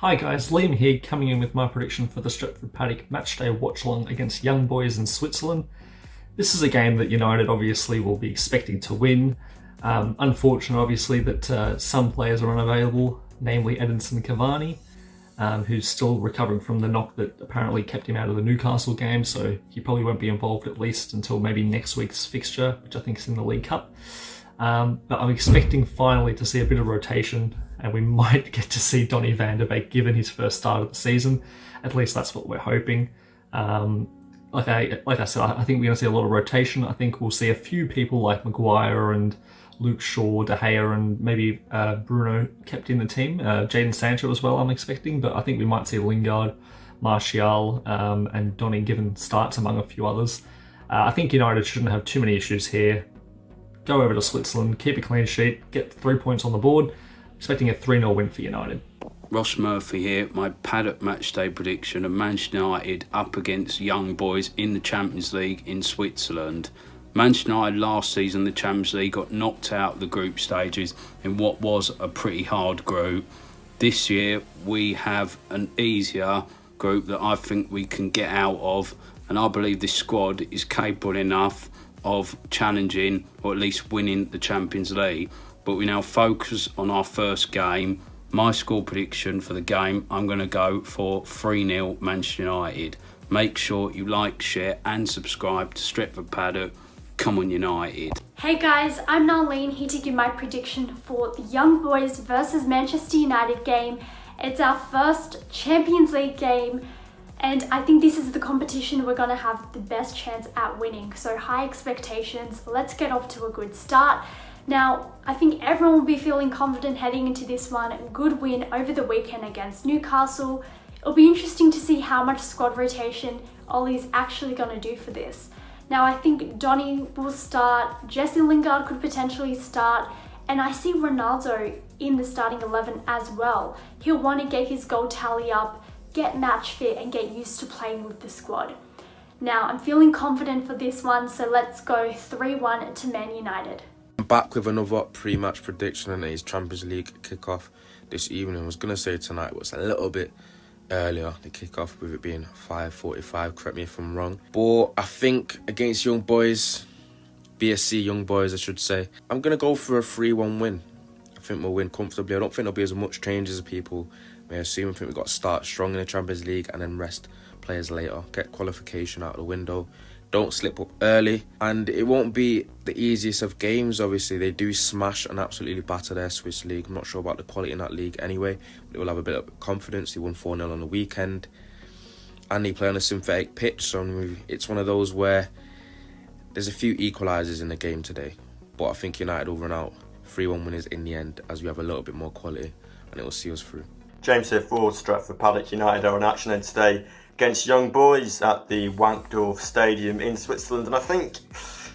Hi guys, Liam here, coming in with my prediction for the Stretford Paddock matchday watch-along against Young Boys in Switzerland. This is a game that United obviously will be expecting to win. Unfortunate, obviously, that some players are unavailable, namely Edinson Cavani, who's still recovering from the knock that apparently kept him out of the Newcastle game, so he probably won't be involved at least until maybe next week's fixture, which I think is in the League Cup. But I'm expecting finally to see a bit of rotation, and we might get to see Donny van der Beek given his first start of the season. At least that's what we're hoping. Like I said, I think we're going to see a lot of rotation. I think we'll see a few people like Maguire and Luke Shaw, De Gea, and maybe Bruno kept in the team. Jadon Sancho as well, I'm expecting. But I think we might see Lingard, Martial, and Donny given starts among a few others. I think United shouldn't have too many issues here. Go over to Switzerland, keep a clean sheet, get 3 points on the board. Expecting a 3-0 win for United. Ross Murphy here. My Paddock matchday prediction of Manchester United up against Young Boys in the Champions League in Switzerland. Manchester United last season, the Champions League, got knocked out of the group stages in what was a pretty hard group. This year we have an easier group that I think we can get out of, and I believe this squad is capable enough of challenging or at least winning the Champions League. But we now focus on our first game. My score prediction for the game, I'm going to go for 3-0 Manchester United. Make sure you like, share and subscribe to Stretford Paddock. Come on United. Hey guys, I'm Narlene here to give my prediction for the Young Boys versus Manchester United game. It's our first Champions League game, and I think this is the competition we're going to have the best chance at winning. So high expectations. Let's get off to a good start. Now, I think everyone will be feeling confident heading into this one. Good win over the weekend against Newcastle. It'll be interesting to see how much squad rotation Ollie's actually going to do for this. Now, I think Donny will start, Jesse Lingard could potentially start, and I see Ronaldo in the starting 11 as well. He'll want to get his goal tally up, get match fit, and get used to playing with the squad. Now, I'm feeling confident for this one, so let's go 3-1 to Man United. I'm back with another pre-match prediction, and it's Champions League kickoff this evening. I was going to say tonight, but it's a little bit earlier, the kickoff, with it being 5:45, correct me if I'm wrong. But I think against Young Boys, BSC Young Boys I should say, I'm going to go for a 3-1 win. I think we'll win comfortably. I don't think there'll be as much change as people may assume. I think we've got to start strong in the Champions League and then rest players later, get qualification out of the window. Don't slip up early, and it won't be the easiest of games. Obviously, they do smash and absolutely batter their Swiss league. I'm not sure about the quality in that league anyway, but they will have a bit of confidence. They won 4-0 on the weekend, and they play on a synthetic pitch, so it's one of those where there's a few equalisers in the game today, but I think United will run out 3-1 winners in the end, as we have a little bit more quality, and it will see us through. James here for Stretford Paddock. United are in action then today against Young Boys at the Wankdorf Stadium in Switzerland, and I think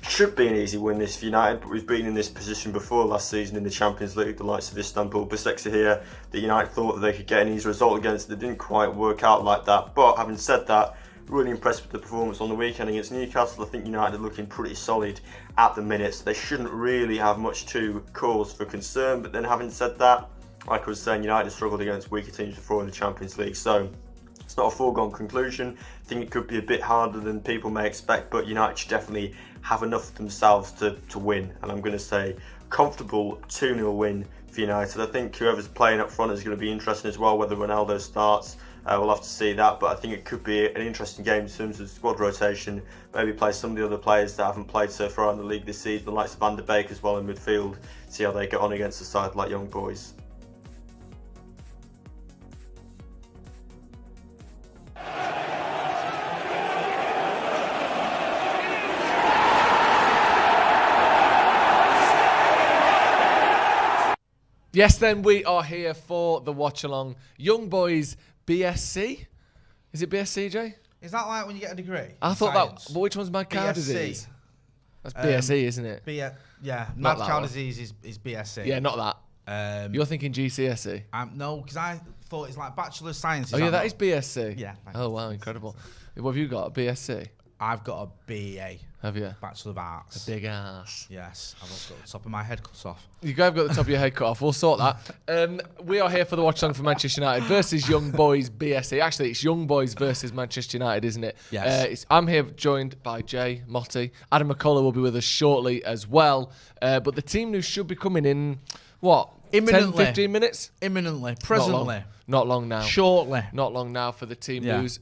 should be an easy win this for United, but we've been in this position before last season in the Champions League. The likes of Istanbul Basaksehir, that United thought that they could get an easy result against. It didn't quite work out like that, but having said that, really impressed with the performance on the weekend against Newcastle. I think United are looking pretty solid at the minute, so they shouldn't really have much to cause for concern. But then having said that, like I was saying, United struggled against weaker teams before in the Champions League, so it's not a foregone conclusion. I think it could be a bit harder than people may expect, but United should definitely have enough themselves to win. And I'm going to say comfortable 2-0 win for United. I think whoever's playing up front is going to be interesting as well, whether Ronaldo starts. We'll have to see that, but I think it could be an interesting game in terms of squad rotation. Maybe play some of the other players that haven't played so far in the league this season, the likes of Van der Beek as well in midfield, see how they get on against a side like Young Boys. Yes, then we are here for the watch-along. Young Boys BSC. Is it BSC, Jay? Is that like when you get a degree? I thought Science? that. But which one's mad cow disease? That's BSE, isn't it? Yeah, Not mad that cow one. disease is BSc. Yeah, not that. You're thinking GCSE? No, because I thought it's like Bachelor of Science. Oh, yeah, that is BSc. Yeah. Oh, wow, incredible. What have you got? BSc? I've got a BA, Have you? Bachelor of Arts. Big ass. Yes, I've also got the top of my head cut off. You guys have got the top of your head cut off. We'll sort that. We are here for the watch-along for Manchester United versus Young Boys BSC. Actually, it's Young Boys versus Manchester United, isn't it? Yes. I'm here joined by Jay, MOtty. Adam McKola will be with us shortly as well. But the team news should be coming in, what, Imminently. 10, 15 minutes? Imminently. Presently. Not long now. Shortly. Not long now for the team Yeah. news.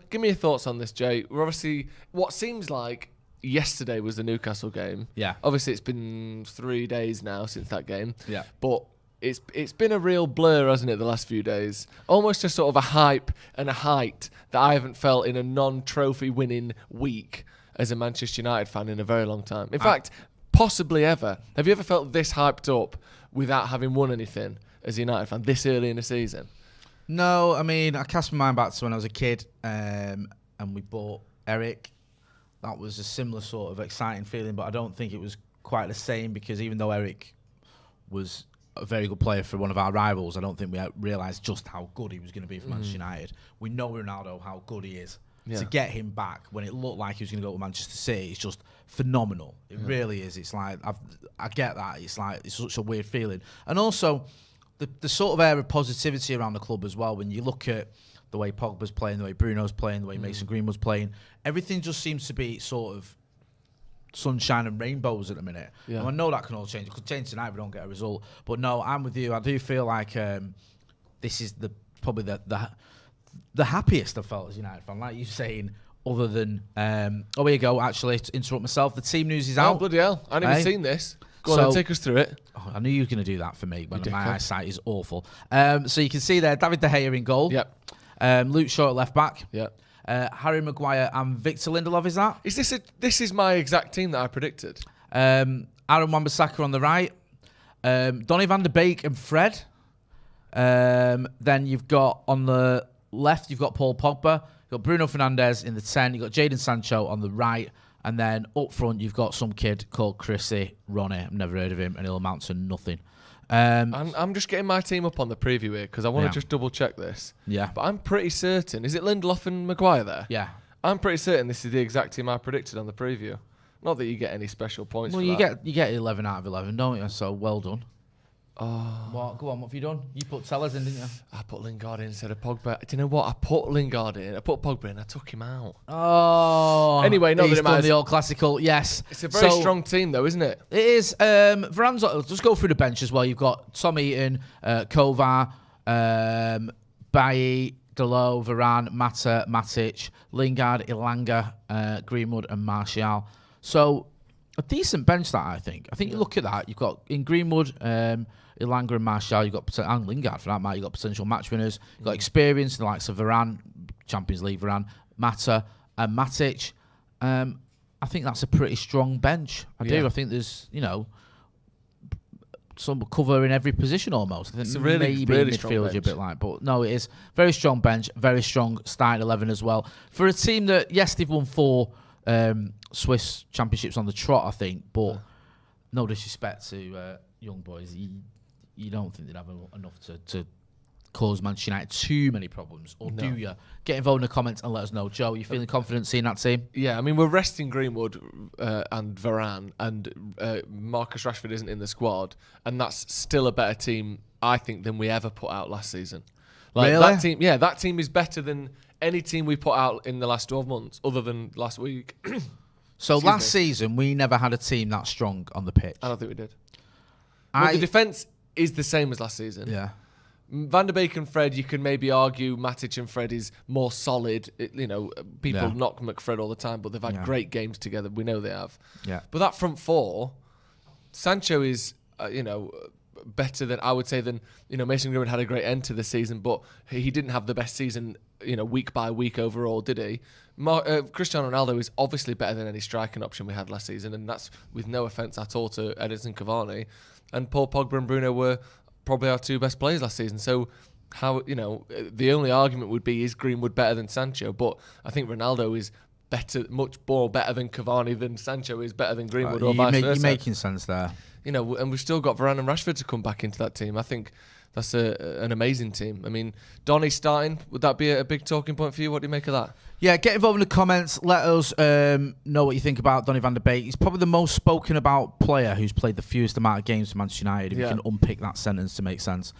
Give me your thoughts on this, Jay. We're obviously, what seems like yesterday was the Newcastle game. Yeah. Obviously, it's been 3 days now since that game. Yeah. But it's been a real blur, hasn't it, the last few days? Almost just sort of a hype and a height that I haven't felt in a non-trophy winning week as a Manchester United fan in a very long time. In fact, possibly ever. Have you ever felt this hyped up without having won anything as a United fan this early in the season? No, I mean, I cast my mind back to when I was a kid and we bought Eric. That was a similar sort of exciting feeling, but I don't think it was quite the same because even though Eric was a very good player for one of our rivals, I don't think we realised just how good he was going to be for Manchester United. We know Ronaldo, how good he is. Yeah. To get him back when it looked like he was going to go to Manchester City, it's just phenomenal. It really is. It's like, I get that. It's like, it's such a weird feeling. And also, the sort of air of positivity around the club as well, when you look at the way Pogba's playing, the way Bruno's playing, the way Mason Greenwood's playing, everything just seems to be sort of sunshine and rainbows at the minute. Yeah. And I know that can all change. It could change tonight if we don't get a result. But no, I'm with you. I do feel like this is probably the happiest I've felt as a United fan. Like you saying, other than... here you go, actually, to interrupt myself. The team news is Oh, out. bloody hell. I haven't even seen this. Go on, take us through it. Oh, I knew you were going to do that for me when You my dickhead. eyesight is awful. So you can see there, David De Gea in goal. Yep. Luke Shaw at left back. Yep. Harry Maguire and Victor Lindelof, is that? This is my exact team that I predicted. Aaron Wan-Bissaka on the right. Donny van der Beek and Fred. Then you've got on the left, you've got Paul Pogba. You've got Bruno Fernandes in the 10. You've got Jadon Sancho on the right. And then up front, you've got some kid called Chrissy Ronnie. I've never heard of him, and he'll amount to nothing. I'm just getting my team up on the preview here because I want to just double check this. Yeah. But I'm pretty certain. Is it Lindelof and Maguire there? Yeah. I'm pretty certain this is the exact team I predicted on the preview. Not that you get any special points Well, for you that. get 11 out of 11, don't you? So well done. Oh. What? Go on, what have you done? You put Tellers in, didn't you? I put Lingard in instead of Pogba. Do you know what? I put Lingard in. I put Pogba in. I took him out. Oh. Anyway, no, he's that it done matters. the old classical. Yes. It's a very strong team, though, isn't it? It is. Varane's. Just go through the bench as well. You've got Tom Eaton, Kovar, Bailly, Dalot, Varane, Mata, Matic, Lingard, Ilanga, Greenwood, and Martial. So a decent bench, that I think. I think you look at that. You've got in Greenwood, Ilanga, and Martial. You've got and Lingard for that matter. You've got potential match winners. You've got experience, the likes of Varane, Champions League Varane, Mata, and Matic. I think that's a pretty strong bench. I do. I think there's some cover in every position almost. I think It's a really strong midfield bench. a bit like, but no, it is very strong bench, very strong starting 11 as well for a team that they've won 4 Swiss championships on the trot, I think, but no disrespect to young boys, you don't think they'd have enough to cause Manchester United too many problems, or do you? Get involved in the comments and let us know. Joe, you feeling confident seeing that team? Yeah, I mean, we're resting Greenwood and Varane, and Marcus Rashford isn't in the squad, and that's still a better team, I think, than we ever put out last season. Like Really? that team is better than any team we put out in the last 12 months, other than last week. So Excuse last me. season, we never had a team that strong on the pitch. I don't think we did. Well, the defence is the same as last season. Yeah. Van der Beek and Fred, you can maybe argue Matic and Fred is more solid. People knock McFred all the time, but they've had great games together. We know they have. Yeah. But that front four, Sancho is, better than, I would say, than, Mason Greenwood had a great end to the season, but he didn't have the best season, week by week overall, did he? Cristiano Ronaldo is obviously better than any striking option we had last season, and that's with no offence at all to Edinson Cavani. And Paul Pogba and Bruno were probably our 2 best players last season. So how, the only argument would be, is Greenwood better than Sancho? But I think Ronaldo is much more better than Cavani than Sancho is better than Greenwood or vice versa. You're making sense there. You know, and we've still got Varane and Rashford to come back into that team. I think that's an amazing team. I mean, Donny starting, would that be a big talking point for you? What do you make of that? Yeah, get involved in the comments. Let us know what you think about Donny van de Beek. He's probably the most spoken about player who's played the fewest amount of games for Manchester United, if you can unpick that sentence to make sense.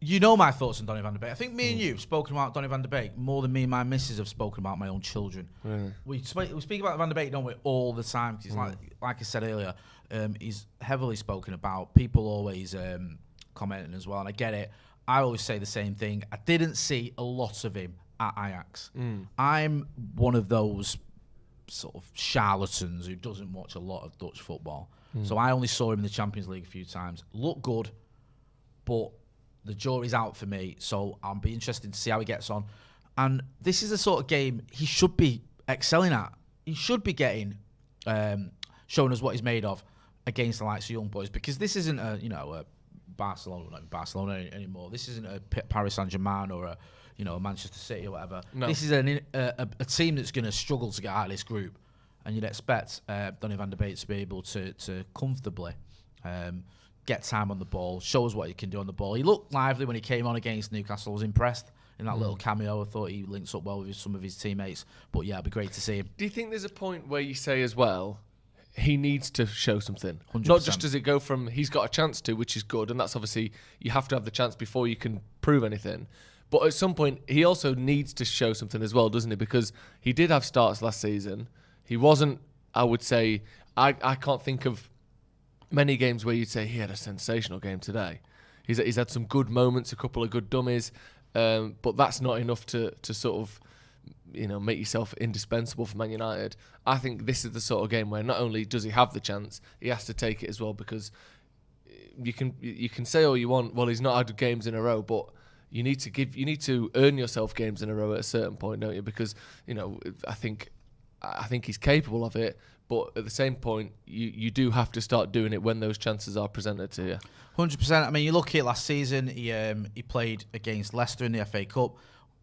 You know my thoughts on Donny van de Beek. I think me and you have spoken about Donny van de Beek more than me and my missus have spoken about my own children. Really? We speak about Van de Beek, don't we, all the time? Because like I said earlier, he's heavily spoken about. People always commenting as well, and I get it. I always say the same thing. I didn't see a lot of him at Ajax. I'm one of those sort of charlatans who doesn't watch a lot of Dutch football. So I only saw him in the Champions League a few times. Looked good, but the jury's out for me, so I'll be interested to see how he gets on. And this is the sort of game he should be excelling at. He should be getting, showing us what he's made of against the likes of young boys, because this isn't a Barcelona, not Barcelona anymore. This isn't a Paris Saint-Germain or a Manchester City or whatever. No. This is a team that's going to struggle to get out of this group, and you'd expect Donny van de Beek to be able to comfortably get time on the ball, show us what he can do on the ball. He looked lively when he came on against Newcastle. I was impressed in that little cameo. I thought he links up well with some of his teammates. But yeah, it'd be great to see him. Do you think there's a point where you say as well, he needs to show something? 100%. Not just does it go from he's got a chance to, which is good, and that's obviously, you have to have the chance before you can prove anything. But at some point, he also needs to show something as well, doesn't he? Because he did have starts last season. He wasn't, I would say, I can't think of many games where you'd say he had a sensational game today. He's had some good moments, a couple of good dummies, but that's not enough to sort of, make yourself indispensable for Man United. I think this is the sort of game where not only does he have the chance, he has to take it as well, because you can say all you want, well, he's not had games in a row, but you need to earn yourself games in a row at a certain point, don't you? Because I think he's capable of it. But at the same point, you do have to start doing it when those chances are presented to you. 100%. I mean, you look at last season, he played against Leicester in the FA Cup.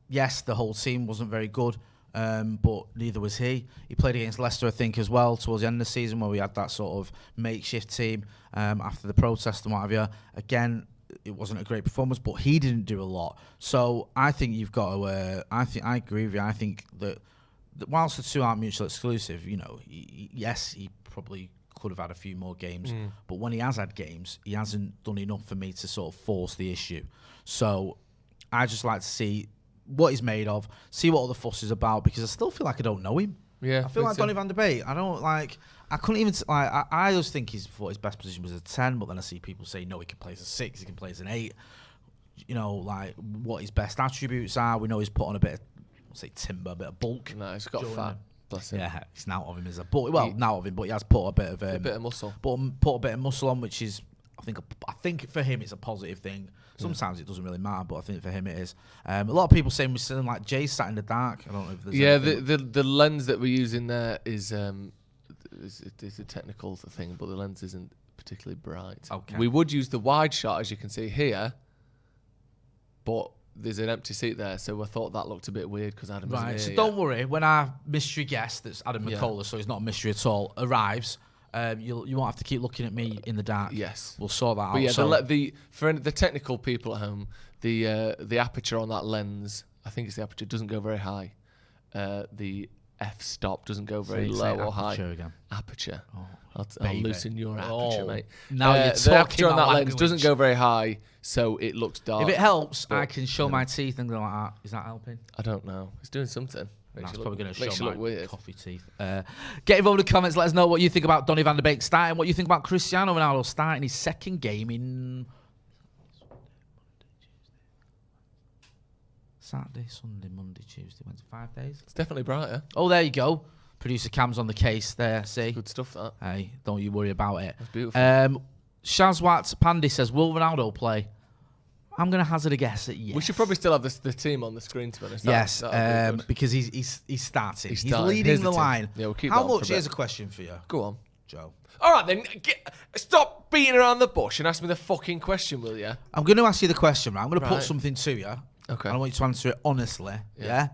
Yes, the whole team wasn't very good, but neither was he. He played against Leicester, I think, as well, towards the end of the season, where we had that sort of makeshift team after the protest and what have you. Again, it wasn't a great performance, but he didn't do a lot. So I think you've got to... I agree with you. I think that whilst the two aren't mutually exclusive, yes, he probably could have had a few more games, but when he has had games, he hasn't done enough for me to sort of force the issue. So I just like to see what he's made of, see what all the fuss is about, because I still feel like I don't know him. Yeah, I feel like Donny van de Beek. I couldn't even I always think thought his best position was a 10, but then I see people say no, he can play as a 6, he can play as an 8. What his best attributes are. We know he's put on a bit of, say, timber, a bit of bulk. No, he's got fat. Bless him. Yeah, he's out of him as a bulk. Well, out of him, but he has put a bit of muscle. Put a bit of muscle on, which is, I think for him it's a positive thing. Sometimes it doesn't really matter, but I think for him it is. A lot of people saying we're still like Jay sat in the dark. I don't know if there's the lens that we're using there is a technical thing, but the lens isn't particularly bright. Okay. We would use the wide shot, as you can see here, but there's an empty seat there, so I thought that looked a bit weird because Adam isn't here. So don't worry, when our mystery guest, that's Adam McKola, so he's not a mystery at all, arrives, you won't have to keep looking at me in the dark. Yes, we'll sort that out. But yeah, for the technical people at home, the aperture on that lens, I think it's the aperture, doesn't go very high. The f-stop doesn't go very low or high. Again. Aperture. I'll loosen your aperture, mate. Now you're talking. The aperture on that lens doesn't go very high, so it looks dark. If it helps, I can show my teeth and go like that. Is that helping? I don't know. It's doing something. That's probably going to show my weird. coffee teeth. Get involved in the comments. Let us know what you think about Donny van de Beek starting, what you think about Cristiano Ronaldo starting his second game in Saturday, Sunday, Monday, Tuesday, Wednesday, 5 days. It's definitely brighter. Oh, there you go. Producer Cam's on the case there, see? Good stuff, that. Hey, don't you worry about it. That's beautiful. Shazwat Pandy says, will Ronaldo play? I'm going to hazard a guess at yes. We should probably still have the team on the screen, to be honest. Yes, because he's starting. He's leading Here's the line. Yeah, we'll keep How that on much? Here's a question for you. Go on. Joe. All right, then. Stop beating around the bush and ask me the fucking question, will you? I'm going to ask you the question, right? I'm going to put something to you. Okay. I want you to answer it honestly, yeah?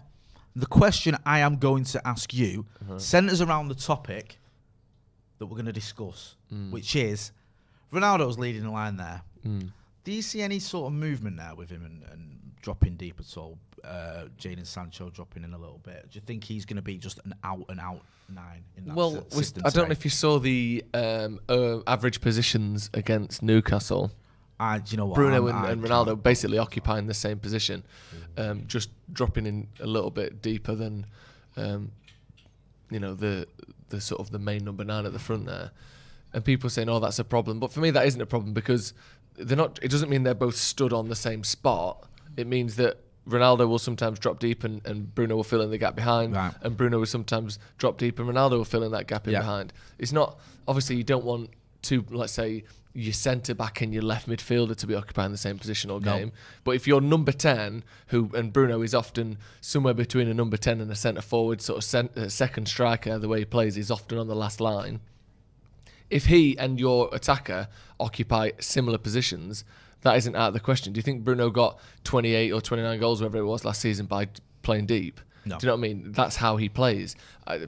The question I am going to ask you centers around the topic that we're going to discuss, which is Ronaldo's leading the line there. Do you see any sort of movement there with him and dropping deep at all? Jadon Sancho dropping in a little bit. Do you think he's going to be just an out-and-out 9 in that system I don't know today? if you saw the average positions against Newcastle. Do you know what? Bruno and Ronaldo basically occupying the same position, just dropping in a little bit deeper than, the sort of the main number 9 at the front there. And people saying, "Oh, that's a problem," but for me, that isn't a problem because they're not. It doesn't mean they're both stood on the same spot. It means that Ronaldo will sometimes drop deep and Bruno will fill in the gap behind, and Bruno will sometimes drop deep and Ronaldo will fill in that gap in behind. It's not, obviously you don't want to, let's say, your centre back and your left midfielder to be occupying the same position all game. But if you're number 10, and Bruno is often somewhere between a number 10 and a centre forward, sort of second striker, the way he plays, he's often on the last line. If he and your attacker occupy similar positions, that isn't out of the question. Do you think Bruno got 28 or 29 goals, whatever it was, last season by playing deep? No. Do you know what I mean? That's how he plays.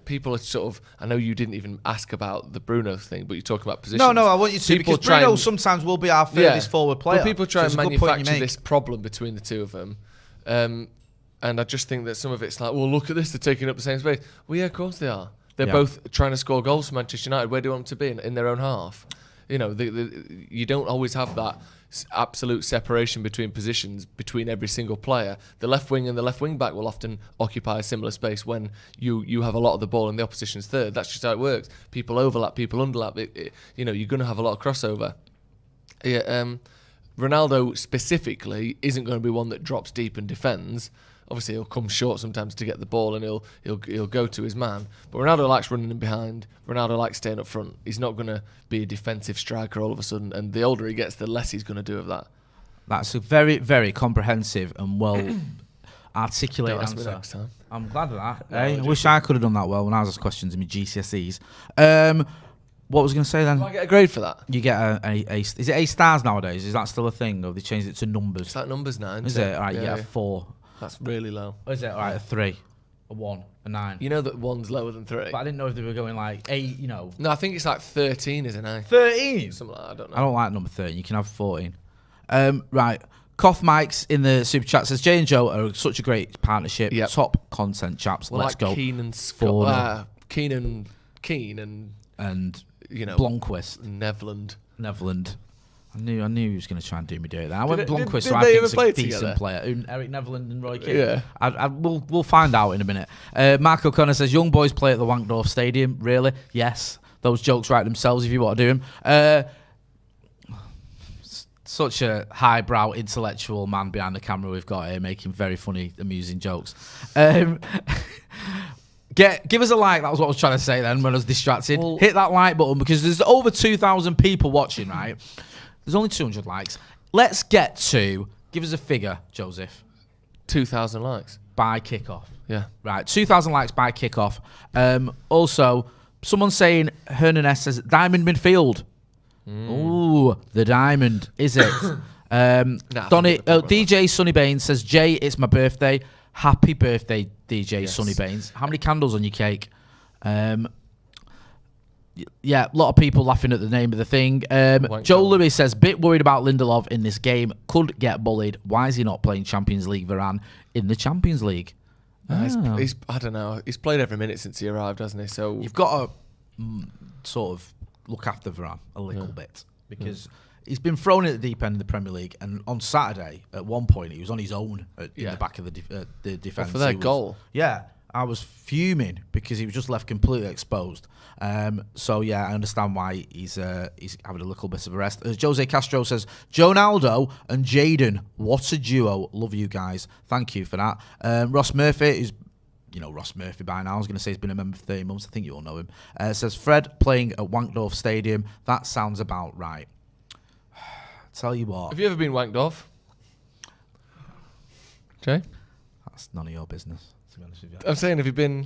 People are sort of... I know you didn't even ask about the Bruno thing, but you're talking about positions. No, I want you to, because Bruno sometimes will be our furthest forward player. But people try and manufacture this problem between the two of them. And I just think that some of it's like, well, look at this, they're taking up the same space. Well, yeah, of course they are. They're both trying to score goals for Manchester United. Where do you want them to be? In their own half? You know, you don't always have that absolute separation between positions between every single player. The left wing and the left wing back will often occupy a similar space when you have a lot of the ball and the opposition's third. That's just how it works. People overlap, people underlap. You're going to have a lot of crossover. Ronaldo specifically isn't going to be one that drops deep and defends. Obviously, he'll come short sometimes to get the ball and he'll go to his man. But Ronaldo likes running in behind. Ronaldo likes staying up front. He's not going to be a defensive striker all of a sudden. And the older he gets, the less he's going to do of that. That's a very, very comprehensive and well articulated Don't ask answer. me next time. I'm glad of that. No, I wish I could have done that well when I was asking questions in my GCSEs. What was I going to say then? Do I get a grade for that? You get a is it A stars nowadays? Is that still a thing? Or have they changed it to numbers? It's like numbers 9. Is it? All right, you get a 4. That's really low. Or is it? All right, a 3, a 1, a 9. You know that 1's lower than 3. But I didn't know if they were going like 8, No, I think it's like 13, isn't it? 13? Something like that, I don't know. I don't like number 13. You can have 14. Right. Cough Mike's in the super chat says Jay and Joe are such a great partnership. Yep. Top content chaps. Well, Let's like go. Keane and Keen and Blomqvist. Nevland. I knew he was going to try and do me dirty there. I went Did Blomqvist, they who I think ever is play a decent together? player. Eric Nevland and Roy Keane. Yeah. We'll find out in a minute. Mark O'Connor says, young boys play at the Wankdorf Stadium. Really? Yes. Those jokes write themselves if you want to do them. Such a highbrow intellectual man behind the camera we've got here, making very funny, amusing jokes. Give us a like. That was what I was trying to say then when I was distracted. Well, hit that like button because there's over 2,000 people watching, right? There's only 200 likes. Let's get to, give us a figure, Joseph. 2,000 likes. By kickoff. Yeah. Right, 2,000 likes by kickoff. Also, someone saying, Hernan S says, diamond midfield. Ooh, the diamond, is it? DJ Sonny Baines says, Jay, it's my birthday. Happy birthday, DJ Sonny Baines. How many candles on your cake? Yeah, a lot of people laughing at the name of the thing. Joe Lewis says, bit worried about Lindelof in this game. Could get bullied. Why is he not playing Champions League Varane in the Champions League? He's I don't know. He's played every minute since he arrived, hasn't he? So you've got to sort of look after Varane a little bit because he's been thrown at the deep end of the Premier League. And on Saturday, at one point, he was on his own in the back of the defence. For their goal. Yeah. I was fuming because he was just left completely exposed. So yeah, I understand why he's having a little bit of a rest. Jose Castro says, Jonaldo and Jadon, what a duo. Love you guys. Thank you for that. Ross Murphy, who's Ross Murphy by now. I was going to say he's been a member for 30 months. I think you all know him. Says, Fred playing at Wankdorf Stadium. That sounds about right. Tell you what. Have you ever been wanked off? Jay? That's none of your business. To be honest with you. I'm saying, have you been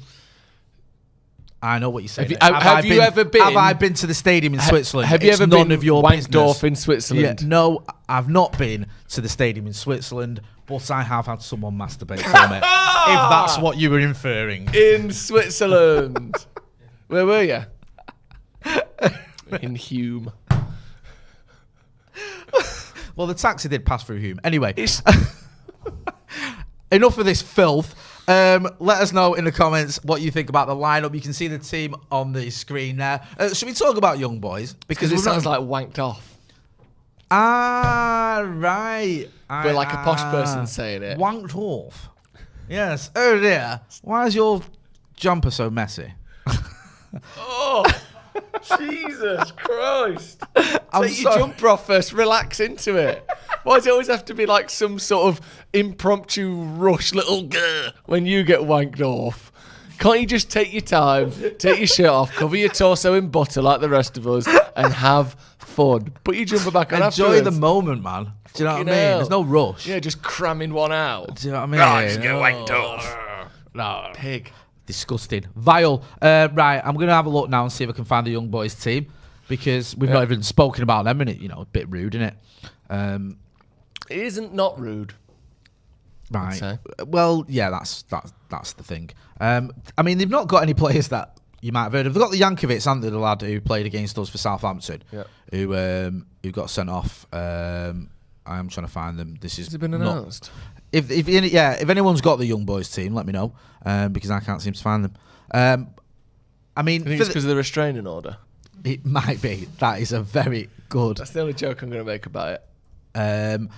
I know what you're saying. Have you ever been? Have I been to the stadium in Switzerland? Have you It's ever none been of your Wankdorf business. in Switzerland? Yeah, no, I've not been to the stadium in Switzerland, but I have had someone masturbate for me. If that's what you were inferring. In Switzerland. Where were you? In Hume. Well, the taxi did pass through Hume. Anyway, enough of this filth. Let us know in the comments what you think about the lineup. You can see the team on the screen there. Should we talk about young boys? Because it sounds like wanked off. Ah, right. But like a posh person saying it. Wanked off. Yes. Oh dear. Why is your jumper so messy? Oh, Jesus Christ. I'm Take your sorry. jumper off first, relax into it. Why does it always have to be like some sort of impromptu rush little grr when you get wanked off? Can't you just take your time, take your shirt off, cover your torso in butter like the rest of us, and have fun? Put your jumper back on Enjoy afterwards. the moment, man. Do you know what I Fucking mean? hell. There's no rush. Yeah, just cramming one out. Do you know what I mean? Right, just get wanked off. No. Pig. Disgusting. Vile. Right, I'm going to have a look now and see if I can find the young boys team, because we've not even spoken about them in it. You know, a bit rude, isn't it? It isn't not rude. Right. say. Well, yeah, that's the thing. I mean, they've not got any players that you might have heard of. They've got the Yankovic, haven't they, the lad who played against us for Southampton, who got sent off. I'm trying to find them. This is Has it been not- announced? If anyone's got the young boys team, let me know, because I can't seem to find them. I mean, I think it's because of the restraining order. it might be. That is a very good. That's the only joke I'm going to make about it.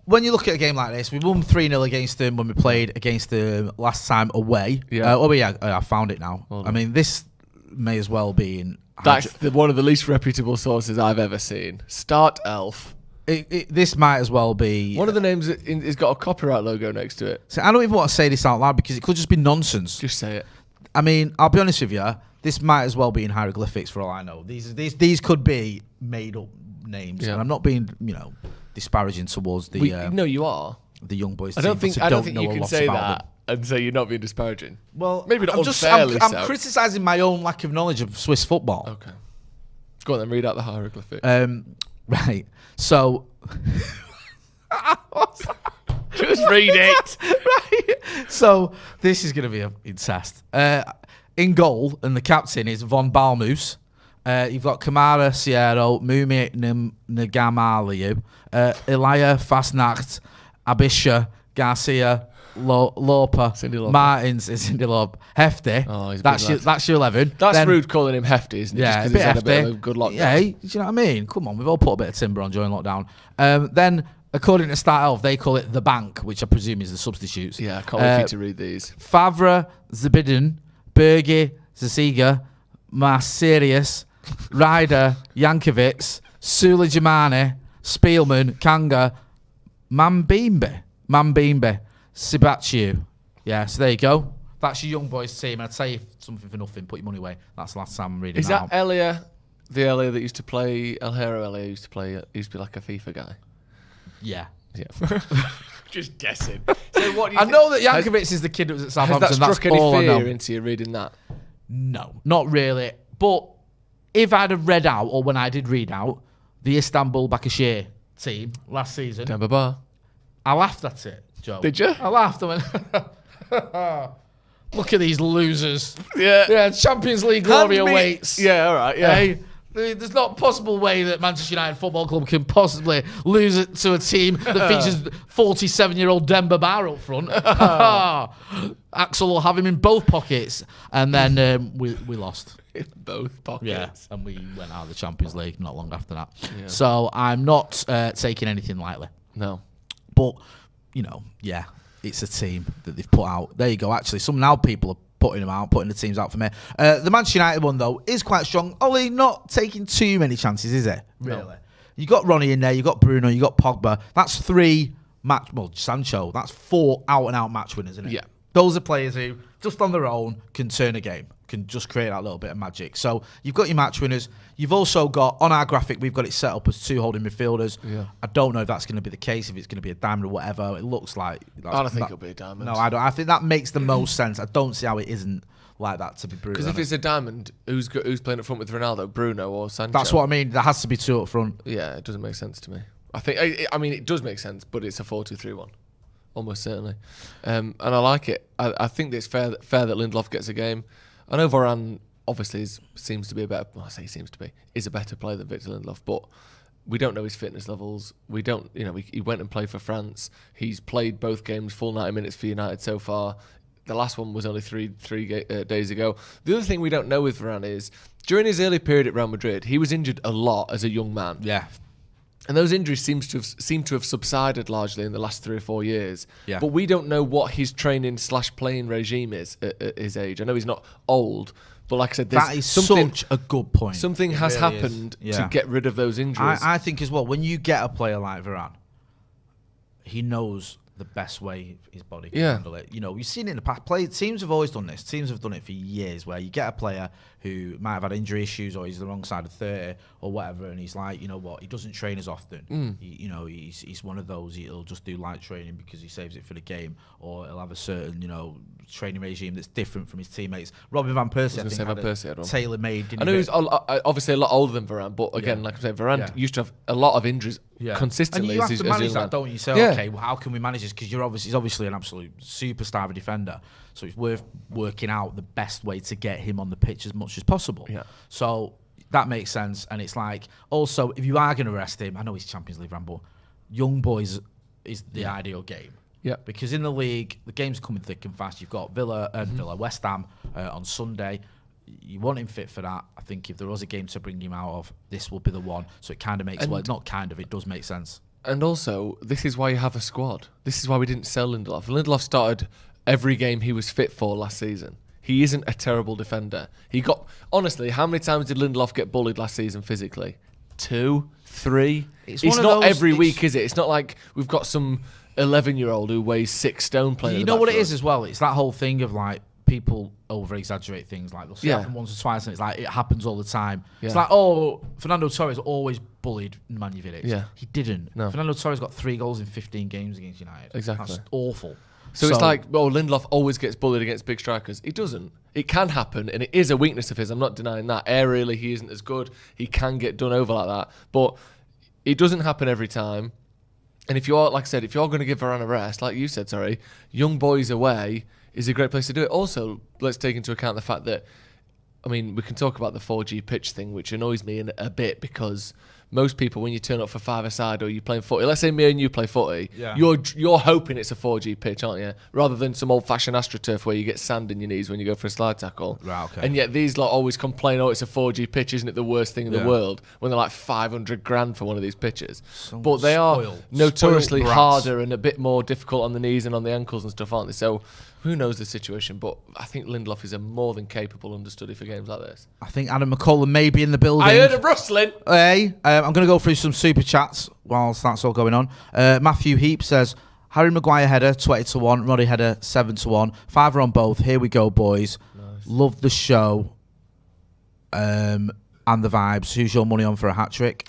When you look at a game like this, we won 3-0 against them when we played against them last time away. Yeah. I found it now. Hold I on. mean, this may as well be in. That's one of the least reputable sources I've ever seen. Start Elf. This might as well be. One of the names has got a copyright logo next to it. So I don't even want to say this out loud because it could just be nonsense. Just say it. I mean, I'll be honest with you. This might as well be in hieroglyphics for all I know. These could be made up names, Yeah. and I'm not being disparaging towards the No, you are. the young boys. I don't team, think because I don't think know you a can lot say about that them. and say you're not being disparaging. Well, maybe not I'm unfairly so. I'm criticising my own lack of knowledge of Swiss football. Okay. Go on then, read out the hieroglyphic. Right. So. Just read it. Right. So this is going to be an incest. In goal, and the captain is Von Balmus. You've got Kamara, Sierro, Mumi Nagamaliu, Elia Fastnacht, Abisha, Garcia, Lopa, Cindy Lopa. Martins, Cindy Lopa, Hefty. Oh, he's a that's big your lad. that's your 11. That's Then- rude calling him hefty, isn't it? Yeah, Just a 'cause bit he's had a bit hefty. of a good lockdown. Yeah, do you know what I mean? Come on, we've all put a bit of timber on during lockdown. Then, according to Start Elf, they call it the bank, which I presume is the substitutes. Yeah, I can't wait for you to read these. Favre, Zabidin, Berge, Zaziga, Marsirius, Ryder, Yankovic, Sula Jamani, Spielman, Kanga, Mambimbe, Sibachiu. Yeah, so there you go. That's your young boys team. I'd say something for nothing, put your money away. That's the last time I'm reading Is that that Elia, the Elia that used to play, El Hero Elia used to be like a FIFA guy? Yeah. Yeah. Just guessing. So what do you I know that Yankovic is the kid that was at Has Southampton. that That's struck any all I know. fear into you reading that? No, not really. But if I'd have read out, or when I did read out, the Istanbul Bakashir team last season, Demba Ba. I laughed at it, Joe. Did you? I laughed. I went, look at these losers. Yeah. Yeah, Champions League glory awaits. Yeah, all right. Yeah. Hey, there's not a possible way that Manchester United Football Club can possibly lose it to a team that features 47-year-old Demba Ba up front. Axel will have him in both pockets. And then we lost. In both pockets. Yeah, and we went out of the Champions League not long after that. Yeah. So I'm not taking anything lightly. No. But, yeah, it's a team that they've put out. There you go. Actually, some now people are putting them out, putting the teams out for me. The Manchester United one, though, is quite strong. Ollie not taking too many chances, is it? Really? No. You got Ronnie in there, you got Bruno, you got Pogba. That's 3 Sancho. That's 4 out-and-out match winners, isn't it? Yeah. Those are players who, just on their own, can turn a game, can just create that little bit of magic. So you've got your match winners. You've also got, on our graphic, we've got it set up as 2 holding midfielders. Yeah. I don't know if that's going to be the case, if it's going to be a diamond or whatever. It looks like... I don't think it'll be a diamond. No, I don't. I think that makes the most sense. I don't see how it isn't like that, to be brutally Because if it's a diamond, who's playing up front with Ronaldo, Bruno or Sancho? That's what I mean. There has to be 2 up front. Yeah, it doesn't make sense to me. I mean, it does make sense, but it's a 4-2-3-1. Almost certainly. And I like it. I think that it's fair that Lindelof gets a game. I know Varane obviously seems to be a better... Well, I say seems to be. Is a better player than Victor Lindelof, but we don't know his fitness levels. We don't... he went and played for France. He's played both games, full 90 minutes for United so far. The last one was only three days ago. The other thing we don't know with Varane is, during his early period at Real Madrid, he was injured a lot as a young man. Yeah. And those injuries seem to have subsided largely in the last 3 or 4 years. Yeah. But we don't know what his training/playing regime is at his age. I know he's not old, but like I said, that is such a good point. Something has really happened to get rid of those injuries. I think as well, when you get a player like Varane, he knows the best way his body can handle it. You've seen it in the past. Teams have always done this. Teams have done it for years, where you get a player who might have had injury issues, or he's the wrong side of 30 or whatever, and he's like, you know what, he doesn't train as often. He's one of those, he'll just do light training because he saves it for the game, or he'll have a certain, training regime that's different from his teammates. Robin Van Persie, I think, had tailor-made. I know he's obviously a lot older than Varane, but again, like I said, Varane used to have a lot of injuries consistently. And you have to manage that, don't you? So, okay, well, how can we manage this? Because he's obviously an absolute superstar of a defender, so it's worth working out the best way to get him on the pitch as much as possible. Yeah. So that makes sense, and it's like, also, if you are going to rest him, I know he's Champions League ramble, young boys is the ideal game. Yeah. Because in the league, the game's coming thick and fast. You've got West Ham on Sunday. You want him fit for that. I think if there was a game to bring him out of, this will be the one. So it kind of makes, it does make sense. And also, this is why you have a squad. This is why we didn't sell Lindelof. Lindelof started every game he was fit for last season. He isn't a terrible defender. Honestly, how many times did Lindelof get bullied last season physically? 2, 3? It's not every week, is it? It's not like we've got some 11-year-old who weighs 6 stone playing. You know what it is as well? It's that whole thing of like, people over-exaggerate things, like they'll say it happen once or twice, and it's like it happens all the time. Yeah. It's like, Fernando Torres always bullied Nemanja Vidic. Yeah. He didn't. No. Fernando Torres got 3 goals in 15 games against United. Exactly. That's awful. So it's like, Lindelof always gets bullied against big strikers. It doesn't. It can happen, and it is a weakness of his. I'm not denying that. Aerially, he isn't as good. He can get done over like that. But it doesn't happen every time. And if you're, like I said, if you're going to give Varane a rest, like you said, young boys away is a great place to do it. Also, let's take into account the fact that, we can talk about the 4G pitch thing, which annoys me a bit, because most people, when you turn up for 5-a-side or you're playing footy, let's say me and you play footy, you're hoping it's a 4G pitch, aren't you? Rather than some old-fashioned AstroTurf where you get sand in your knees when you go for a slide tackle. Right, okay. And yet these lot always complain, it's a 4G pitch, isn't it the worst thing in the world? When they're like 500 grand for one of these pitches. But they are notoriously harder and a bit more difficult on the knees and on the ankles and stuff, aren't they? So who knows the situation, but I think Lindelof is a more than capable understudy for games like this. I think Adam McKola may be in the building. I heard a rustling. Hey, I'm going to go through some super chats whilst that's all going on. Matthew Heap says, Harry Maguire header, 20-1. Roddy header, 7-1. 5 on both. Here we go, boys. Nice. Love the show and the vibes. Who's your money on for a hat-trick?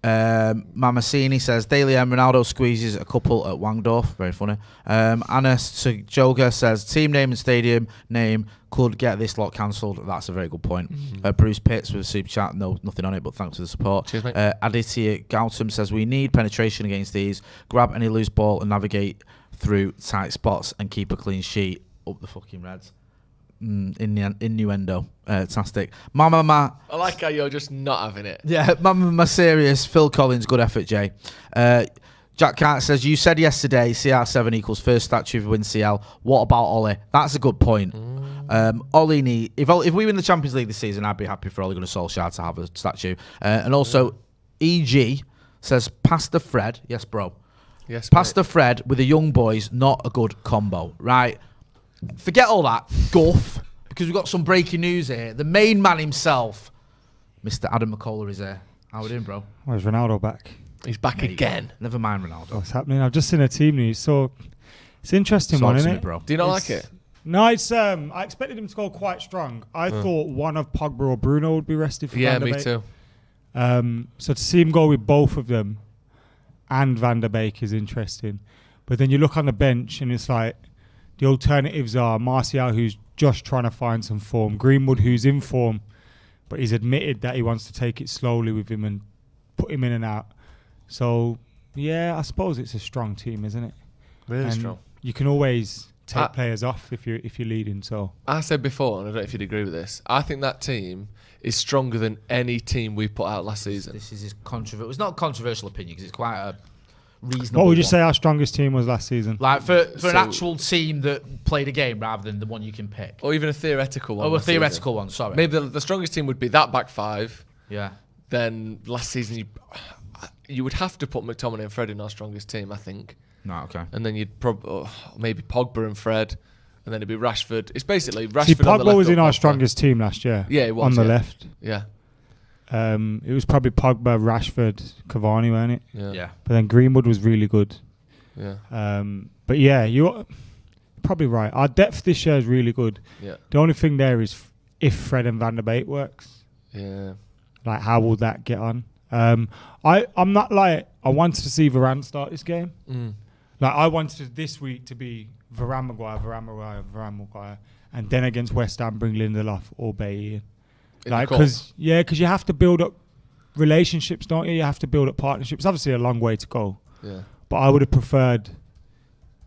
Mamasini says Daily M Ronaldo squeezes a couple at Wangdorf. Very funny. Anna Joga says team name and stadium name could get this lot cancelled. That's a very good point. Bruce Pitts with a super chat. No, nothing on it, but thanks for the support. Cheers, mate. Aditya Gautam says we need penetration against these. Grab any loose ball and navigate through tight spots and keep a clean sheet. Up the fucking Reds. Innuendo. Fantastic. I like how you're just not having it. Yeah, Mama serious. Phil Collins, good effort, Jay. Jack Carter says, you said yesterday CR7 equals first statue for win CL. What about Ollie? That's a good point. Ollie if we win the Champions League this season, I'd be happy for Ole Gunnar Solskjaer to have a statue. And also, EG says, Pastor Fred. Yes, bro. Yes, Pastor Fred with the young boys, not a good combo. Right. Forget all that guff, because we've got some breaking news here. The main man himself, Mr. Adam McKola, is here. How are we doing, bro? Where's Ronaldo back? He's back again. Never mind Ronaldo. What's happening? I've just seen a team news. So it's an interesting one, isn't it, bro? Do you not like it? No, it's I expected him to go quite strong. I thought one of Pogba or Bruno would be rested for Van der me Beek. too. So to see him go with both of them and Van der Beek is interesting. But then you look on the bench and it's like the alternatives are Martial, who's just trying to find some form, Greenwood, who's in form, but he's admitted that he wants to take it slowly with him and put him in and out. So, yeah, I suppose it's a strong team, isn't it? Really strong. You can always take players off if you're leading. So I said before, and I don't know if you'd agree with this, I think that team is stronger than any team we put out last season. This is controversial. It's not a controversial opinion because it's quite a reasonable. what would you one. say our strongest team was last season? Like for an actual team that played a game rather than the one you can pick. Or even a theoretical one. Oh, a theoretical one, sorry. Maybe the strongest team would be that back five. Yeah. Then last season you would have to put McTominay and Fred in our strongest team, I think. No, okay. And then you'd maybe Pogba and Fred, and then it'd be Rashford. It's basically Rashford. See, on the Pogba left was or in our Pogba. strongest team last year. Yeah, it was on the left. Yeah. It was probably Pogba, Rashford, Cavani, weren't it? Yeah. But then Greenwood was really good. Yeah. But yeah, you're probably right. Our depth this year is really good. Yeah. The only thing there is if Fred and Van der Beek works. Yeah. Like, how will that get on? I'm not like I wanted to see Varane start this game. Like, I wanted this week to be Varane Maguire, and then against West Ham bring Lindelof or Bailly in. Like, because you have to build up relationships, don't you? You have to build up partnerships. Obviously, a long way to go. Yeah. But I would have preferred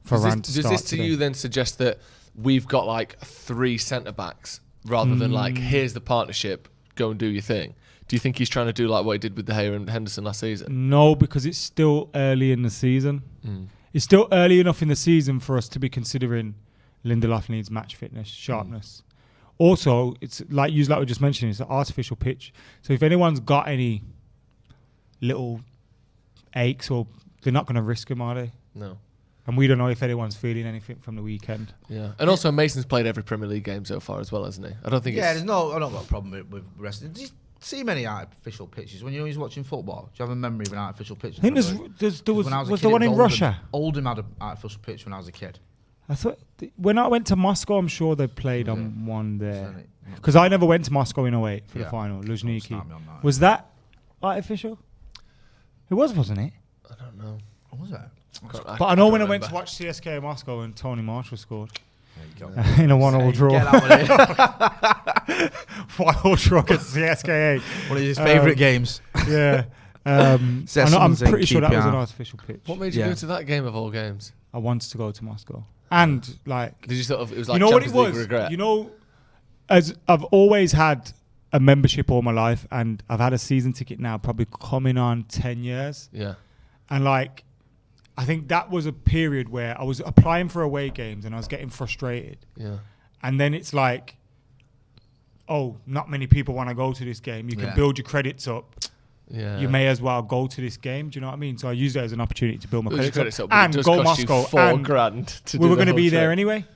Varane to Does start this to today. you then suggest that we've got like 3 centre backs rather than like here's the partnership, go and do your thing? Do you think he's trying to do like what he did with De Gea and Henderson last season? No, because it's still early in the season. It's still early enough in the season for us to be considering Lindelof needs match fitness, sharpness. Also, it's like we were just mentioning, it's an artificial pitch. So if anyone's got any little aches, or they're not going to risk them, are they? No. And we don't know if anyone's feeling anything from the weekend. Yeah. And also Mason's played every Premier League game so far as well, hasn't he? I don't think I don't got a problem with resting. Do you see many artificial pitches when you're always watching football? Do you have a memory of an artificial pitch? I think there was When I was a the kid, one it in was Russia. Oldham had an artificial pitch when I was a kid. I thought when I went to Moscow, I'm sure they played on one there. Certainly. Because I never went to Moscow in 08 for the Yeah. final. Luzhniki. Start me on that. Was that artificial? It was, wasn't it? I don't know. What was that? But I know when I went to watch CSK Moscow and Tony Marshall scored There you go. in a 1-1 draw. Get that one in. 1-1 draw against CSK 8. One of his favourite games. Yeah. I'm Sessons and pretty sure that was an QPR. artificial pitch. What made you go to that game of all games? I wanted to go to Moscow. And like, Did you sort of, it was like you know what it Champions League was? regret? You know, as I've always had a membership all my life, and I've had a season ticket now probably coming on 10 years. Yeah. And like, I think that was a period where I was applying for away games and I was getting frustrated. Yeah. And then it's like, oh, not many people want to go to this game. You can build your credits up. Yeah. You may as well go to this game. Do you know what I mean? So I used it as an opportunity to build my credits up but it and does go cost you Moscow. And $4,000 to we do were going to be there anyway.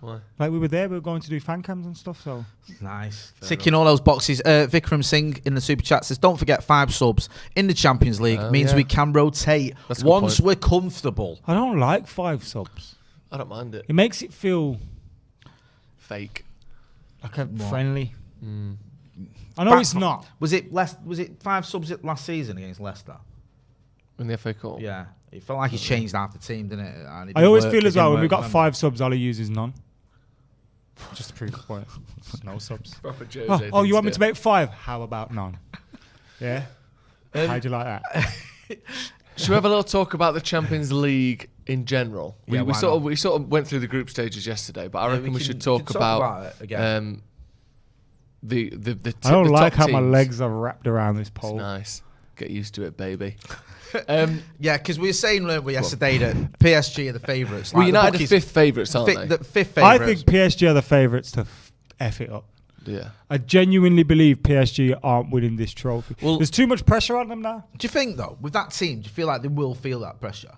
Why? Like we were there. We were going to do fan cams and stuff. So Nice. Ticking all those boxes. Vikram Singh in the super chat says, don't forget 5 subs in the Champions League means we can rotate That's a good once point. we're comfortable. I don't like 5 subs. I don't mind it. It makes it feel Fake. like a friendly. I know it's not. Was it 5 subs last season against Leicester? In the FA Cup. Yeah. It felt like he's changed half the team, didn't it? And it I didn't always work, feel it as well didn't when we've work, got remember? 5 subs, all I use is none. Just to prove the point. No subs. Proper Jose Oh, you want me thing to make 5? How about none? Yeah. How'd you like that? Should we have a little talk about the Champions League in general? Yeah, we why sort not? of went through the group stages yesterday, but I Yeah, reckon we should can talk about it again. the I don't the like top how my teams. legs are wrapped around this It's pole. nice. Get used to it, baby. Yeah, because we were saying yesterday that PSG are the favourites. Well, United are 5th favourites, aren't they? The 5th I favourites. think PSG are the favourites to F it up. Yeah. I genuinely believe PSG aren't winning this trophy. Well- There's too much pressure on them now. Do you think, though, with that team, do you feel like they will feel that pressure?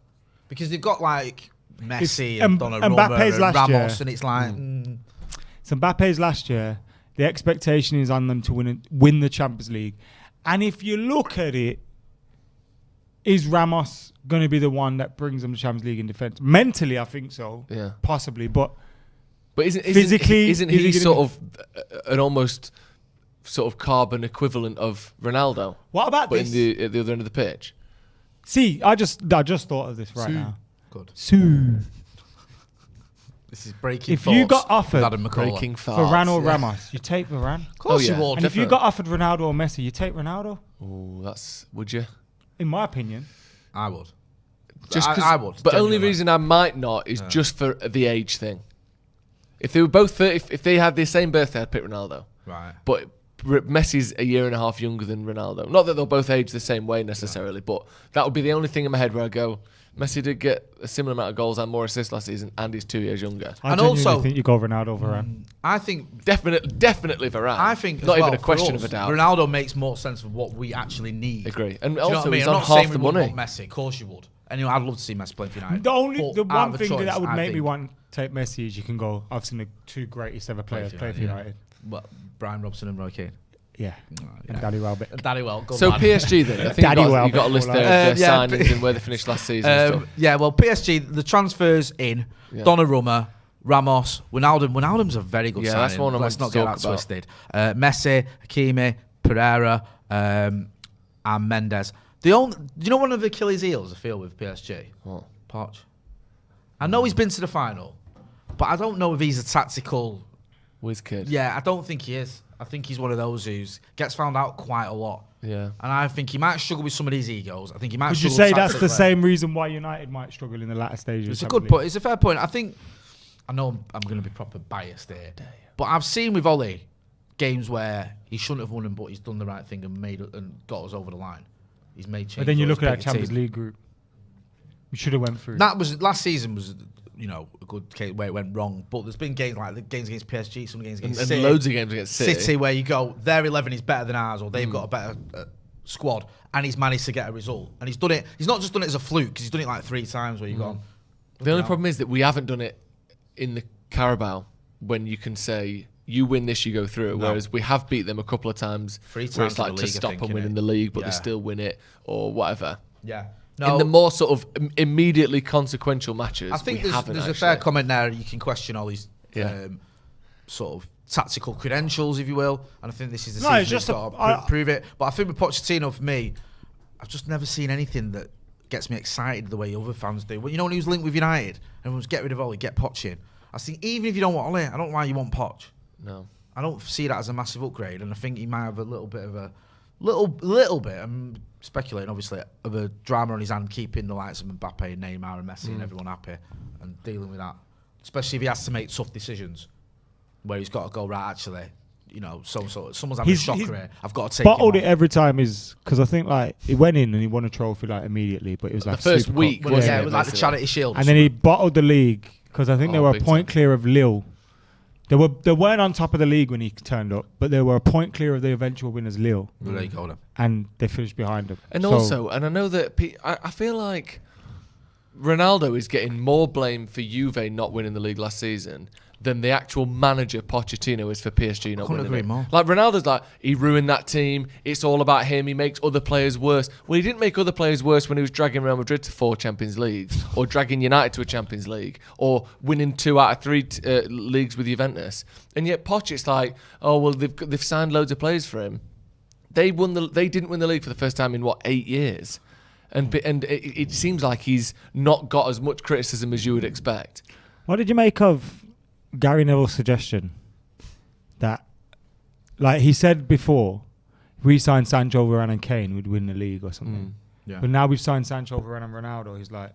Because they've got, like, Messi and Donnarumma Mbappe's and last Ramos, year. and it's like... So Mbappe's last year, the expectation is on them to win the Champions League. And if you look at it, is Ramos going to be the one that brings them to Champions League in defence? Mentally, I think so. Yeah. Possibly. But But isn't physically, he sort of an almost sort of carbon equivalent of Ronaldo? What about but this? at the other end of the pitch? See, I just thought of this right now. Good. This is breaking. If you got offered with Adam McKola. Breaking farts. Varane or Ramos, you take Varane. Of course you would. And if you got offered Ronaldo or Messi, you take Ronaldo. Oh, would you? In my opinion, I would. I would. But only reason I might not is just for the age thing. If they were both 30, if they had the same birthday, I'd pick Ronaldo. Right. But Messi's a year and a half younger than Ronaldo. Not that they'll both age the same way necessarily, but that would be the only thing in my head where I go, Messi did get a similar amount of goals and more assists last season, and he's 2 years younger. I think you go Ronaldo Varane. I think definitely Varane. I think not as well, even a question for us, of a doubt. Ronaldo makes more sense of what we actually need. Agree. And Do you know also what I mean? he's I'm on not saying half the we wouldn't money. want Messi. Of course you would. Anyway, I'd love to see Messi play for United. The one But thing out of that would choice, make me I want think- to take Messi is you can go. I've seen the two greatest ever players play for United. What, Brian Robson and Roy Keane. Yeah, Yeah. and Danny Welbeck. Daddy well. Good So lad. PSG then, I think Daddy you Welbeck got a list for there of their Yeah, signings and where they finished last season and stuff. Yeah, well, PSG, the transfers in, Yeah. Donnarumma, Ramos, Wijnaldum. Wijnaldum's a very good Yeah, signing. that's one I Let's wanted not to get talk that about. twisted. Messi, Hakimi, Pereira, and Mendes. One of the Achilles' heels I feel with PSG? What? Poch. I know he's been to the final, but I don't know if he's a tactical... Whiz kid. Yeah, I don't think he is. I think he's one of those who gets found out quite a lot. Yeah. And I think he might struggle with some of these egos. I think he might Would you struggle say that's the tactically. same reason why United might struggle in the latter stages? It's a good point. It's a fair point. I know I'm going to be proper biased here, but I've seen with Ollie games where he shouldn't have won them, but he's done the right thing and got us over the line. He's made changes. But then you look at that that Champions League group. You should have went through. That was last season was a good case where it went wrong. But there's been games like the games against PSG, some games against City, and loads of games against City. where you go their 11 is better than ours, or they've got a better squad, and he's managed to get a result. And he's done it. He's not just done it as a fluke, because he's done it like 3 times where you've gone. The only problem is that we haven't done it in the Carabao when you can say you win this, you go through. No. Whereas we have beat them a couple of times 3 where times it's like in the to league, I stop think, them winning innit? the league, but Yeah. they still win it or whatever. Yeah. In the more sort of immediately consequential matches, I think we there's haven't a fair actually. comment there. You can question all these Yeah. sort of tactical credentials, if you will. And I think this is the No, season it's just he's got to prove it. But I think with Pochettino, for me, I've just never seen anything that gets me excited the way other fans do. Well, when he was linked with United, everyone's get rid of Ollie, get Poch in. I think even if you don't want Ollie, I don't know why you want Poch. No. I don't see that as a massive upgrade, and I think he might have a little bit of a little bit. I'm speculating, obviously, of a drama on his hand, keeping the likes of Mbappe and Neymar and Messi and everyone happy, and dealing with that. Especially if he has to make tough decisions, where he's got to go right. Actually, someone's having a shocker here. I've got to take. Bottled him it every time because I think like he went in and he won a trophy like immediately, but it was like The first Super week, Cup. off. wasn't Yeah, it, it was like the basically? Charity Shield, And then he bottled the league because I think they were a big point time. clear of Lille. They weren't on top of the league when he turned up, but they were a point clear of the eventual winners Lille, Well, there you go then. and they finished behind them. And So- I know that I feel like Ronaldo is getting more blame for Juve not winning the league last season than the actual manager Pochettino is for PSG not couldn't winning agree it. more. Like Ronaldo's like, he ruined that team. It's all about him. He makes other players worse. Well, he didn't make other players worse when he was dragging Real Madrid to 4 Champions Leagues or dragging United to a Champions League or winning 2 out of 3 leagues with Juventus. And yet Poch, it's like, oh, well, they've signed loads of players for him. They didn't win the league for the first time in 8 years. And it seems like he's not got as much criticism as you would expect. What did you make of Gary Neville's suggestion that, like he said before, if we signed Sancho, Varane and Kane, we'd win the league or something. Yeah. But now we've signed Sancho, Varane and Ronaldo. He's like,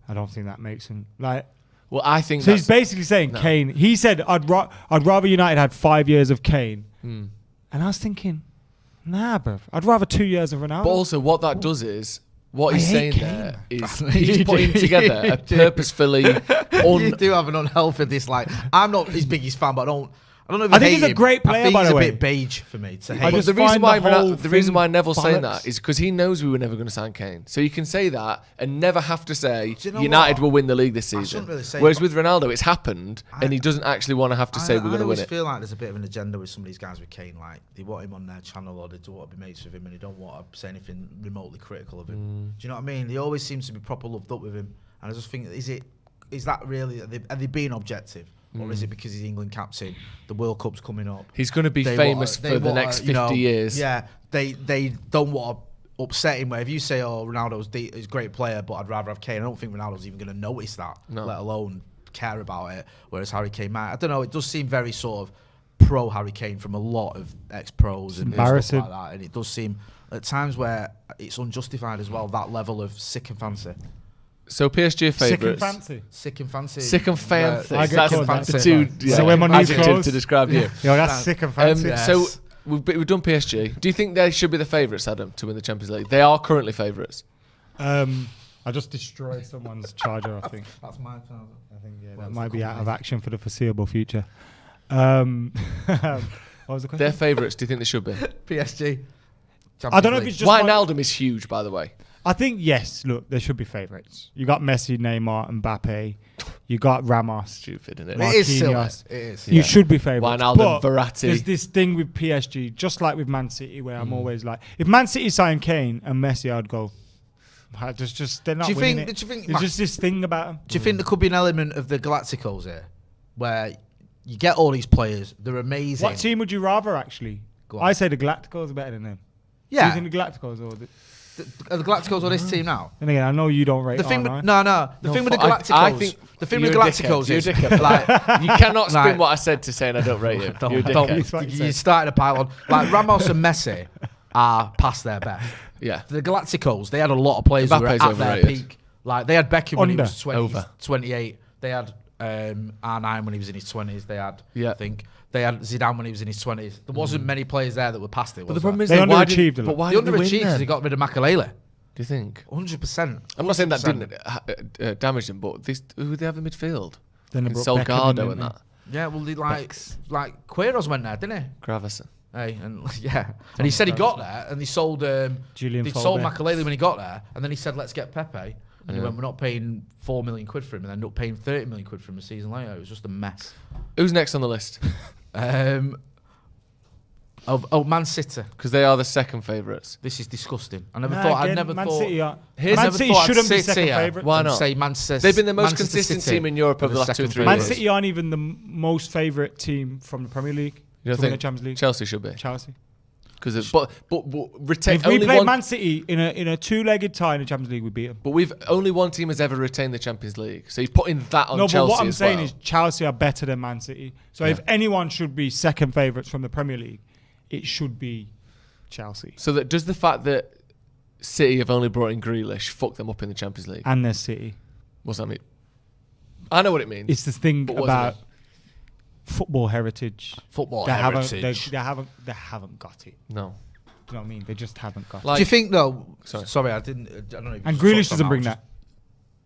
I don't think that makes him like. Well, I think So he's basically saying no. Kane. He said, I'd rather United had 5 years of Kane. Mm. And I was thinking, nah, bruv. I'd rather 2 years of Ronaldo. But also, what that does is, what I he's hate saying Kane. there is You he's do. putting together a purposefully You do have an unhealthy dislike. I'm not his biggest fan, but I don't know if I think he's a him. great I player, think by he's the a way. bit beige for me to I hate. But just the reason find why the whole the reason thing why Neville's saying bollocks. that is because he knows we were never going to sign Kane. So you can say that and never have to say Do you know United what? will win the league this I season. shouldn't really say Whereas it, with Ronaldo, it's happened, and he doesn't actually want to have to say we're going to win always it. feel like there's a bit of an agenda with some of these guys with Kane. Like they want him on their channel, or they do want to be mates with him, and they don't want to say anything remotely critical of him. Do you know what I mean? They always seem to be proper loved up with him, and I just think, is that really? Are they being objective? or is it because he's England captain? The World Cup's coming up. He's going to be famous for the next 50 years. Yeah, they don't want to upset him. Where if you say, "Oh, Ronaldo's a great player, but I'd rather have Kane," I don't think Ronaldo's even going to notice that, let alone care about it. Whereas Harry Kane might. I don't know. It does seem very sort of pro Harry Kane from a lot of ex-pros and stuff like that, and it does seem at times where it's unjustified as well. That level of sick and fancy. So PSG are favourites. Sick and fancy. Sick and fancy. I get called That's that. the two So when my knees adjectives close- to describe you. Yeah, that's sick and fancy. So we've done PSG. Do you think they should be the favourites, Adam, to win the Champions League? They are currently favourites. I just destroyed someone's charger, I think. That's my charger. I think that might be out of action for the foreseeable future. What was the question? They're favourites. Do you think they should be? PSG. I don't know if it's just Wijnaldum is huge, by the way. I think yes. Look, there should be favourites. You got Messi, Neymar, Mbappe. You got Ramos. Stupid, isn't it? It is silly. Marquinhos. It is. You should be favourites. Wijnaldum, But Verratti. there's this thing with PSG, just like with Man City, where I'm always like, if Man City signed Kane and Messi, I'd go. There's just they're not winning it. There's just this thing about them. Do you think there could be an element of the Galacticos here, where you get all these players, they're amazing? What team would you rather actually? Go on. I say the Galacticos are better than them. Yeah. Do you think the Galacticos or Are the Galacticos on this team now? And again, I know you don't rate. The thing, R9. the thing with the Galacticos. I think the thing with the Galacticos is you're a dickhead. like You cannot spin Like- what I said to saying I don't rate you. You're a dickhead. Don't. you started a pile on. Like Ramos and Messi are past their best. Yeah. The Galacticos, they had a lot of players who were Mbappe's at their overrated. peak. Like they had Beckham when he Under. was 20, Over. 28. They had R9 when he was in his 20s. They had, Yeah. I think, they had Zidane when he was in his 20s. There wasn't many players there that were past it. But Was the problem is They why underachieved a lot. But why the did they win underachieved then? is they got rid of McKola. Do you think? 100%. I'm not saying that 100%. didn't damage them, but who did they have in midfield? Then they And brought Beckham in, Salgado didn't and they? that. Yeah, well, they like Queiroz went there, didn't he? Gravison. Hey, and yeah, and he said he got there, and they sold Julian they sold Fowler. McAlely when he got there, and then he said, "Let's get Pepe," and he went, "We're not paying £4 million for him," and ended up paying £30 million for him a season later. It was just a mess. Who's next on the list? Man City. Because they are the second favourites. This is disgusting. I never Nah, thought. I again, never Man thought. City are. Here's- Man never City thought I'd shouldn't be sit second here. favourite. Why and not? Say Manchester. They've been the most Manchester consistent City team in Europe over are the last second 2-3 Man years. City aren't even the most favourite team from the Premier League You don't to win the think Champions League. Chelsea should be? Chelsea. Because but retain If we only played one. Man City in a two-legged tie in the Champions League, we beat them. But we've only one team has ever retained the Champions League, so he's putting that on No, Chelsea but what I'm as saying well. is Chelsea are better than Man City. So if anyone should be second favourites from the Premier League, it should be Chelsea. So that does the fact that City have only brought in Grealish fuck them up in the Champions League? And their City. What's that mean? I know what it means. It's this thing But what does it about football heritage. Football They heritage. haven't got it. No. Do you know what I mean? They just haven't got it. Like, Do you think though? Sorry. Sorry, I didn't. I don't know. If you And just Grealish touched on doesn't bring just-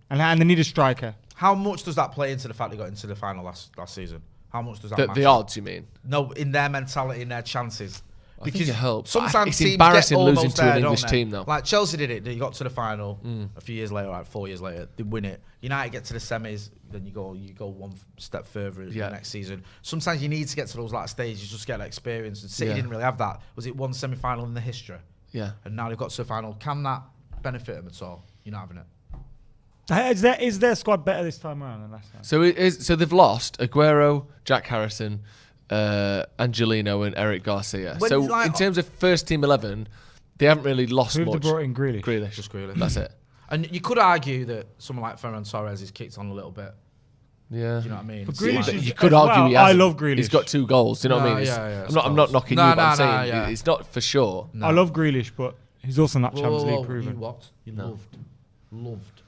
that. And they need a striker. How much does that play into the fact they got into the final last season? How much does that matter? the odds, you mean? No, in their mentality, in their chances. I think it helps. Sometimes It's teams embarrassing get losing almost to an there, English don't they? team, though. Like Chelsea did it. They got to the final a few years later, like 4 years later. They win it. United get to the semis, then you go one step further the next season. Sometimes you need to get to those latter stages just to get that experience. And City didn't really have that. Was it one semi-final in the history? Yeah. And now they've got to the final. Can that benefit them at all? You're not having it. Is their squad better this time around than last time? So they've lost Aguero, Jack Harrison, Angelino, and Eric Garcia. When, so like- in terms of first team 11, they haven't really lost Who have they much. brought in Grealish? Grealish. Just Grealish. That's it. And you could argue that someone like Ferran Torres has kicked on a little bit. Yeah. Do you know what I mean? But So, Grealish like- is- You could well, argue he I hasn't. love Grealish. He's got 2 goals. Do you know what I No, mean? yeah, yeah, I I'm not suppose. knocking No, you, but I'm no, saying yeah. it's not for sure. No. I love Grealish, but he's also not Whoa, Champions whoa, League whoa, proven. You what? You No.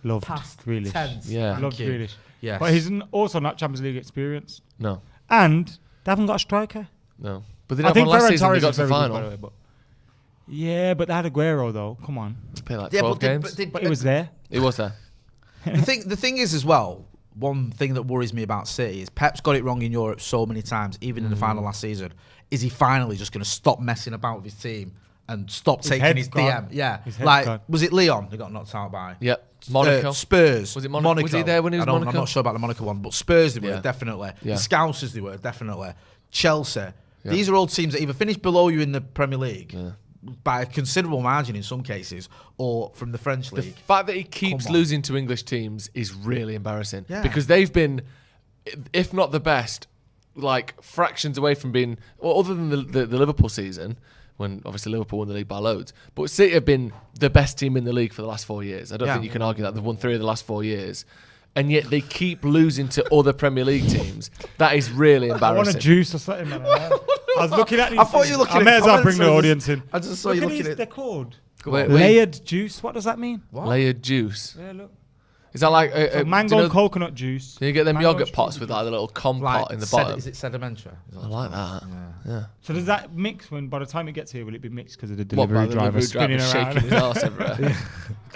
Loved Past Grealish. tense. Yeah. Thank Loved you. Grealish. Yes. But he's also not Champions League experience. No. And they haven't got a striker. No. But they I didn't have think one last Ferran season. They Torres got is to the very good, final. by the way, but yeah, but they had Aguero though. Come on, Played like Yeah, 12 games. but but it was there. It was there. the thing is as well, one thing that worries me about City is Pep's got it wrong in Europe so many times, even in the final last season. Is he finally just going to stop messing about with his team and stop taking head's his gone. DM? Yeah, His head's like gone. was it Leon who got knocked out by? Yep. Monaco. Spurs. Was it Monaco? Was he there when he was Monaco? I'm not sure about the Monaco one, but Spurs they were Yeah. definitely. Yeah. The Scousers they were definitely. Chelsea. These are all teams that either finish below you in the Premier League by a considerable margin in some cases, or from the French The league. fact that he keeps Come on. losing to English teams is really embarrassing. Yeah. Because they've been if not the best, like fractions away from being, well, other than the Liverpool season, when obviously Liverpool won the league by loads, but City have been the best team in the league for the last 4 years. I don't think you can argue that. They've won 3 of the last 4 years. And yet they keep losing to other Premier League teams. That is really I embarrassing. want a juice or something, man. I was looking at these. I thought you were looking I at may as well comments, bring the audience in. I just saw Look you at looking these, at. they're called Wait. layered juice. What does that mean? What? Layered juice. Yeah, look. Is that like So mango and coconut juice. Can you get them Mango yogurt and pots strawberry with like the little compote Like, in the bottom? is it sedimentary? I like that. Yeah. So does that mix when by the time it gets here? Will it be mixed because of the What, delivery by the driver delivery spinning driver around? shaking his ass everywhere.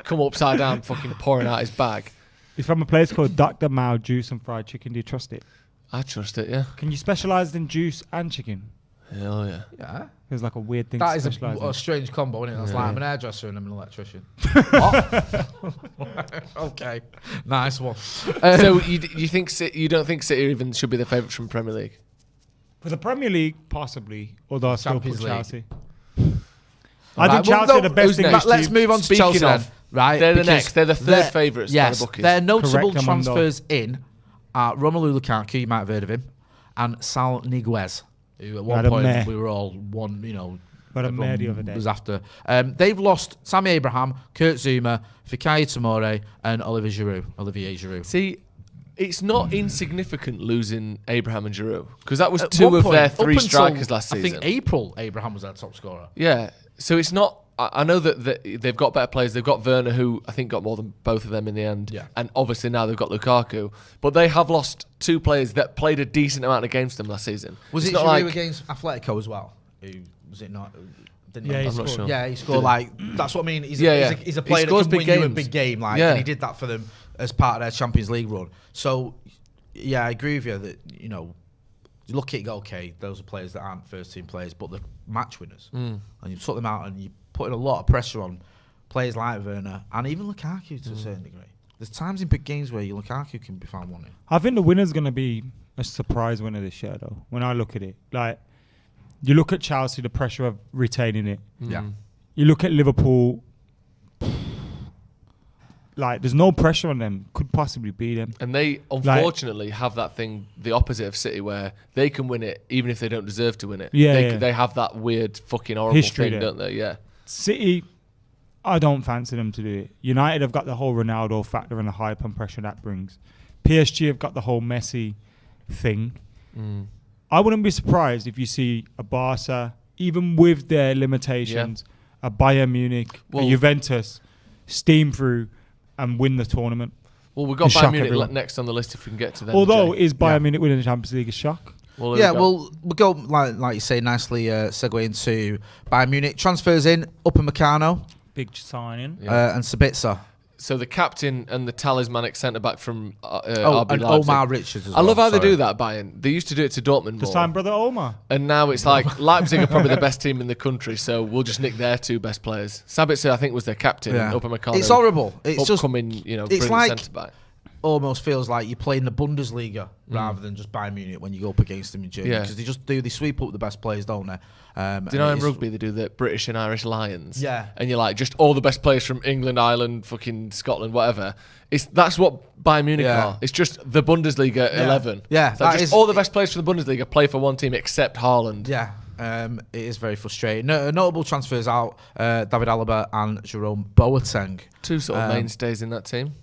Come upside down, fucking pouring out his bag. It's from a place called Dr. Mao Juice and Fried Chicken. Do you trust it? I trust it, yeah. Can you specialise in juice and chicken? Hell yeah. Yeah. It's like a weird thing That to is specialise a in. strange combo, isn't it? That's Yeah. like I'm an hairdresser and I'm an electrician. What? Okay. Nice one. So you think you don't think City even should be the favourites from Premier League? For the Premier League, possibly. Although I still Champions put League. Chelsea. I Right, think Chelsea well, are the best who's English next? Let's team. move on to Speaking Chelsea of, then. Right, they're the because next. They're the third favourites by Yes, the bookies. their notable Correct, Amundo. transfers in are Romelu Lukaku, you might have heard of him, and Sal Niguez, who at one Had a point meh. we were all one, you know, But a everyone meh the other day. was after. They've lost Sammy Abraham, Kurt Zouma, Fikayo Tomori, and Olivier Giroud. See, it's not insignificant losing Abraham and Giroud because that was At 2 one of point, their up 3 until, strikers last season. I think April, Abraham was their top scorer. Yeah, so it's not. I know that they've got better players. They've got Werner, who I think got more than both of them in the end. Yeah. And obviously now they've got Lukaku. But they have lost 2 players that played a decent amount against them last season. Was It's it not Giroud like against Atletico as well? Was it not? Didn't Yeah, he? he I'm not scored. sure. Yeah, he scored like that's what I mean. He's, Yeah, a, yeah. he's a He player that scores can big win you a games. big game, like, Yeah. and he did that for them as part of their Champions League run. So, yeah, I agree with you that you look at it, go, okay, those are players that aren't first team players, but they're match winners, and you took them out and you putting a lot of pressure on players like Werner and even Lukaku to a certain degree. There's times in big games where Lukaku can be found wanting. I think the winner's going to be a surprise winner this year, though. When I look at it, like you look at Chelsea, the pressure of retaining it. Yeah. You look at Liverpool, like there's no pressure on them. Could possibly beat them. And they unfortunately have that thing, the opposite of City, where they can win it even if they don't deserve to win it. Yeah, They have that weird fucking horrible History thing, there. don't they? Yeah. City, I don't fancy them to do it. United have got the whole Ronaldo factor and the hype and pressure that brings. PSG have got the whole Messi thing. I wouldn't be surprised if you see a Barca, even with their limitations, a Bayern Munich, a Juventus, steam through and win the tournament. Well, we've got And Bayern shock Munich everyone. next on the list if we can get to them. Although, Jay. is Bayern Munich winning the Champions League a shock? Well, there Yeah, we go. we'll go like you say nicely. Segue into Bayern Munich transfers in Upamecano Big signing. and Sabitzer. So the captain and the talismanic centre back from RB And Leipzig. Omar Richards as I well. love how they sorry. do that, Bayern. They used to do it to Dortmund To more. sign brother Omar. And now it's like Leipzig are probably the best team in the country, so we'll just nick their 2 best players. Sabitzer, I think, was their captain. Yeah. And Upamecano, It's horrible. It's just upcoming, it's brilliant like- centre back. almost feels like you're playing the Bundesliga rather than just Bayern Munich when you go up against them in Germany, Yeah. because they sweep up the best players, don't they? Do and you know in it's- rugby they do the British and Irish Lions? Yeah. And you're like, just all the best players from England, Ireland, fucking Scotland, whatever. That's what Bayern Munich Yeah. are. It's just the Bundesliga 11. Yeah, It's like that just is- all the best players from the Bundesliga play for one team except Haaland. Yeah, it is very frustrating. Notable transfers out: David Alaba and Jerome Boateng. 2 sort of mainstays in that team.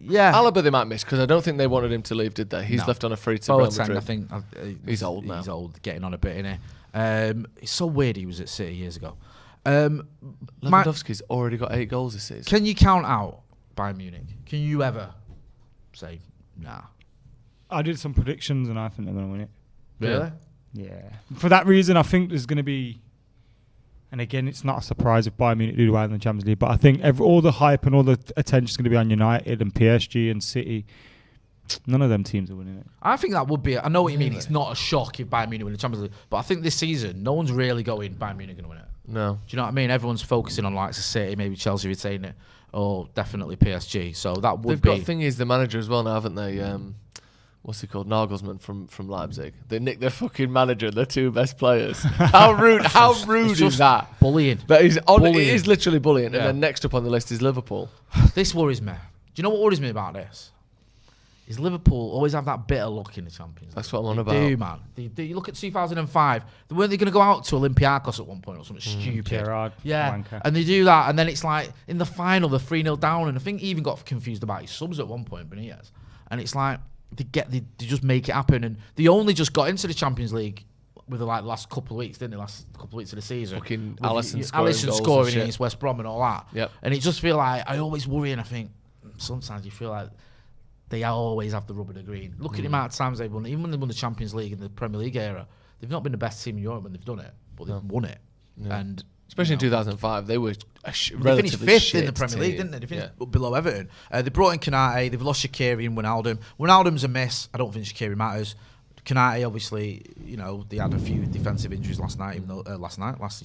Yeah, Alaba they might miss because I don't think they wanted him to leave, did they? He's No. left on a free to Real Boateng, Madrid. I think He's old now. He's old, getting on a bit, innit? It's so weird. He was at City years ago. Lewandowski's already got 8 goals this season. Can you count out Bayern Munich? Can you ever say nah? I did some predictions and I think they're going to win it. Really? Yeah. For that reason, I think there's going to be, and again, it's not a surprise if Bayern Munich do well in the Champions League, but I think all the hype and all the attention is going to be on United and PSG and City. None of them teams are winning it. I think that would be. I know what you mean. It's not a shock if Bayern Munich win the Champions League, but I think this season, no one's really going Bayern Munich going to win it. No. Do you know what I mean? Everyone's focusing on like City, maybe Chelsea retain it, or definitely PSG. So that would They've be. got thing is the manager as well now, haven't they? What's he called? Nagelsmann from Leipzig. They nicked their fucking manager, their 2 best players. How rude! How rude It's is just that? bullying. But it Bullying. is literally bullying. Yeah. And then next up on the list is Liverpool. This worries me. Do you know what worries me about this? is Liverpool always have that bitter luck in the Champions League. That's what I'm on They about. do, man. They do. You look at 2005. Weren't they going to go out to Olympiacos at one point or something stupid? Gerrard, Yeah, wanker. and they do that, and then it's like in the final they're 3-0 down, and I think he even got confused about his subs at one point, Benitez. And it's like they just make it happen, and they only just got into the Champions League with the last couple of weeks, didn't they? Last couple of weeks of the season. Fucking With Alisson Alisson scoring scoring goals and against West Brom and all that. Yep. And it just feel like I always worry, and I think sometimes you feel like they always have the rub of the green. Look at the amount of times they've won. Even when they won the Champions League in the Premier League era, they've not been the best team in Europe when they've done it, but they've won it. Yeah. And Especially in you know, 2005, they were they finished relatively fifth in the shit Premier League, team. didn't they? They finished below Everton. They brought in Konate. They've lost Shaqiri and Wijnaldum. Wijnaldum's a miss. I don't think Shaqiri matters. Konate, obviously, they had a few defensive injuries last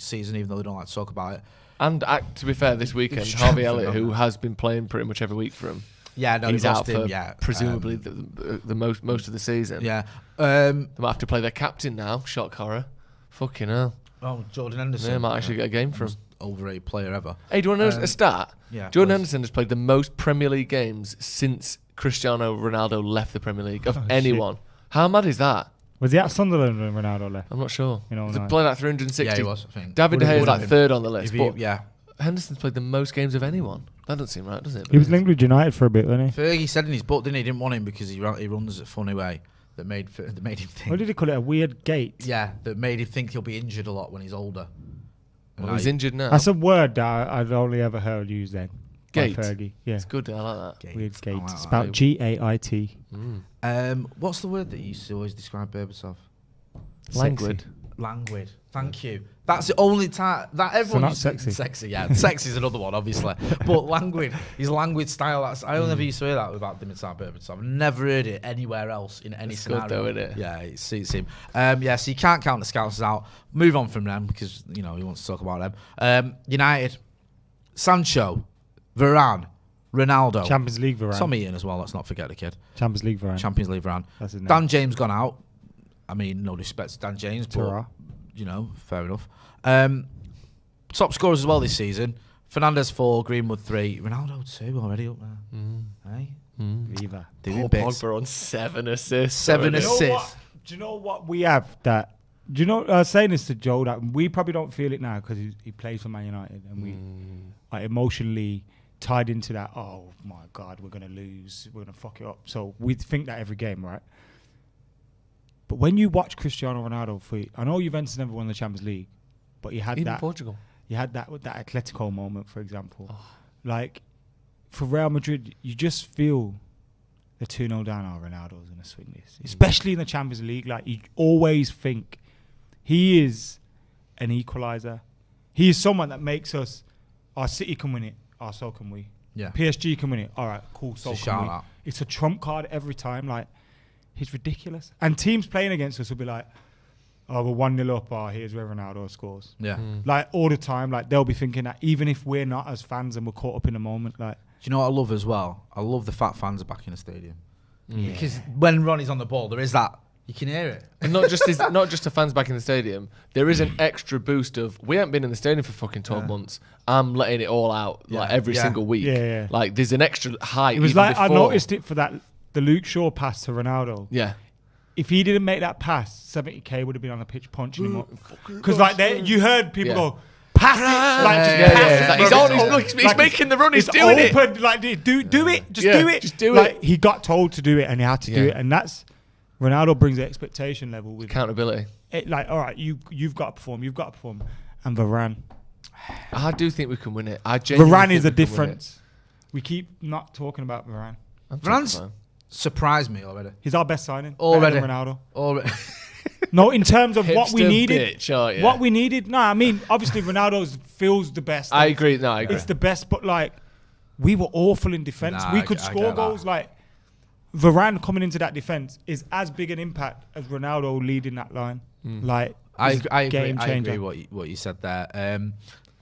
season, even though they don't like to talk about it. And to be fair, this weekend, Harvey Elliott, who has been playing pretty much every week for him, Yeah, no, he's they've out lost for him. Yeah, presumably the most of the season. Yeah. They might have to play their captain now. Shock horror. Fucking hell. Oh, Jordan Henderson. They might actually get a game from him. Overrated player ever. Hey, do you want to know a stat? Yeah. Jordan Henderson has played the most Premier League games since Cristiano Ronaldo left the Premier League of anyone. How mad is that? Was he at Sunderland when Ronaldo left? I'm not sure. You know, He no. played like 360. Yeah, he was, I think. David De Gea is Would like have third on the list. If he- But yeah. Henderson's played the most games of anyone. That doesn't seem right, does it? He was linked with United for a bit, wasn't he? Fergie said in his book, didn't he? He didn't want him because he runs a funny way that made him think. What did he call it? A weird gait? Yeah, that made him think he'll be injured a lot when he's older. And Well, he's now injured now. That's a word that I'd only ever heard used then. by Gait. Fergie. Yeah. It's good. I like that. Weird gait. I like It's that. about Gait. What's the word that you used to always describe Berbatov? Languid. Languid. Thank you. That's the only time that everyone not used to- sexy. Sexy, yeah. Sexy is another one, obviously. But languid, his languid style. I only ever used to hear that about Dimitar Berbatov. I've never heard it anywhere else in any It's scenario. good though, isn't it? Yeah, it suits him. Yeah, so you can't count the scouts out. Move on from them because he wants to talk about them. United, Sancho, Varane, Ronaldo, Champions League Varane. Tom Eaton as well. Let's not forget the kid. Champions League Varane. Champions League Varane. That's his name. Dan James gone out. I mean, no disrespect to Dan James, but Ta-ra. fair enough. Top scorers as well this season. Fernandes 4, Greenwood 3, Ronaldo 2 already up there. Hey, Viva. doing Paul bits. Pogba on 7 assists. 7 already. assists. Do you know what we have that? Do you know? I was saying this to Joe that we probably don't feel it now because he plays for Man United and we are emotionally tied into that. Oh my God, we're gonna lose. We're gonna fuck it up. So we think that every game, right? But when you watch Cristiano Ronaldo, I know Juventus never won the Champions League, but he had Even that. Portugal. You had that with that Atletico moment, for example. Like for Real Madrid, you just feel the 2-0 down. Oh, Ronaldo's gonna swing this, especially in the Champions League. Like you always think he is an equalizer. He is someone that makes us. Our City can win it. So can we. Yeah. PSG can win it. All right, cool. So It's a can we. shout-out. It's a trump card every time. Like he's ridiculous. And teams playing against us will be like, oh, we're 1-0 up. Oh, here's where Ronaldo scores. Yeah. Like all the time, like they'll be thinking that even if we're not as fans and we're caught up in the moment, like Do you know what I love as well? I love the fat fans are back in the stadium. Because when Ronnie's on the ball, there is that. You can hear it. And not just the fans back in the stadium. There is an extra boost of we haven't been in the stadium for fucking 12 months. I'm letting it all out like every single week. Yeah. Like there's an extra height. it was even like I before. noticed it for the Luke Shaw pass to Ronaldo. Yeah. If he didn't make that pass, 70k would have been on the pitch punching him up. Because like you heard people go, pass it, like just pass it. Like, he's bro. on, It's he's like, making the run, he's it's doing it. open, like do it, just Yeah, do it. just do like, it. He got told to do it and he had to do Yeah. it, and that's Ronaldo brings the expectation level with Accountability. it. Like, all right, you've got to perform, and Varane. I do think we can win it. I genuinely Varane think is the we can win it. difference. We keep not talking about Varane. I'm Varane's fine. surprised me already. He's our best signing. Already. Better than Ronaldo. Already. No, in terms of what we Hipster needed. bitch, aren't you? What we needed. No, I mean, obviously Ronaldo feels the best. I agree. No, I agree. It's the best, but like, we were awful in defence. Nah, We I could get score that. goals. Like, Varane coming into that defence is as big an impact as Ronaldo leading that line. Like, I he's a agree. game I changer. agree what you said there.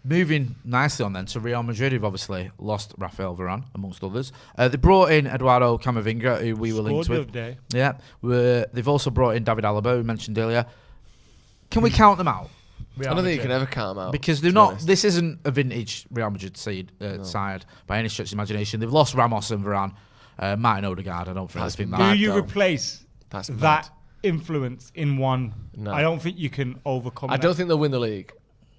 Moving nicely on then to Real Madrid, who've obviously lost Rafael Varane amongst others. They brought in Eduardo Camavinga, who we were linked Scored with. the other day. Yeah, they've also brought in David Alaba, who mentioned earlier. Can we count them out? I don't think you can ever count them out. Because they're to be not. honest. This isn't a vintage Real Madrid side by any stretch of the imagination. They've lost Ramos and Varane. Martin Odegaard, I don't think That's think mad. that. Do you though. replace That's that mad. influence in one? No. I don't think you can overcome I that. don't think they'll win the league,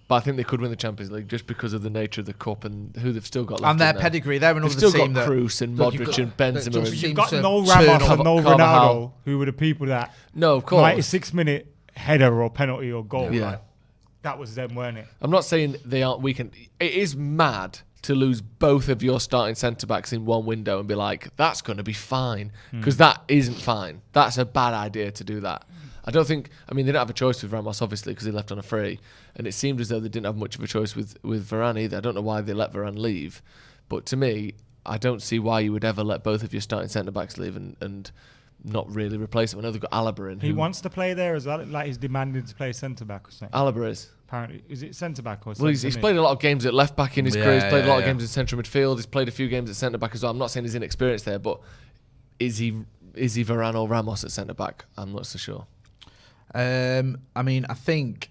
but I think they could win the Champions League just because of the nature of the cup and who they've still got left. And their in there. pedigree, they're another They've still team got that Kroos and look, you've Modric got- and that Benzema. just and- seems You've got to no turn Ramos up. and no Carvajal. Ronaldo, who were the people that No, of course. 96-minute header or penalty or goal. Yeah. Like, that was them, weren't it? I'm not saying they aren't weakened. It is mad to lose both of your starting centre-backs in one window and be like, that's going to be fine. Because that isn't fine. That's a bad idea to do that. I don't think... I mean, they didn't have a choice with Ramos, obviously, because he left on a free. And it seemed as though they didn't have much of a choice with Varane either. I don't know why they let Varane leave. But to me, I don't see why you would ever let both of your starting centre-backs leave and not really replace them. I know they've got Alaba in. He who- wants to play there as well. Like he's demanding to play centre-back or something. Alaba is. Apparently. Is it centre-back or Well, he's centre-mid? played a lot of games at left back in his career. He's played a lot of yeah. games in central midfield. He's played a few games at centre back as well. I'm not saying he's inexperienced there, but is he Varane or Ramos at centre back? I'm not so sure. I mean, I think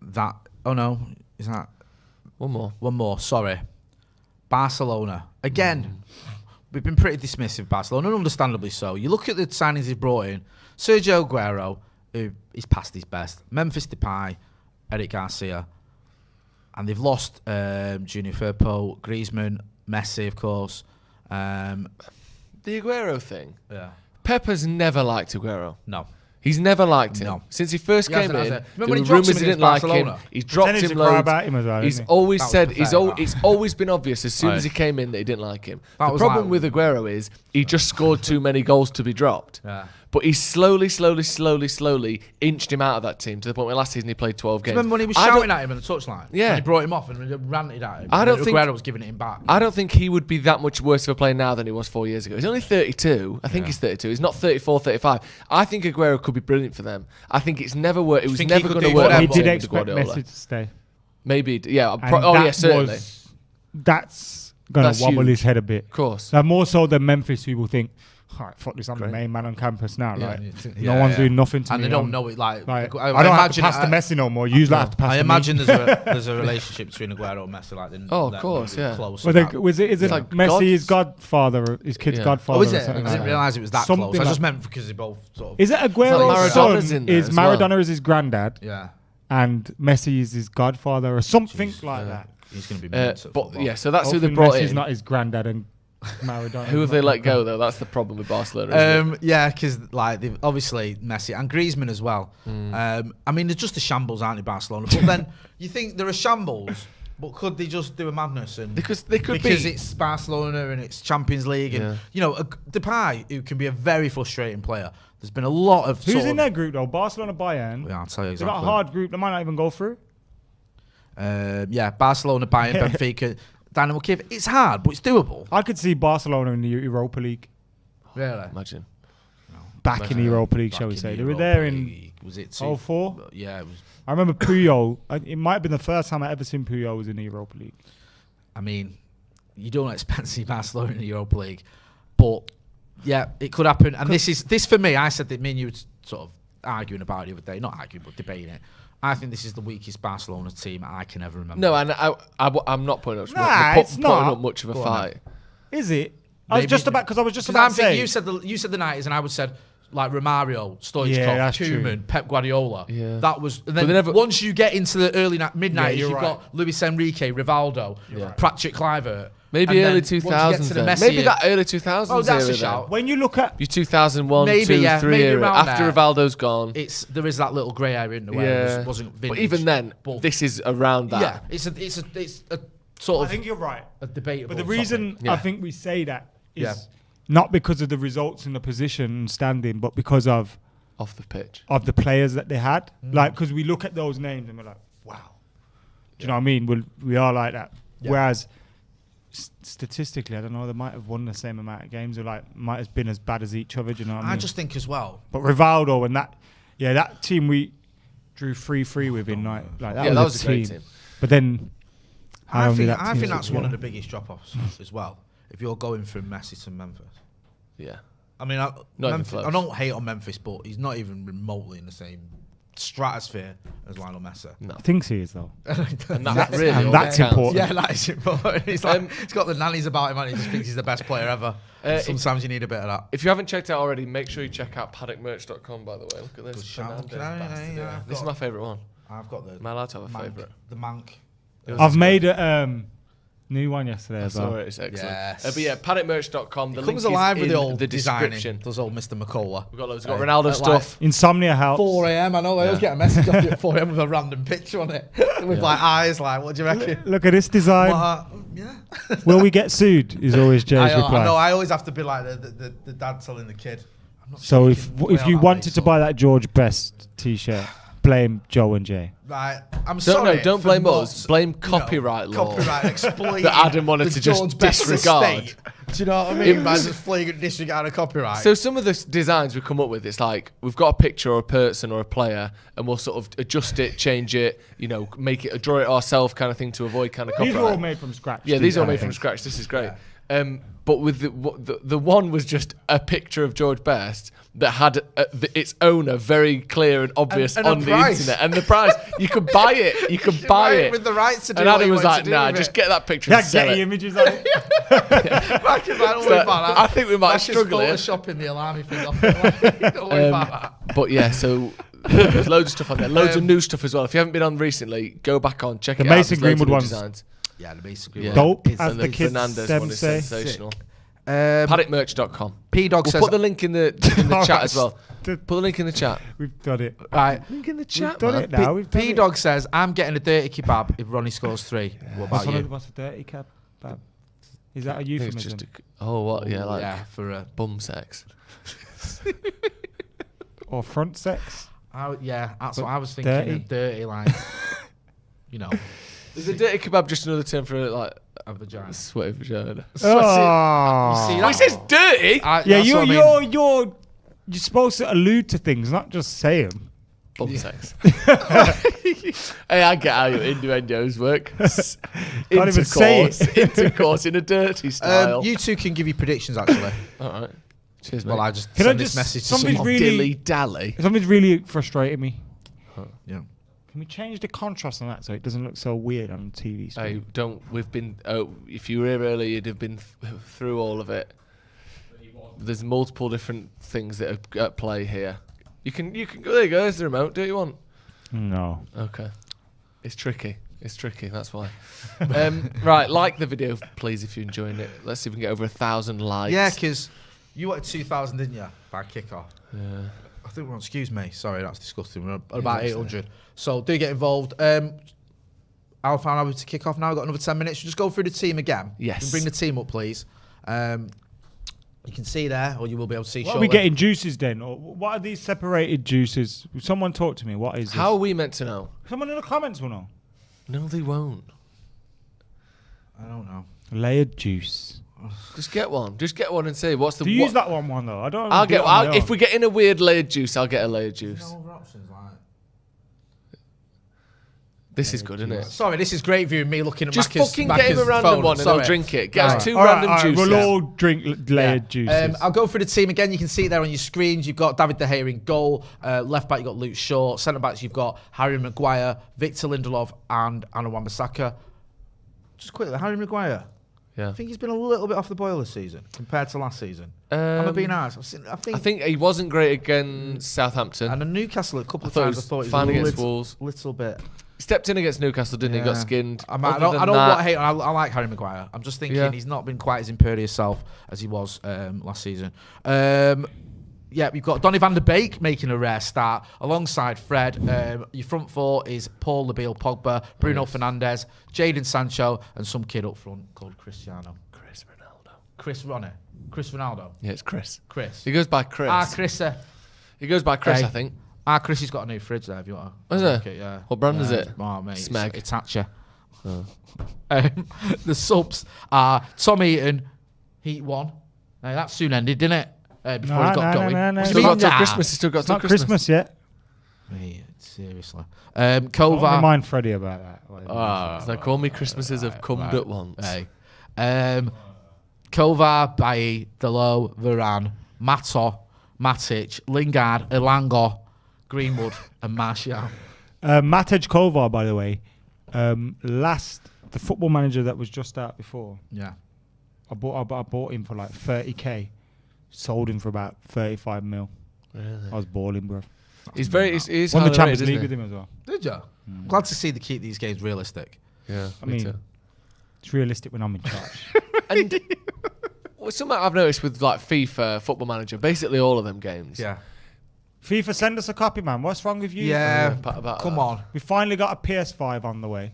that... Oh, no. Is that... One more. One more, sorry. Barcelona. Again, we've been pretty dismissive of Barcelona, and understandably so. You look at the signings he's brought in. Sergio Aguero, who is past his best. Memphis Depay, Eric Garcia. And they've lost Junior Firpo, Griezmann, Messi, of course. The Aguero thing. Yeah. Pep has never liked Aguero. No. He's never liked him. No. Since he first He came hasn't, in, has he? there Remember when were he dropped rumours him he against didn't like him. Barcelona? He's dropped Pretended him to cry loads. about him as well, He's isn't he? always That was said pathetic, it's always been obvious as soon Right. as he came in that he didn't like him. That The was problem like- with Aguero is he just scored too many goals to be dropped. Yeah. But he slowly inched him out of that team to the point where last season he played 12 games. Remember when he was I shouting don't- at him in the touchline? Yeah. And he brought him off and ranted at him. I and don't then think- Aguero was giving it him back. I don't think he would be that much worse of a player now than he was 4 years ago. He's only 32. I think he's 32. He's not 34, 35. I think Aguero could be brilliant for them. I think it's never worked. It was think he never could going to do work. that? He with did Guardiola. expect Messi to stay. Maybe, yeah. And Oh, yeah, that certainly. That's going That's to wobble huge. his head a bit. Of course. So more so than Memphis, who will think, all right, fuck this, I'm the main man on campus now. Yeah, Like, you think- no yeah, one's yeah. doing nothing to And me. they don't know it like... Like, I I don't have to imagine pass to Messi no more. You have to pass I to imagine me. there's a relationship between Aguero and Messi. Like, Oh, of course, yeah. Close Well, and they, that. is it like Messi his gods? godfather, his kid's Yeah. godfather? Oh, is or it? I something didn't like that? realise it was that Something close. I just like- meant because they both sort of... Is it like Aguero's Maradona's son? in there Is as well. Maradona is his granddad, Yeah. and Messi is his godfather, or something like that. He's going to be meant at But football. yeah, so that's who they Hopefully brought Messi's in. not his granddad, and Maradona. Who have they let go though? That's the problem with Barcelona. Isn't it? Yeah, because like they've obviously Messi and Griezmann as well. I mean, they're just a shambles, aren't they, Barcelona? But then you think they're a shambles, but could they just do a madness? And Because they could because be. it's Barcelona and it's Champions League, and Yeah. you know, Depay, who can be a very frustrating player. There's been a lot of Who's sort in of, their group though? Barcelona, Bayern. Yeah, I'll tell you They've got exactly. a hard group. They might not even go through. Yeah, Barcelona, Bayern, Benfica, Dynamo Kiev. It's hard, but it's doable. I could see Barcelona in the Europa League, Really. Imagine. back in the Europa League, shall we say? They were there in Was it 04? Yeah, it was. I remember Puyol. It might have been the first time I ever seen Puyol was in the Europa League. I mean, you don't expect to see Barcelona in the Europa League, but yeah, it could happen. And this for me. I said that me and you were sort of arguing about it the other day, not arguing but debating it. I think this is the weakest Barcelona team I can ever remember. No, and I'm not putting up, It's not. putting up much of a Go on, fight. Is it? I was Maybe- just about because I was just Because about I'm to thinking say. you said the 90s, and I would said like Romario, Stoichkov, Yeah, that's true. Koeman, Pep Guardiola. Yeah. That was. And they then never- once you get into the early mid 90s, you're you've right. got Luis Enrique, Rivaldo, Pratchett, Kluivert. Maybe And early then once you get 2000s to the then. Messi Maybe era- that early 2000s Oh, that's era a shout. When you look at Your 2001, Maybe, 2, yeah, 3 maybe era. around After there. Rivaldo's gone. There is that little grey area in the way it wasn't vintage. But even then, But this is around that. yeah, it's a sort I of think you're right. a debatable. But the reason topic. Yeah. I think we say that is Yeah. not because of the results in the position and standing, but because of Off the pitch. the players that they had. Like, because we look at those names and we're like, wow. Do you know what I mean? We are like that. Yeah. Whereas statistically, I don't know, they might have won the same amount of games or like might have been as bad as each other. Do you know what I mean? I just think as well. But Rivaldo and that team we drew 3-3 with in night. Like that Yeah, was that was a great team. team. But then I think team's that's up, one yeah. of the biggest drop-offs as well. If you're going from Messi to Memphis, Yeah. I mean, Not even Memphis, close. I don't hate on Memphis, but he's not even remotely in the same stratosphere as Lionel Messi. Thinks he is though. And that's really and all that's that counts. important. Yeah, that is important. He's got the nannies about him, and he just thinks he's the best player ever. Sometimes you need a bit of that. If you haven't checked it out already, make sure you check out paddockmerch.com, by the way. Look at this. Good shout. Fernandez bastard. This is my favourite one. I've got the. Am I allowed to have a favourite? The Mank. I've made a new one yesterday I as well. saw it. It's excellent. Yes. But yeah, paddockmerch.com. The It link comes is alive with in the old the designing. description. Does old Mr. McKola. We've got loads. We've got Ronaldo Like stuff. Insomnia helps. 4 a.m. I know. I always get a message off you at 4 a.m. with a random picture on it, with like eyes. Like, what do you reckon? Look at this design. Yeah. Will we get sued? Is always Jay's reply. I know. I always have to be like the dad telling the kid. I'm not So sure if you can if play you on that wanted to basis. buy that George Best T-shirt, blame Joe and Jay. Right, I'm Don't sorry. don't for blame not, us. Blame you know, copyright law. Copyright exploiting That Adam wanted the to just George Best disregard. estate. Do you know what I It mean? Man, was- just flagrant disregard of copyright. So some of the designs we come up with, it's like we've got a picture or a person or a player, and we'll sort of adjust it, change it, make it, draw it ourselves, kind of thing, to avoid kind of copyright. These are all made from scratch. Yeah, these are all made from scratch. This is great. But with the one was just a picture of George Best that had its owner very clear and obvious And a on the price. internet, and the price you could buy it. You could buy it with the rights to do And what Adam you was want like, to do "Nah, with just it." get that picture Yeah, and sell get it." the images on it. Back in that, don't worry about that. I think we might That's just struggle here. photoshopping the alarmy thing off it. Don't worry about that. But yeah, so there's loads of stuff on there, loads of new stuff as well. If you haven't been on recently, go back on, check it out. Mason There's loads of Greenwood new ones. designs. Yeah, the basic Yeah. Dope, It's- as And the the kids Fernandez them one is say. sensational. Um, Paddockmerch.com. P-Dog We'll says... put the link in the chat as well. Did- Put the link in the chat. We've done it. Right. Link in the chat, Done man. it now. We've done it. P-Dog says, I'm getting a dirty kebab if Ronnie scores 3. What about you? What's a dirty cab? Is that a I think it's euphemism? just what? Yeah, like Yeah, for bum sex. Or front sex? yeah, that's But what I was thinking. dirty? Dirty, like, you know, Is a dirty kebab just another term for like a vagina. sweaty vagina? Oh. You see Oh, he says dirty. Yeah, that's what I mean. you're supposed to allude to things, not just say them. Bum sex. Hey, I get how your innuendos work. Can't even say it. Intercourse in a dirty style. You two can give you predictions, actually. All right. Cheers, mate. Well, I just Can I send this just- message to somebody's someone. really- Dilly dally. Something's really frustrating me. Yeah. Can we change the contrast on that so it doesn't look so weird on the TV screen? Hey, don't. We've been. Oh, if you were here earlier, you'd have been through all of it. There's multiple different things that are at play here. You can go. There you go. There's the remote. Do what you want. No. Okay. It's tricky. That's why. Right, like the video, please, if you're enjoying it. Let's see if we can get over 1,000 likes. Yeah, because you wanted 2,000, didn't you? By kickoff. Yeah. I think we're on, excuse me. Sorry, that's disgusting. We're about 800. So do get involved. I'll find out to kick off now. We've got another 10 minutes. We'll just go through the team again. Yes. And bring the team up, please. You can see there, or you will be able to see What are shortly. we getting juices then? Or what are these separated juices? Someone talk to me. What is this? How are we meant to know? Someone in the comments will know. No, they won't. I don't know. Layered juice. Just get one. Just get one and say what's the. Do you use that one though? I don't. I'll do it get. on my If own. we get in a weird layered juice, I'll get a layered juice. No other options, like. This is good, isn't it? Sorry, this is great viewing me looking at Just Macca's, fucking get him a Macca's random phone. one and Sorry. he'll drink it. Get us Alright. two All right, random all right, juices. we'll all drink layered juices. I'll go through the team again. You can see it there on your screens. You've got David De Gea in goal. Left back, you've got Luke Shaw. Centre backs, you've got Harry Maguire, Victor Lindelof, and Anna Wan-Bissaka. Just quickly, Harry Maguire. Yeah. I think he's been a little bit off the boil this season compared to last season. I'm being honest. I think he wasn't great against Southampton. And Newcastle a couple I of thought he times. was I thought he fine was a against little, Wolves. little bit. He stepped in against Newcastle, didn't he? Got Yeah. skinned. I Other don't than want that- to hate on. I like Harry Maguire. I'm just thinking Yeah. he's not been quite as imperious self as he was last season. Yeah, you've got Donny van der Beek making a rare start alongside Fred. Your front four is Paul Labille Pogba, Bruno Fernandes, Jadon Sancho, and some kid up front called Cristiano. Chris Ronaldo. Yeah, it's Chris. Chris. He goes by Chris. Chris. He goes by Chris, Hey. I think. Chris has got a new fridge there if you want to. Is it? Okay, yeah. What brand is it? Oh, mate. Smeg. It's Hatcher. The subs are Tom Eaton, Heat 1. That soon ended, didn't it? Before he got going. No. Still got till Nah. Christmas. He's still got It's till not Christmas yet. Mate, seriously. Don't Kovar. remind Freddie about that. So call me Christmases have come at once. Hey. Kovar, Bailly, Delo, Varane, Mato, Matic, Lingard, Elango, Greenwood and Martial. Matej Kovar, by the way, the Football Manager that was just out before. Yeah. I bought him for like 30k. Sold him for about 35 mil. Really? I was balling, bro. He's Won the highly Champions rated, League isn't with he? him as well. Did you? Glad to see they keep these games realistic. Yeah, I me mean, too. it's realistic when I'm in charge. And something I've noticed with like FIFA, Football Manager, basically all of them games. Yeah. FIFA, send us a copy, man. What's wrong with you? Yeah. About Come that. on. We finally got a PS5 on the way.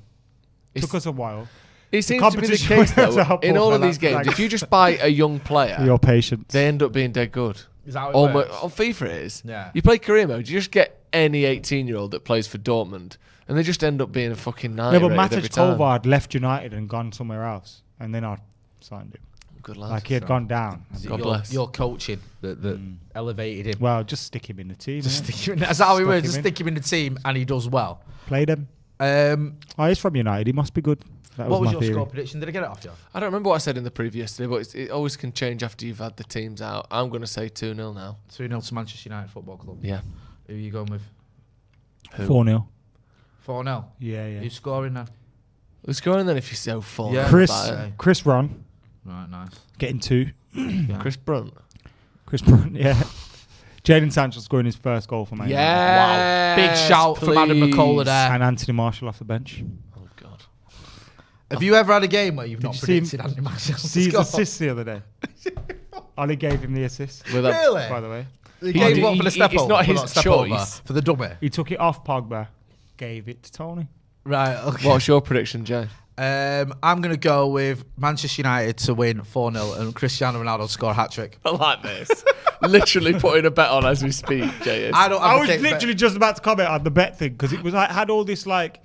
It's- Took us a while. It seems to be the competition case was though. up In for all of that, these games, like- if you just buy a young For player, your patience. they end up being dead good. Is that how it Almost, works? on FIFA it is. Yeah. You play career mode, you just get any 18-year-old that plays for Dortmund, and they just end up being a fucking Yeah, nightmare. but every Matej time. Kovar had left United and gone somewhere else. And then I signed him. Good lad. Like he had gone down. Is it God your, bless. your coaching that elevated him. Well, just stick him in the team. Just innit? stick him in, that's how he Stuck was. him Just in. stick him in the team, and he does well. Played him. Um, Oh, he's from United. He must be good. That what was my your theory. score prediction? Did I get it off you? I don't remember what I said in the preview yesterday, but it always can change after you've had the teams out. I'm going to say 2-0 now. 2-0 to Manchester United Football Club. Yeah. Who are you going with? Who? 4-0. 4-0. Yeah, yeah. Who's scoring now? Who's scoring then if you're so far? Yeah. Chris Ron. Right, nice. Getting 2. Yeah. Chris Brunt. Chris Brunt, yeah. Jadon Sancho scoring his first goal for Man United. Yeah. Big shout from Adam McKola there. And Anthony Marshall off the bench. Oh, God. Have you ever had a game where you've not you see him- predicted Andy Marshall to See his score? assist the other day. Ollie gave him the assist, With that- Really? by the way. The game what for the He- step it's over? not Well, his step choice. over, for the dummy. He took it off Pogba, gave it to Tony. Right, okay. What's your prediction, Jay? I'm going to go with Manchester United to win 4-0 and Cristiano Ronaldo score a hat-trick. I like this. Literally putting a bet on as we speak, Jay. I don't I was advocate literally just about to comment on the bet thing because it was like had all this like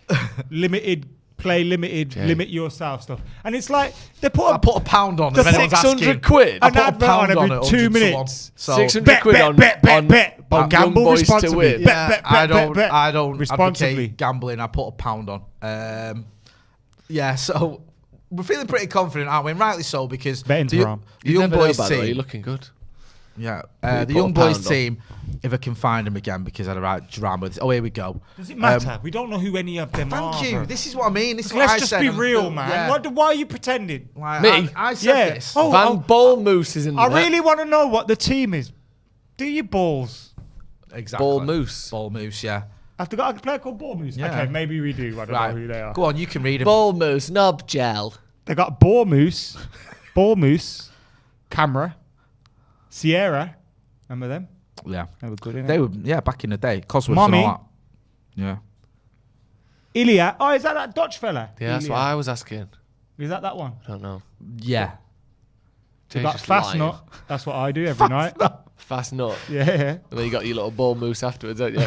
limited play, limited, Jay. limit yourself stuff, and it's like they put I a, put a pound on The if anyone's asking. 600 quid. I an put a advert on pound on every it, 2 100 to 1. minutes. So 600 Bet, quid bet, on, bet, bet, on, bet, but on gamble young boys to responsibly. win. Bet, Yeah, bet, I bet, don't. bet. I don't Responsibly. advocate gambling. I put a pound on. Yeah, so we're feeling pretty confident, aren't we? And rightly so because Betting's the, wrong. the You young never know, boys by the way, team. you're looking good. Yeah, You the put young a boys pound on. team. If I can find them again because I had a right drama. With this. Oh, here we go. Does it matter? We don't know who any of them are. Thank you. bro. This is what I mean. This is what Let's I just said. be and real, Phil- man. yeah. Why are you pretending? Like, Me? I said Yeah. this. Oh, Van Bournemouth is in I there. really want to know what the team is. Do your balls? Exactly. Ball Moose. Ball moose. Yeah. I've got a player called Bournemouth. Yeah. Okay, maybe we do. I don't Right. know who they are. Go on. You can read them. Ball Moose, Knob Gel. They got Bournemouth, Camera, Sierra. Remember them? Yeah. They were good, innit? They were back in the day. Cosworth Mommy. and all that. Yeah. Ilya. Oh, is that Dutch fella? Yeah, that's Ilya. what I was asking. Is that one? I don't know. Yeah. We Jay's got just Fast lying. Nut. That's what I do every night. Fast Nut. Yeah. And then you got your little Ball Moose afterwards, don't you?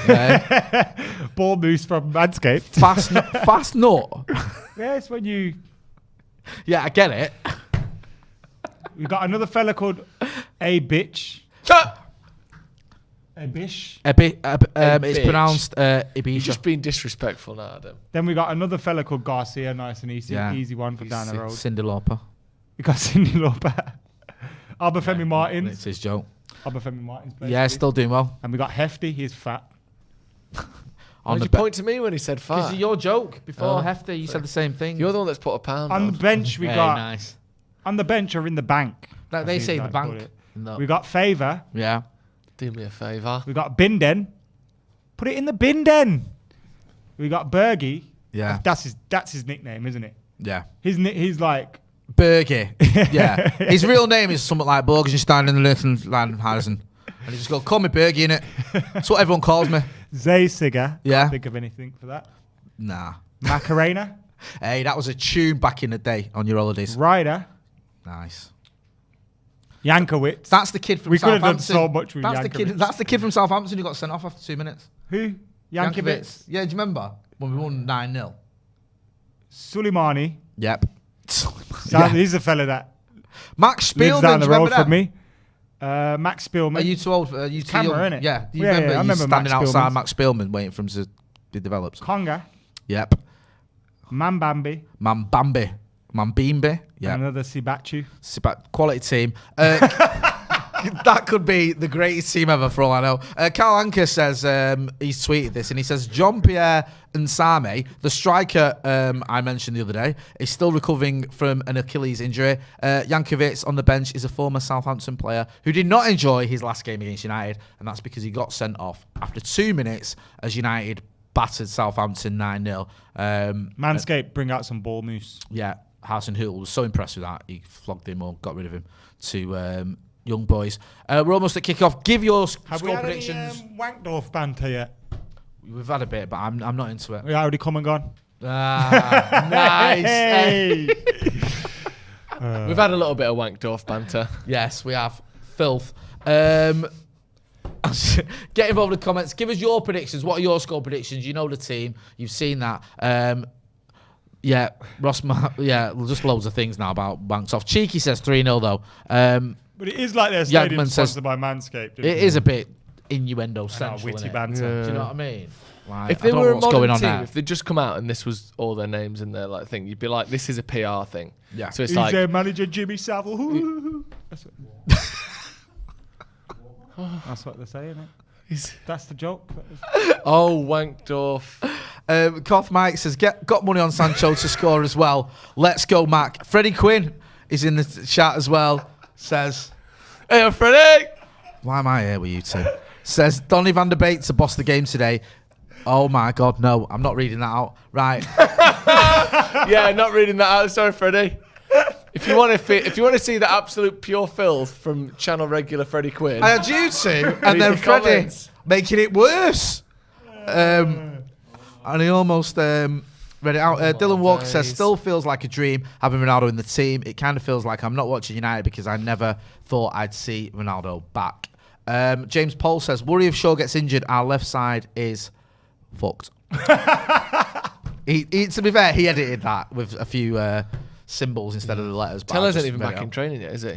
Bournemouth from Manscaped. Fast nut. Yeah, it's when you. Yeah, I get it. We got another fella called A Bitch. A Bish. It's bitch. pronounced You're Ibiza. just being disrespectful now, Adam. Then we got another fella called Garcia. Nice and easy. Yeah. Easy one for down the road. Cyndi Lauper. We got Cindy Lauper. Albafemi Martins. It's his joke. Albafemi Martins. Yeah, basically. still doing well. And we got Hefty. He's fat. Why did you point to me when he said Because fat? your joke before Oh. Hefty, you said the same thing. You're the one that's put a pound On on. the bench we Very got. nice. On the bench or in the bank. Like I they think say is the how I call bank. it. No. We got Favour. Yeah. Do me a favour. We got Binden. Put it in the Binden. We got Bergie. Yeah. That's his nickname, isn't it? Yeah. He's like Bergie. Yeah. His real name is something like Borgenstein in the Little Landhausen. And he just go, call me Bergie, innit? That's what everyone calls me. Zay Sigger. Yeah. Can't think of anything for that. Nah. Macarena. Hey, that was a tune back in the day on your holidays. Ryder. Nice. Yankowitz. That's the kid from We could have Southampton. done so much with that's the kid. Yankovic. That's the kid from Southampton who got sent off after 2 minutes. Who? Yankovic. Yeah, do you remember when we won 9-0? Suleimani. Yep. He's a fella that Max lives Spielman. down do the you road remember from them? me. Max Spielman. Are you too old? Are you too Camera, young? innit? Yeah. Do you Yeah, remember? yeah, I you remember standing Max outside Spielman. Max Spielman waiting for him to be developed. Conga. Yep. Mambambi. Mambambi. Mambimbe. And Yeah. another Sibachu. Quality team. that could be the greatest team ever for all I know. Carl Anker says, he's tweeted this, and he says, Jean-Pierre Nsame, the striker I mentioned the other day, is still recovering from an Achilles injury. Jankovic on the bench is a former Southampton player who did not enjoy his last game against United, and that's because he got sent off after 2 minutes as United battered Southampton 9-0. Manscaped, bring out some ball moose. Yeah, Harrison Hoole was so impressed with that. He flogged him or got rid of him to Young Boys. We're almost at kick-off. Give your score predictions. Any Wankdorf banter yet? We've had a bit, but I'm not into it. We already come and gone. Nice. Hey. We've had a little bit of Wankdorf banter. Yes, we have. Filth. Get involved in the comments. Give us your predictions. What are your score predictions? You know the team. You've seen that. Yeah, Ross. Yeah, just loads of things now about Wankdorf. Cheeky says 3-0 though. But it is like their stadium Yankman sponsored by Manscaped. It is a bit innuendo central, witty innit? banter. Do you know what I mean? Like, If they I don't were know a what's modern going on team, there. if they'd just come out and this was all their names and their like thing, you'd be like, this is a PR thing. Yeah. So it's Who's like, their manager, Jimmy Savile? That's what they're saying, innit? That's the joke. oh, Wankdorf. Koff Mike says, got money on Sancho to score as well. Let's go, Mac. Freddie Quinn is in the chat as well. Says, Hey, Freddie! why am I here with you two? Says, Donny van der Beek to boss the game today. Oh my God, no, I'm not reading that out. Right. Yeah, not reading that out. Sorry, Freddie. If you want to see the absolute pure filth from channel regular Freddie Quinn, I had you two, and Read then the Freddie comments. making it worse. And he almost read it out. Dylan Walker says, still feels like a dream having Ronaldo in the team. It kind of feels like I'm not watching United because I never thought I'd see Ronaldo back. James Paul says, worry if Shaw gets injured, our left side is fucked. he, to be fair, he edited that with a few symbols instead of the letters. but I Taylor's just isn't even read it back in out. training yet, is he?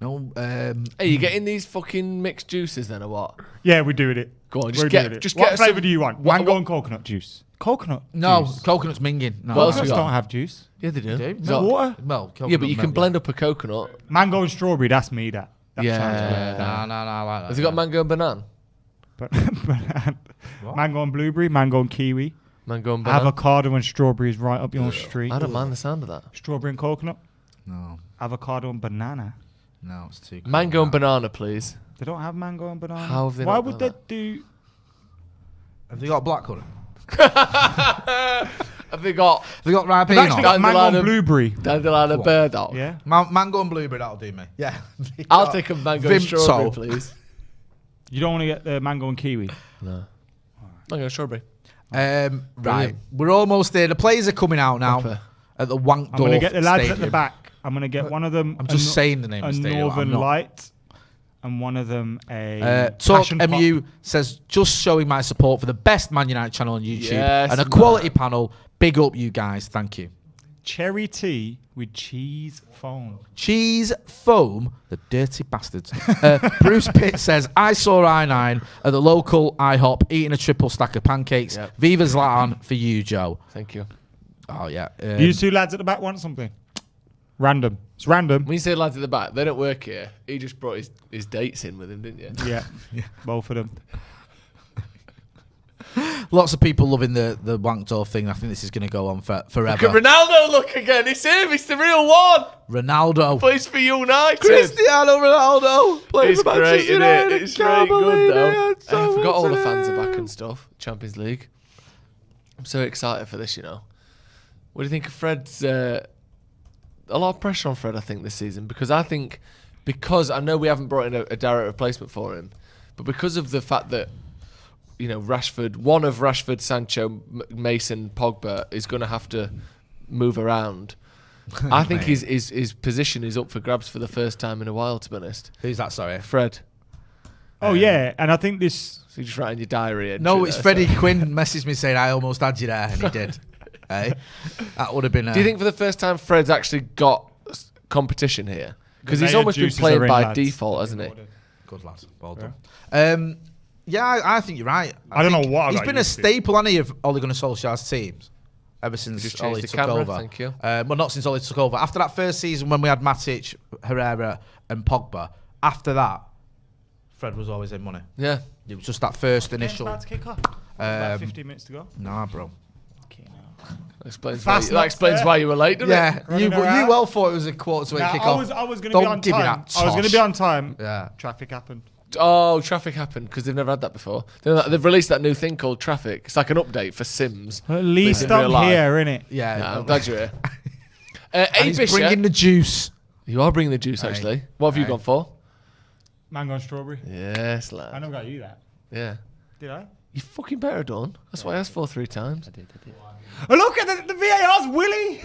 No. Hey, you getting these fucking mixed juices then, or what? Yeah, we're doing it. Go on, We're just doing get, it. just What get flavour some- do you want? What- Mango what- and coconut juice. Coconut No, juice. coconut's minging. No. What else we Coconuts got? don't have juice. Yeah, they do. They do? So- Water. Well, yeah, but you can blend up a coconut. Mango and strawberry, that's me, that. That Yeah. sounds good. No, I like that. Has it got mango and banana? But mango and blueberry, mango and kiwi. Mango and banana? Avocado and strawberry is right up your street. I don't mind the sound of that. Strawberry and coconut. No, Avocado and banana. no, it's too. Mango and banana, please. They don't have mango and banana. How have they Why not would done they do? Have they got blackcurrant? Have they got Have they got They've ribena? actually got mango and Dandelion- blueberry. dandelion and burdock? Yeah. Mango and blueberry, that'll do me. Yeah. I'll take a mango and Vimto. strawberry, please. You don't want to get the mango and kiwi. No. Mango and strawberry. Right, Brilliant. we're almost there. The players are coming out now Proper. at the Wankdorf I'm going to get the lads at the Stadium. back. I'm going to get one of them. I'm just saying the name a of the stadium. Northern I'm not. Light, and one of them a Talk Passion Pop. MU says, just showing my support for the best Man United channel on YouTube Yes, and a man. quality panel. Big up, you guys. Thank you. cherry tea with cheese foam. Cheese foam, the dirty bastards. Bruce Pitt says, I saw I9 at the local IHOP eating a triple stack of pancakes. Yep. Viva Zlatan for you, Joe. Thank you. Oh, yeah. You two lads at the back want something? Random. It's random. When you say lads at the back, they don't work here. He just brought his dates in with him, didn't you? Yeah. Both of them. Lots of people loving the Wankdorf thing. I think this is going to go on forever. Look at Ronaldo, look again. It's him. It's the real one. Ronaldo. Plays for United. Cristiano Ronaldo. It's great, isn't it? It's Can't really believe good, though. it. So I forgot all the much fans are today. back and stuff. Champions League. I'm so excited for this, you know. What do you think of Fred's... a lot of pressure on Fred, I think, this season. Because I know we haven't brought in a direct replacement for him. But because of the fact that, you know, one of Rashford, Sancho, Mason, Pogba is going to have to move around. I think his position is up for grabs for the first time in a while, to be honest. Who's that, sorry? Fred. Oh, yeah. And I think this... So you just write in your diary. No, entry it's there, Freddie so- Quinn messaged me saying, I almost had you there, and he did. Hey, that would have been... Do you think for the first time Fred's actually got competition here? Because he's layer almost been juices playing are in, by lads. default, hasn't he? Good lad. Well done. Yeah, I think you're right. I don't think know what I he's got been a used to. staple, hasn't he, of Ole Gunnar Solskjaer's teams ever since Just Ole changed the took camera, over. thank you. Well, not since Ole took over. After that first season when we had Matic, Herrera and Pogba, after that, Fred was always in money. Yeah. It was just that first Game's initial. about to kick off. About 15 minutes to go. Nah, bro. Okay, now. That explains why you were late, doesn't it? Yeah, you well thought it was a quarter to 8 kick off. I was going to be on give me time. that I was going to be tosh. on time. Yeah. Traffic happened. Oh, traffic happened because they've never had that before. They've released that new thing called Traffic. It's like an update for Sims. At least in real I'm life. here, innit? Yeah. Yeah, I'm glad you're here. And he's Bishop, bringing the juice. you are bringing the juice, actually. What have you gone for? Mango and strawberry. Yes, lad. I never got you that. Yeah. Did I? You fucking better done. That's why I asked for 3 times. Oh, look at the VAR's Willie.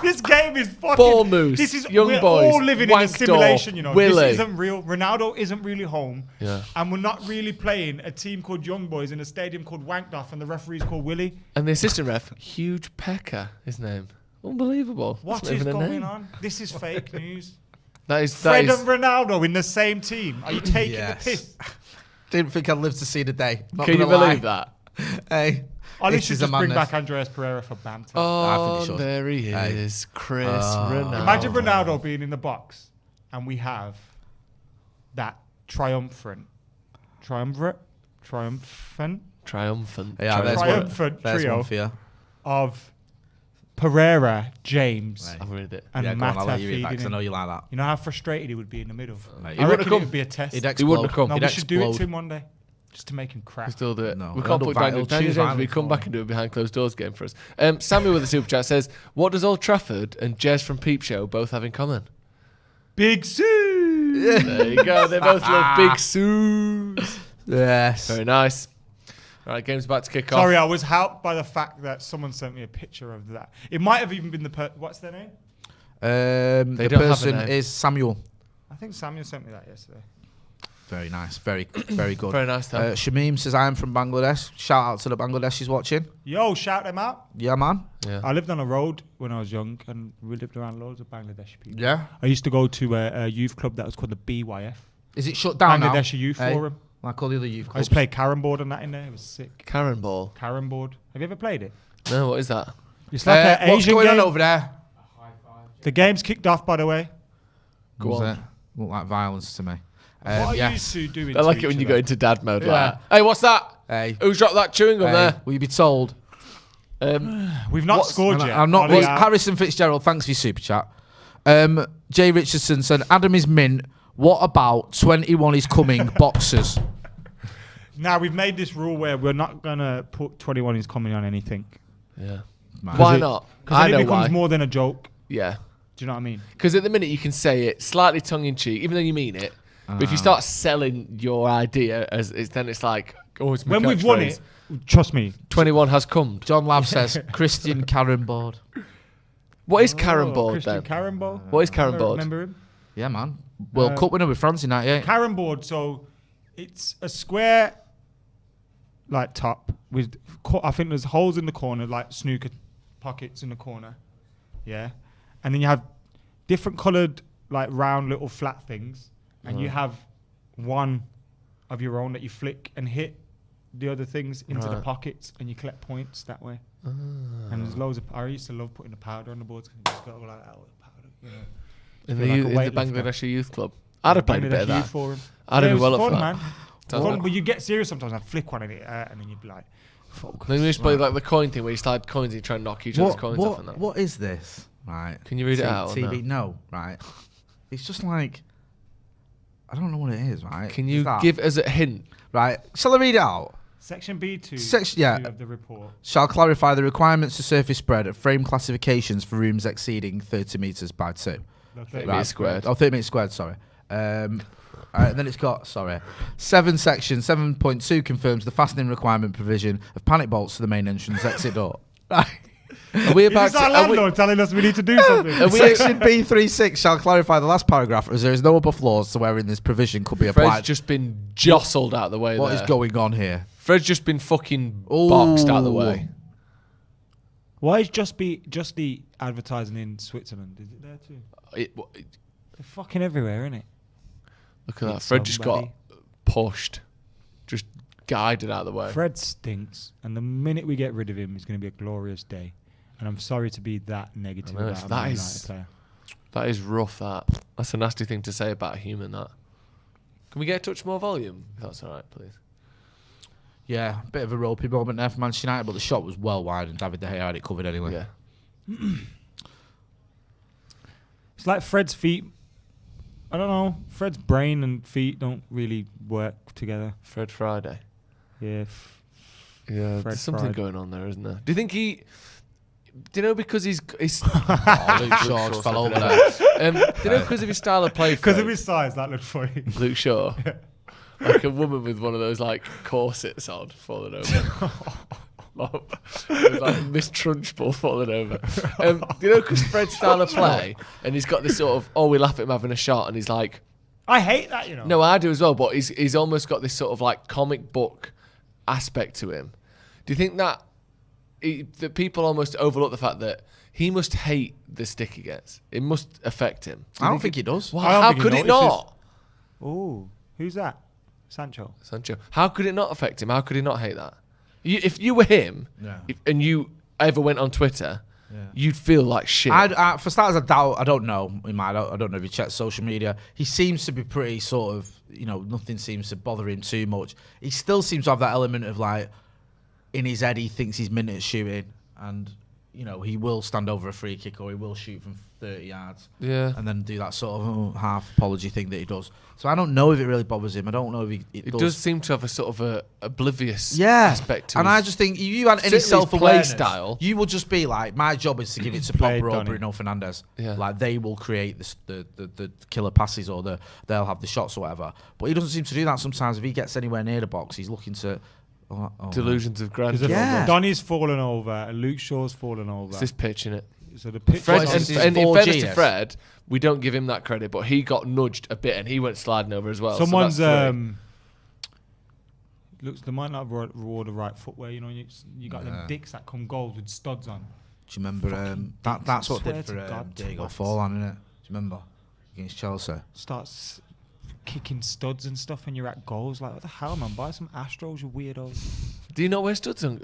This game is fucking... Ball moose, This is, young we're boys, all living in a wank simulation, door, you know. Willie. This isn't real. Ronaldo isn't really home. Yeah. And we're not really playing a team called Young Boys in a stadium called Wankdoff and the referee's called Willie. And the assistant ref, Huge Pecker, his name. Unbelievable. What That's not is even a going name. on? This is fake news. That is Fred and Ronaldo in the same team. Are you taking Yes. the piss? Didn't think I'd live to see the day. Not Can you gonna lie. believe that? Hey. I This should is a just bring madness. back Andreas Pereira for banter. I think Oh, he should. there he Hey. is. Chris Ronaldo. Imagine Ronaldo being in the box and we have that triumphant Triumphant. Yeah, there's triumphant There's trio one for you. of Pereira, James, Right. I've read it. and Yeah, go on, I'll Mata let you read that feeding 'cause I know him. you like that. You know how frustrated he would be in the middle? Mate, I wouldn't reckon have it come. would be a test. He'd He explode. wouldn't have come. No, He'd we should do it explode. to him one day, just to make him crap. We still do it. No, we I can't do put vital Daniel choose James. We violent come back form. and do a behind closed doors game for us. Samuel with the super chat says, "What does Old Trafford and Jez from Peep Show both have in common?" Big Sue! There you go. They both love Big Sues. Yes. Very nice. All right, game's about to kick Sorry, off. I was helped by the fact that someone sent me a picture of that. It might have even been what's their name? They The don't have a person name. is Samuel. I think Samuel sent me that yesterday. Very nice. Very, very good. Very nice, Tom. Shamim says, I am from Bangladesh. Shout out to the Bangladeshis watching. Yo, shout them out. Yeah, man. Yeah. I lived on a road when I was young, and we lived around loads of Bangladeshi people. Yeah. I used to go to a youth club that was called the BYF, Is it shut down now? Bangladeshi Youth Hey? Forum. Like all the other youth I clubs. used to play carrom board and that in there. It was sick. Karen Ball. Carrom board. Have you ever played it? No, what is that? It's like an What's Asian going game. on over there? The game's kicked off, by the way. Go Was on. it? Looked like violence to me. What are you Yes. two doing? I like to it when each you go other? into dad mode. Yeah. Like that. Hey, what's that? Hey. Who's dropped that chewing gum Hey, there? will you be told? We've not scored yet. I'm not. Ollie out. Harrison Fitzgerald, thanks for your super chat. Jay Richardson said, Adam is mint. What about 21 is coming boxers? Now, we've made this rule where we're not going to put 21 is coming on anything. Yeah. Man. Why it- not? Because I then know it becomes why. more than a joke. Yeah. Do you know what I mean? Because at the minute you can say it slightly tongue in cheek, even though you mean it. But if you start selling your idea, then it's like, oh, it's my When we've won catchphrase. it, trust me. 21 has come. John Lav says, Christian Karen Board. What is Karen Oh, Board Christian then? Karen Board. What is Karen Board? Remember him? Yeah, man. World Cup winner with France in 98. Karen Board, so it's a square like top with, I think there's holes in the corner, like snooker pockets in the corner. Yeah. And then you have different coloured, like round little flat things. And you have one of your own that you flick and hit the other things into the Right. pockets, and you collect points that way. And there's loads of. I used to love putting the powder on the boards because you just go like that with the powder. You know. In feel the, like a in the weightlifter. Bangladeshi Youth Club. I'd have played a bit of Bangladesh Youth that. Forum. I'd have it been was well up fun, for that. man. Sounds Fun, like- but you get serious sometimes. I'd flick one in it, and then you'd be like, focus. Then we used to play like the coin thing where you slide coins and you try and knock each other's coins off and that. What is this? Right. Can you read it out or TV? No, right. It's just like, I don't know what it is, right? Can It's you that. give us a hint? Right. Shall I read it out? Section B2 Yeah. of the report. Shall clarify the requirements to surface spread at frame classifications for rooms exceeding 30 metres by 2. The 30 thing. metres squared. Oh, 30 metres squared, sorry. Then it's got, 7 section 7.2 confirms the fastening requirement provision of panic bolts to the main entrance exit door. Right. Are we Is about this our to... Are we, landlord telling us we need to do something? are we, Section B36 shall clarify the last paragraph as there is no upper floors to wherein this provision could be Fred's applied. just been jostled out of the way What there. is going on here? Fred's just been fucking boxed out of the way. Why is just the advertising in Switzerland? Is it there too? They're They're fucking everywhere, isn't it? Look at that. Meet Fred just got somebody. pushed. Just guided out of the way. Fred stinks, and the minute we get rid of him, it's going to be a glorious day. And I'm sorry to be that negative I know, about a that Man is- United player. That is rough, that. That's a nasty thing to say about a human, that. Can we get a touch more volume? If that's all right, please. Yeah, a bit of a ropey moment there for Manchester United, but the shot was well wide and David De Gea had it covered anyway. Yeah. It's like Fred's feet. I don't know. Fred's brain and feet don't really work together. Fred Friday. Yeah. Yeah, Fred there's something Friday. going on there, isn't there? Do you think he... Do you know because he's... Oh, Luke Shaw's fell over there. Do you know because of his style of play, Because Fred? of his size, that looked funny. Luke Shaw? Like a woman with one of those like corsets on falling over. With, like Miss Trunchbull falling over. Do you know because Fred's style of play and he's got this sort of, we laugh at him having a shot and he's like... I hate that, you know. No, I do as well, but he's almost got this sort of like comic book aspect to him. Do you think that people almost overlook the fact that he must hate the stick he gets? It must affect him. I don't think he does. Well, I don't how think he could it notices. not? Oh, who's that? Sancho. How could it not affect him? How could he not hate that? If you were him and you ever went on Twitter, you'd feel like shit. For starters, I don't know. I don't know if you check social media. He seems to be pretty sort of, nothing seems to bother him too much. He still seems to have that element of like, in his head, he thinks he's minute at shooting, and he will stand over a free kick or he will shoot from 30 yards, and then do that sort of half apology thing that he does. So I don't know if it really bothers him. I don't know if it does seem to have a sort of a oblivious yeah. aspect to and his, I just think if you had any certainly his self-awareness, play style. you will just be like, my job is to give it to Played Pogba or Donny. Bruno Fernandes. Yeah. Like they will create the killer passes or they'll have the shots or whatever. But he doesn't seem to do that sometimes. If he gets anywhere near the box, he's looking to delusions of grandeur. Yeah. Donny's fallen over and Luke Shaw's fallen over. It's this pitch, innit? So the pitch Fred, Well, and it's in 4G, fairness to yes. Fred, we don't give him that credit, but he got nudged a bit and he went sliding over as well. Someone's so that's three. looks they might not have reward the right footwear. You got them dicks that come gold with studs on. Do you remember that's what swear did for to God, Diego twats. Forlan, innit? Do you remember against Chelsea? Starts kicking studs and stuff, and you're at goals. Like, what the hell, man? Buy some Astros, you weirdos. Do you not wear studs on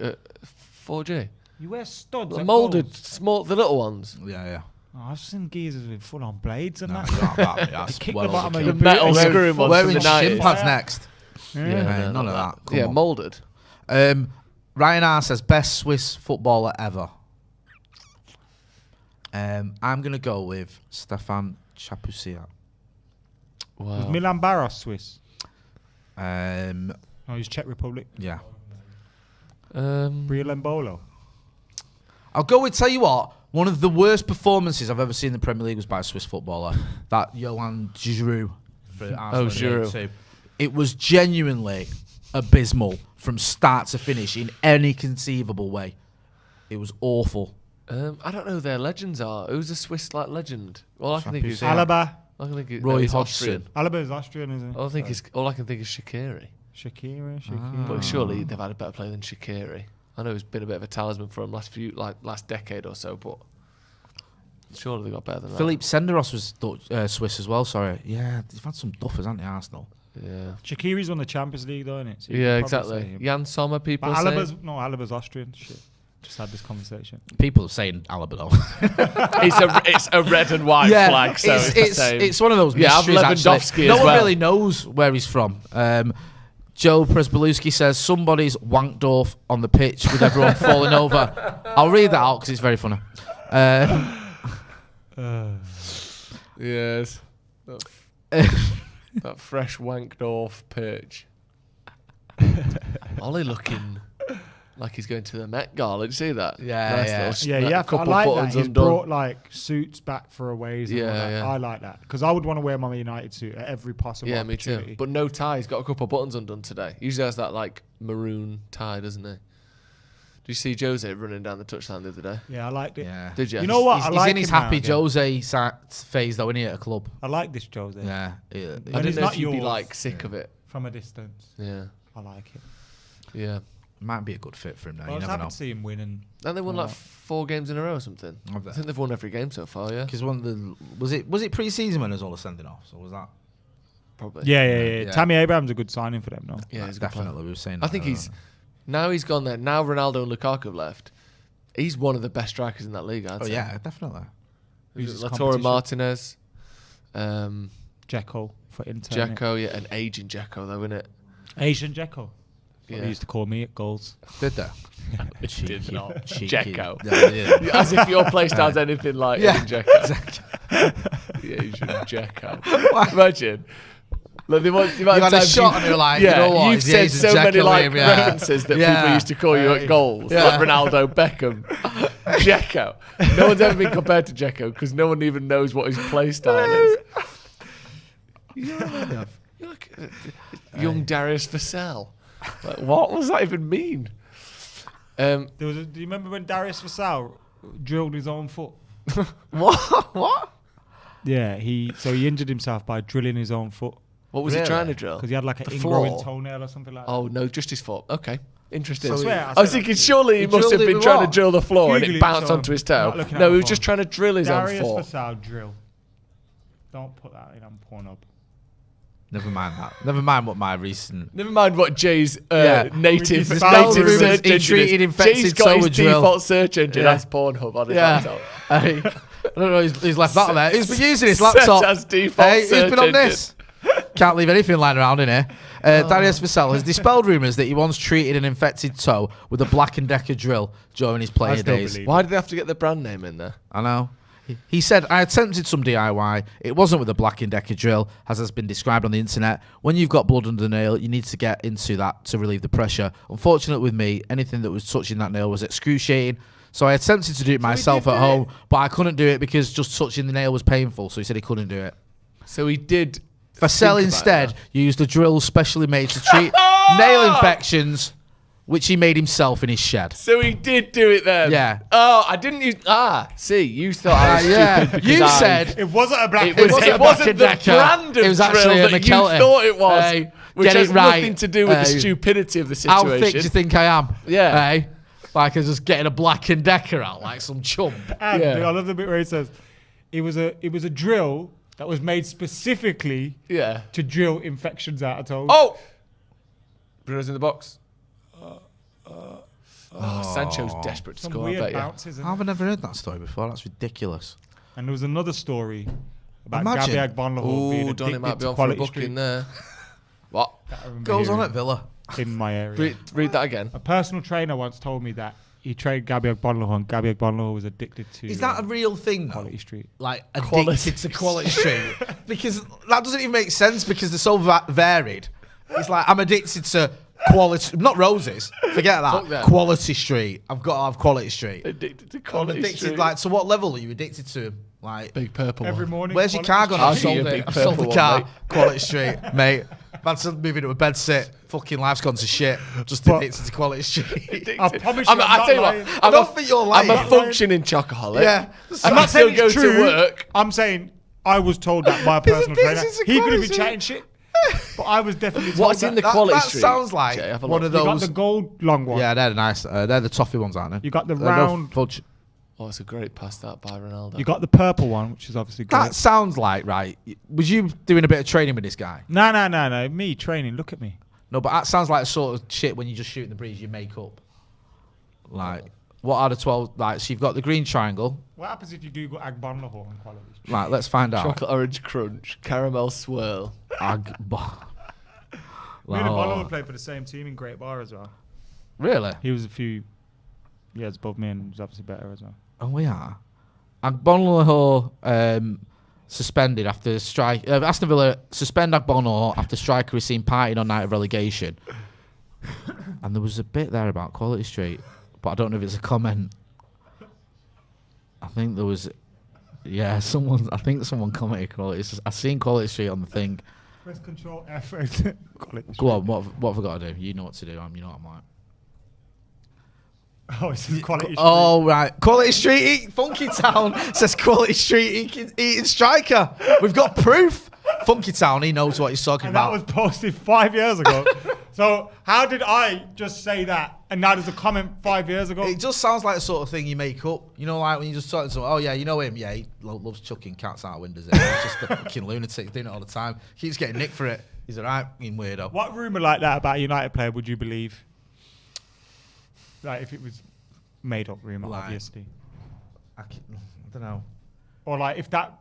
4G? You wear studs. The at moulded, goals. small, the little ones. Yeah. Oh, I've seen geezers with full-on blades and No, that. that's Kick well the bottom of overkill. your The metal boot. screw ones from Wearing the shin 90s. pads next. Yeah. None of that. Come Yeah, on. moulded. Ryan R says best Swiss footballer ever. I'm gonna go with Stefan Chapuisiat. Was Wow. Milan Baros Swiss? Um, No, he's Czech Republic. yeah. Brio Lembolo. I'll go with, tell you what, one of the worst performances I've ever seen in the Premier League was by a Swiss footballer. That Johan Giroud. For Arsenal in Giroud. 82. It was genuinely abysmal from start to finish in any conceivable way. It was awful. I don't know who their legends are. Who's a Swiss legend? All I can think is Chapuisiat. Alaba. I can think Roy he's Hodgson. Austrian. Alaba is Austrian, isn't he? All I can think is Shaqiri. Shakira. But surely they've had a better player than Shaqiri. I know he's been a bit of a talisman for him last decade or so, but surely they got better than Philippe Senderos was Swiss as well, sorry. Yeah, they've had some duffers, haven't they, Arsenal? that. Yeah. Shaqiri's won the Champions League, though, isn't it? So you Yeah, could probably say exactly. him. Jan Sommer, people But say. Alaba's Austrian. Shit. Just had this conversation. People are saying Alaba though. It's a red and white flag, so it's the same. it's one of those Yeah, I've mysteries, actually. Lewandowski No as one well. really knows where he's from. Joe Presbeluski says somebody's wanked off on the pitch with everyone falling over. I'll read that out because it's very funny. Yes. That fresh wanked off pitch. Ollie looking like he's going to the Met Gala. Did you see that? Yeah, Nice yeah. little Yeah, yeah. I couple like that. buttons He's undone. brought like suits back for aways. And all Yeah, that. yeah. I like that because I would want to wear my United suit at every possible Yeah, me too. opportunity. But no tie. He's got a couple of buttons undone today. He usually has that like maroon tie, doesn't he? Did you see Jose running down the touchline the other day? Yeah, I liked it. Yeah. Did you? You know what? He's, I he's like in his him now happy again. Jose phase though, isn't he, at a club? I like this Jose. Yeah. I When didn't it's know not if you'd be yours. like sick of it. From a distance. Yeah, I like it. yeah. Might be a good fit for him now. I You was never happy know. to see him win. And And they won like 4 games in a row or something. Have they? I think they've won every game so far. Yeah, Because one of the was it pre-season when Ozola's sending off? So was that? probably. yeah. Tammy Abraham's a good signing for them, no? Yeah, he's a good player. Definitely. We were saying. I that think earlier. he's gone there. Now Ronaldo and Lukaku have left. He's one of the best strikers in that league. I'd Oh say. yeah, definitely. Who's his Lautaro competition? Martinez. Dzeko for Inter. Dzeko, yeah, an aging Dzeko though, isn't it? Asian Dzeko. Yeah. They used to call me at goals. Did they? It did not. Cheeky. Dzeko. Yeah. As if your play style's anything like Yeah. Edin Dzeko. The Asian Dzeko. Imagine. Look, the amount You of had a times shot and you're like, yeah, you know what? you've it's the said Asian so many Dzeko like name, yeah. references that Yeah. people used to call you at goals, Yeah. like Ronaldo, Beckham, Dzeko. No one's ever been compared to Dzeko because no one even knows what his play style is. You're like young Darius Vassell. Like, what does that even mean? Do you remember when Darius Vassell drilled his own foot? What? Yeah, he injured himself by drilling his own foot What was he trying to drill? because he had like an The ingrowing floor? toenail or something like that. Oh no, just his foot. Okay, interesting. I swear, I was thinking surely he He must have drilled it been with trying to what? drill the floor and Google it it, bounced so onto his I'm toe. not looking at No, my he was phone. just trying to drill his Darius own foot. Vassell drill. Don't put that in on Pornhub. Never mind that. Never mind what my recent. Never mind what Jay's Yeah. native With his native spells, search he engine treated is. infected Jay's got toe his with drill. default search engine Yeah. as Pornhub on his Yeah. laptop. Hey, I don't know. He's left that there. He's been using his Set laptop. as default Hey, who's search been on engine. this? Can't leave anything lying around in here. Darius Vassell has dispelled rumours that he once treated an infected toe with a Black & Decker drill during his playing still days. believe Why did they have to get the brand name in there? I know. He said, I attempted some DIY. It wasn't with a Black & Decker drill, as has been described on the internet. When you've got blood under the nail, you need to get into that to relieve the pressure. Unfortunately with me, anything that was touching that nail was excruciating. So I attempted to do it myself at home, but I couldn't do it because just touching the nail was painful. So he said he couldn't do it. So he did. Vassell Think about instead it used a drill specially made to treat nail infections, which he made himself in his shed. So he did do it then. Yeah. Oh, I didn't use. See, you thought I was Yeah, stupid because you I- said It wasn't a black. It wasn't a wasn't the Black & Decker. brand of It was drill actually a that you McKola. thought it was, Hey, which get has it right. nothing to do with the Hey. stupidity of the How situation. thick do you think I am? Yeah. Hey? Like I was just getting a Black & Decker out like some chump. And Yeah. I love the bit where he says it was a drill that was made specifically Yeah. to drill infections out of toes. Oh! Bruno's in the box. Sancho's desperate to Some score, I weird bet you. bounces. I've never heard that story before. That's ridiculous. And there was another story about Imagine. Gabby Agbonlahor being Oh, Donny addicted might be to on for a Quality booking Street there. What? that I remember Goes on hearing at Villa. in my area. Read that again. A personal trainer once told me that he trained Gabby Agbonlahor and Gabby Agbonlahor was addicted to Is that a real thing, though? Quality Street. Like, Quality addicted to Quality Street? Because that doesn't even make sense because they're so varied. It's like, I'm addicted to Quality... Not Roses. Forget that. Fuck that. Quality Street. I've got to have Quality Street. Addicted to I'm Quality addicted, Street. like, to what level are you addicted to? Like, Big purple Every one. morning. where's your Quality car gone? Street. I've sold I'll give you a it. big I've sold the purple car. one, mate. Quality Street, mate. Man's moving to a bed sit. Fucking life's gone to shit. Just But- addicted to Quality Street. I promise you, I'm I not tell you lying. what, I don't think you're lying. I'm a Not lying. functioning chocoholic. Yeah. I'm I not still saying go it's to true. work. I'm saying I was told that by a personal trainer. addicted to He could have Quality been chatting shit, but I was definitely told What's in the that. Quality that Street? sounds like Jay, have a one look. of You got those. the gold long one. Yeah, they're nice. They're the toffee ones, aren't they? You got the No round. fudge. Oh, it's a great pass that by Ronaldo. You got the purple one, which is obviously great. That sounds like, right. Was you doing a bit of training with this guy? No. Me training. Look at me. No, but that sounds like sort of shit when you just shoot in the breeze, you make up. Like, what are the 12? Like, so you've got the green triangle. What happens if you Google Agbonlahor and Quality Street? Right, let's find out. Chocolate orange crunch, caramel swirl. Me and Agbonlahor played for the same team in Great Bar as well. Really? He was a few years above me and was obviously better as well. Oh, we are. Agbonlahor suspended after strike. Aston Villa suspend Agbonlahor after striker is seen partying on night of relegation. And there was a bit there about Quality Street, but I don't know if it's a comment. I think there was, yeah, I think someone commented Quality. I seen Quality Street on the thing. Press Control F. Quality Go on, what have I got to do? You know what to do. You know what I'm like. Oh, it says Quality Street. Oh, right. Quality Street Eat Funky Town says Quality Street Eating Striker. We've got proof. Funky Town, he knows what he's talking And that about. was posted 5 years ago. So how did I just say that? And now there's a comment 5 years ago. It just sounds like the sort of thing you make up. You know, like when you just talk to someone, oh yeah, you know him? Yeah, he loves chucking cats out of windows. He's just a fucking lunatic doing it all the time. Keeps getting nicked for it. He's a right fucking weirdo. What rumour like that about a United player would you believe? Like if it was made up rumour, Like- obviously. I don't know. Or like if that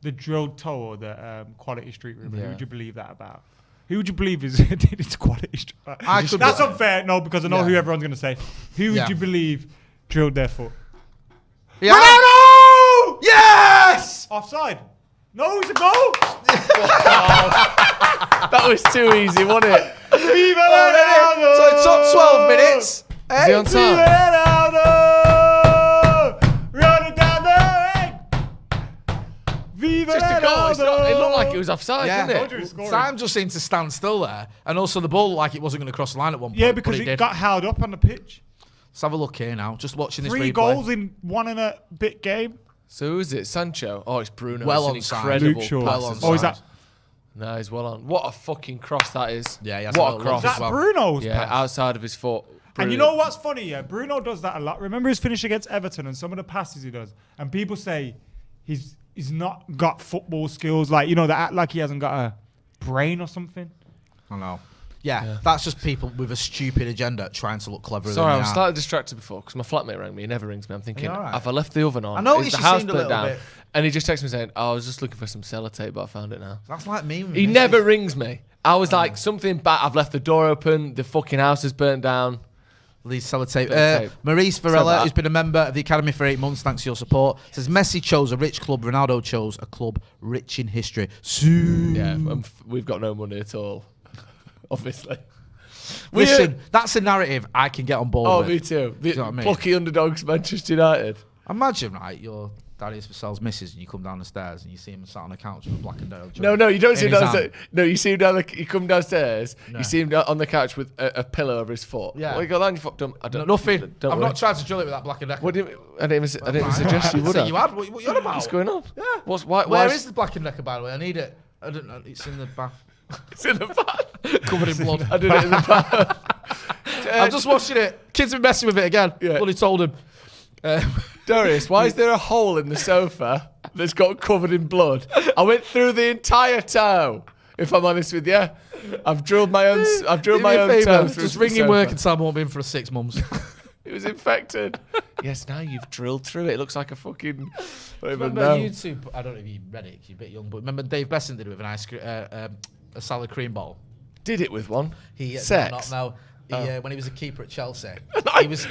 the drilled toe or the quality street rumor? Yeah. Who would you believe that about? Who would you believe is did its quality street? That's unfair. No, because I know who everyone's going to say. Who would you believe drilled their foot? Yeah. Ronaldo! Yes! Offside. No, it's a goal. That was too easy, wasn't it? Viva Ronaldo! So it took 12 minutes. Is he on Viva time? Ronaldo! Run it down the ring! Viva Just a Ronaldo! goal. It looked like it was offside, didn't it? Time just seemed to stand still there. And also the ball looked like it wasn't going to cross the line at one point. Yeah, because but it did. got held up on the pitch. Let's have a look here now. Just watching this 3 replay. goals in 1 and a bit game. So who is it? Sancho? Oh, it's Bruno. Well It's an onside. incredible Luke Shaw. Well pass. onside. Oh, is that No, he's well on. What a fucking cross that is. Yeah, he has what a a little cross. lob that as well. Bruno's Yeah, pass? outside of his foot. And you Brilliant. know what's funny? Yeah, Bruno does that a lot. Remember his finish against Everton and some of the passes he does. And people say he's not got football skills. Like, they act like he hasn't got a brain or something. I know. Yeah, that's just people with a stupid agenda trying to look cleverer Sorry, I than was they are. slightly distracted before because my flatmate rang me. He never rings me. I'm thinking, all right? have I left the oven on? I noticed Is the you house seemed a burnt little down? bit- And he just texted me saying, I was just looking for some sellotape, but I found it now. That's like me. with He my never missus. rings me. I was like, something bad. I've left the door open. The fucking house is burnt down. Leeds sellotape. Sellotape. Maurice Said Varela, that. who's been a member of the academy for 8 months, thanks for your support, says Messi chose a rich club, Ronaldo chose a club rich in history. Yeah, we've got no money at all. Obviously. Listen, that's a narrative I can get on board Oh, with. me too. The you know what I mean? plucky underdogs, Manchester United. Imagine, right, you're Darius Vassell's missus and you come down the stairs and you see him sat on the couch with a black and yellow No, you don't see him in his downstairs. hand. No, you see him you come downstairs, No. you see him on the couch with a pillow over his foot. Yeah. Well, you go down, you fucked him. I don't, Nothing. Don't I've worry. not tried to drill it with that black and decker. What do you, I didn't even suggest you would So have. you had? What are you on about? What's going on? Yeah. Why Where is the black and decker, by the way? I need it. I don't know. It's in the bath. It's in the bath. Covered in blood. I did it in the bath. I'm just watching it. Kids are messing with it again. Yeah. Bloody told him. Darius, why is there a hole in the sofa that's got covered in blood? I went through the entire toe. If I'm honest with you, I've drilled my own. I've drilled Do my me a own favour, toe through just the ring in sofa. work and tell me I won't be in for 6 months. It was infected. Yes, now you've drilled through it. It looks like a fucking. I don't even Remember know. YouTube? I don't know if you read it 'cause you're a bit young, but remember Dave Besson did it with an ice cream, a salad cream bowl. Did it with one. He Sex. No. When he was a keeper at Chelsea,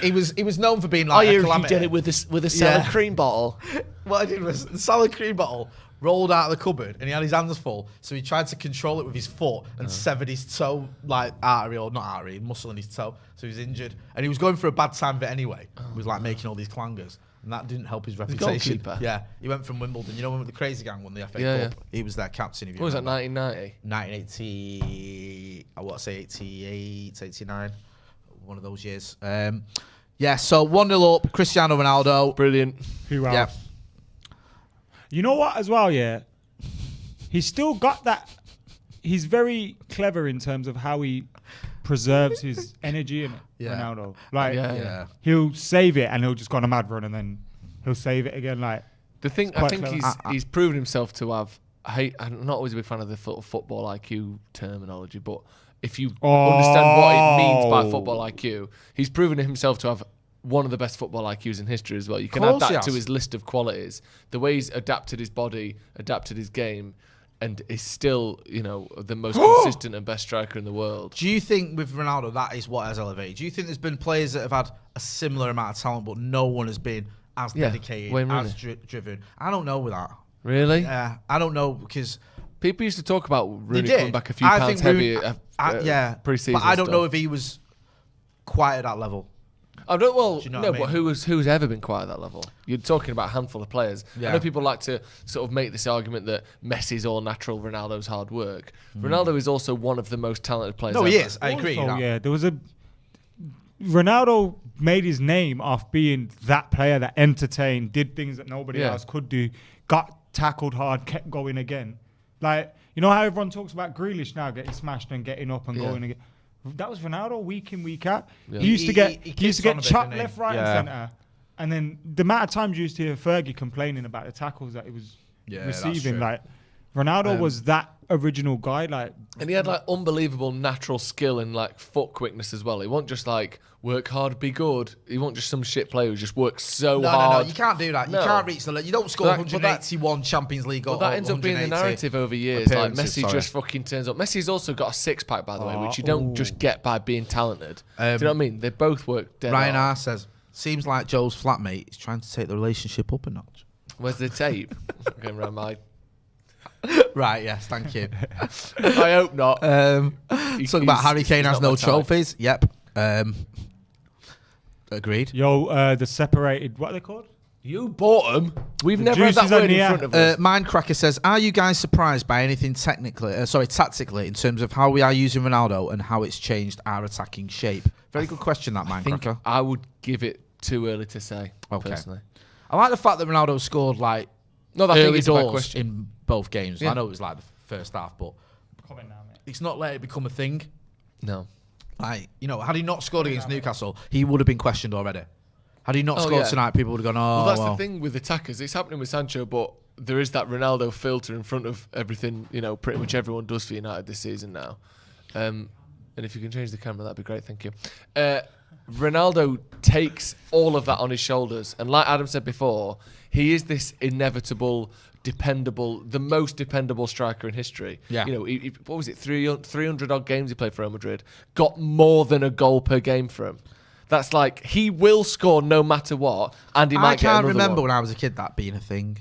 he was known for being like I a hear he calamity. did it with a salad cream bottle. What I did was the salad cream bottle rolled out of the cupboard and he had his hands full, so he tried to control it with his foot and severed his toe, like muscle in his toe, so he was injured and he was going through a bad time of it anyway. He was like making all these clangers and that didn't help his reputation. goalkeeper? Yeah, he went from Wimbledon. You know when the crazy gang won the FA Yeah, Cup? He was their captain. If you What was that, remember. 1990? 1980, I want to say 88, 89, one of those years. Yeah, so 1-0 up, Cristiano Ronaldo. Brilliant. Who else? Yeah. You know what as well, yeah? He's still got that. He's very clever in terms of how he preserves his energy in it, Yeah. Ronaldo. Like, Yeah. he'll save it and he'll just go on a mad run and then he'll save it again. Like, The thing, It's I quite think clever. he's proven himself to have. I'm not always a big fan of the football IQ terminology, but if you understand what it means by football IQ, he's proven himself to have one of the best football IQs in history as well. You can add course he that to has. his list of qualities. The way he's adapted his body, adapted his game, and is still, the most consistent and best striker in the world. Do you think with Ronaldo that is what has elevated? Do you think there's been players that have had a similar amount of talent, but no one has been as dedicated, Wayne as Rooney. driven? I don't know with that. Really? Yeah, I don't know because People used to talk about they Rooney did. coming back a few I pounds think Rooney- heavier pre-season. but I don't stuff. know if he was quite at that level. I don't. Well, Do you know no, what I but mean? who's ever been quite at that level? You're talking about a handful of players. Yeah. I know people like to sort of make this argument that Messi's all natural, Ronaldo's hard work. Ronaldo is also one of the most talented players. No, he ever. is. I agree. also, with that. yeah, there was Ronaldo made his name off being that player that entertained, did things that nobody Yeah. else could do, got tackled hard, kept going again. Like, you know how everyone talks about Grealish now getting smashed and getting up and Yeah. going again? That was Ronaldo week in, week out. Yeah. He used to get he he used to kicks on get a bit, chopped didn't he? left, right, Yeah. and centre. And then the amount of times you used to hear Fergie complaining about the tackles that he was Yeah, that's receiving, true. like Ronaldo was that original guy. Like, And he had like unbelievable natural skill and like foot quickness as well. He wasn't just like work hard, be good. He wasn't just some shit player who just works so hard. No, you can't do that. No. You can't reach the. You don't score But that- 181 Champions League But goals. that ends up being the narrative over years. Like appearances, Messi just fucking turns up. Messi's also got a six-pack, by the way, which you don't ooh. just get by being talented. Do you know what I mean? They both work dead Ryan hard. R says, seems like Joe's flatmate is trying to take the relationship up a notch. Where's the tape? Going around my... Right, yes, thank you. I hope not. Talking about Harry Kane has not no my type. trophies. Yep. Agreed. Yo, the separated, what are they called? You bought them. We've The never had that juice is word on in the front air. of us. Mindcracker says, are you guys surprised by anything tactically in terms of how we are using Ronaldo and how it's changed our attacking shape? Very good question, that I think Mindcracker. I would give it too early to say, Okay. personally. I like the fact that Ronaldo scored like No, I think early it's a bad doors question. in both games. Yeah. I know it was like the first half, but it's not let it become a thing. No. Like, you know, had he not scored against Newcastle, he would have been questioned already. Had he not scored yeah. tonight, people would have gone, oh, Well, that's the thing with attackers. It's happening with Sancho, but there is that Ronaldo filter in front of everything, you know, pretty much everyone does for United this season now. And if you can change the camera, that'd be great. Thank you. Ronaldo takes all of that on his shoulders. And like Adam said before, he is this inevitable, dependable, the most dependable striker in history. Yeah. You know, what was it, 300 odd games he played for Real Madrid? Got more than a goal per game for him. That's like, he will score no matter what, and he I might get can't another remember one. when I was a kid that being a thing.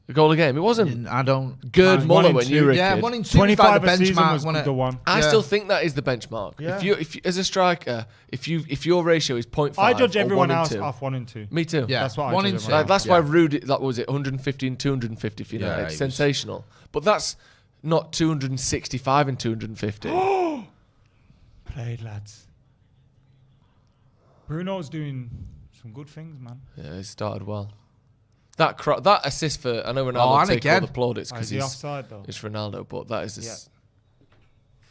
A goal a game. It wasn't. I don't. Gerd One Muller in when two. you were a Yeah, kid. 1 in 2 25 was like a the season benchmark, was wasn't it? the one. I Yeah. still think that is the benchmark. Yeah. If you as a striker, if your ratio is 0.5, I judge or everyone 1 in else 2. off 1 and 2. Me too. Yeah, That's what I 1 judge in everyone 2. else. That's Yeah. why Rudy, that was it, 150 and 250 for United. Yeah, he was- Sensational. But that's not 265 and 250. Played, lads. Bruno's doing some good things, man. Yeah, he started well. That assist for, I know Ronaldo Oh, and take all again. the plaudits Is because he offside, though? it's Ronaldo, but that is Yeah. just...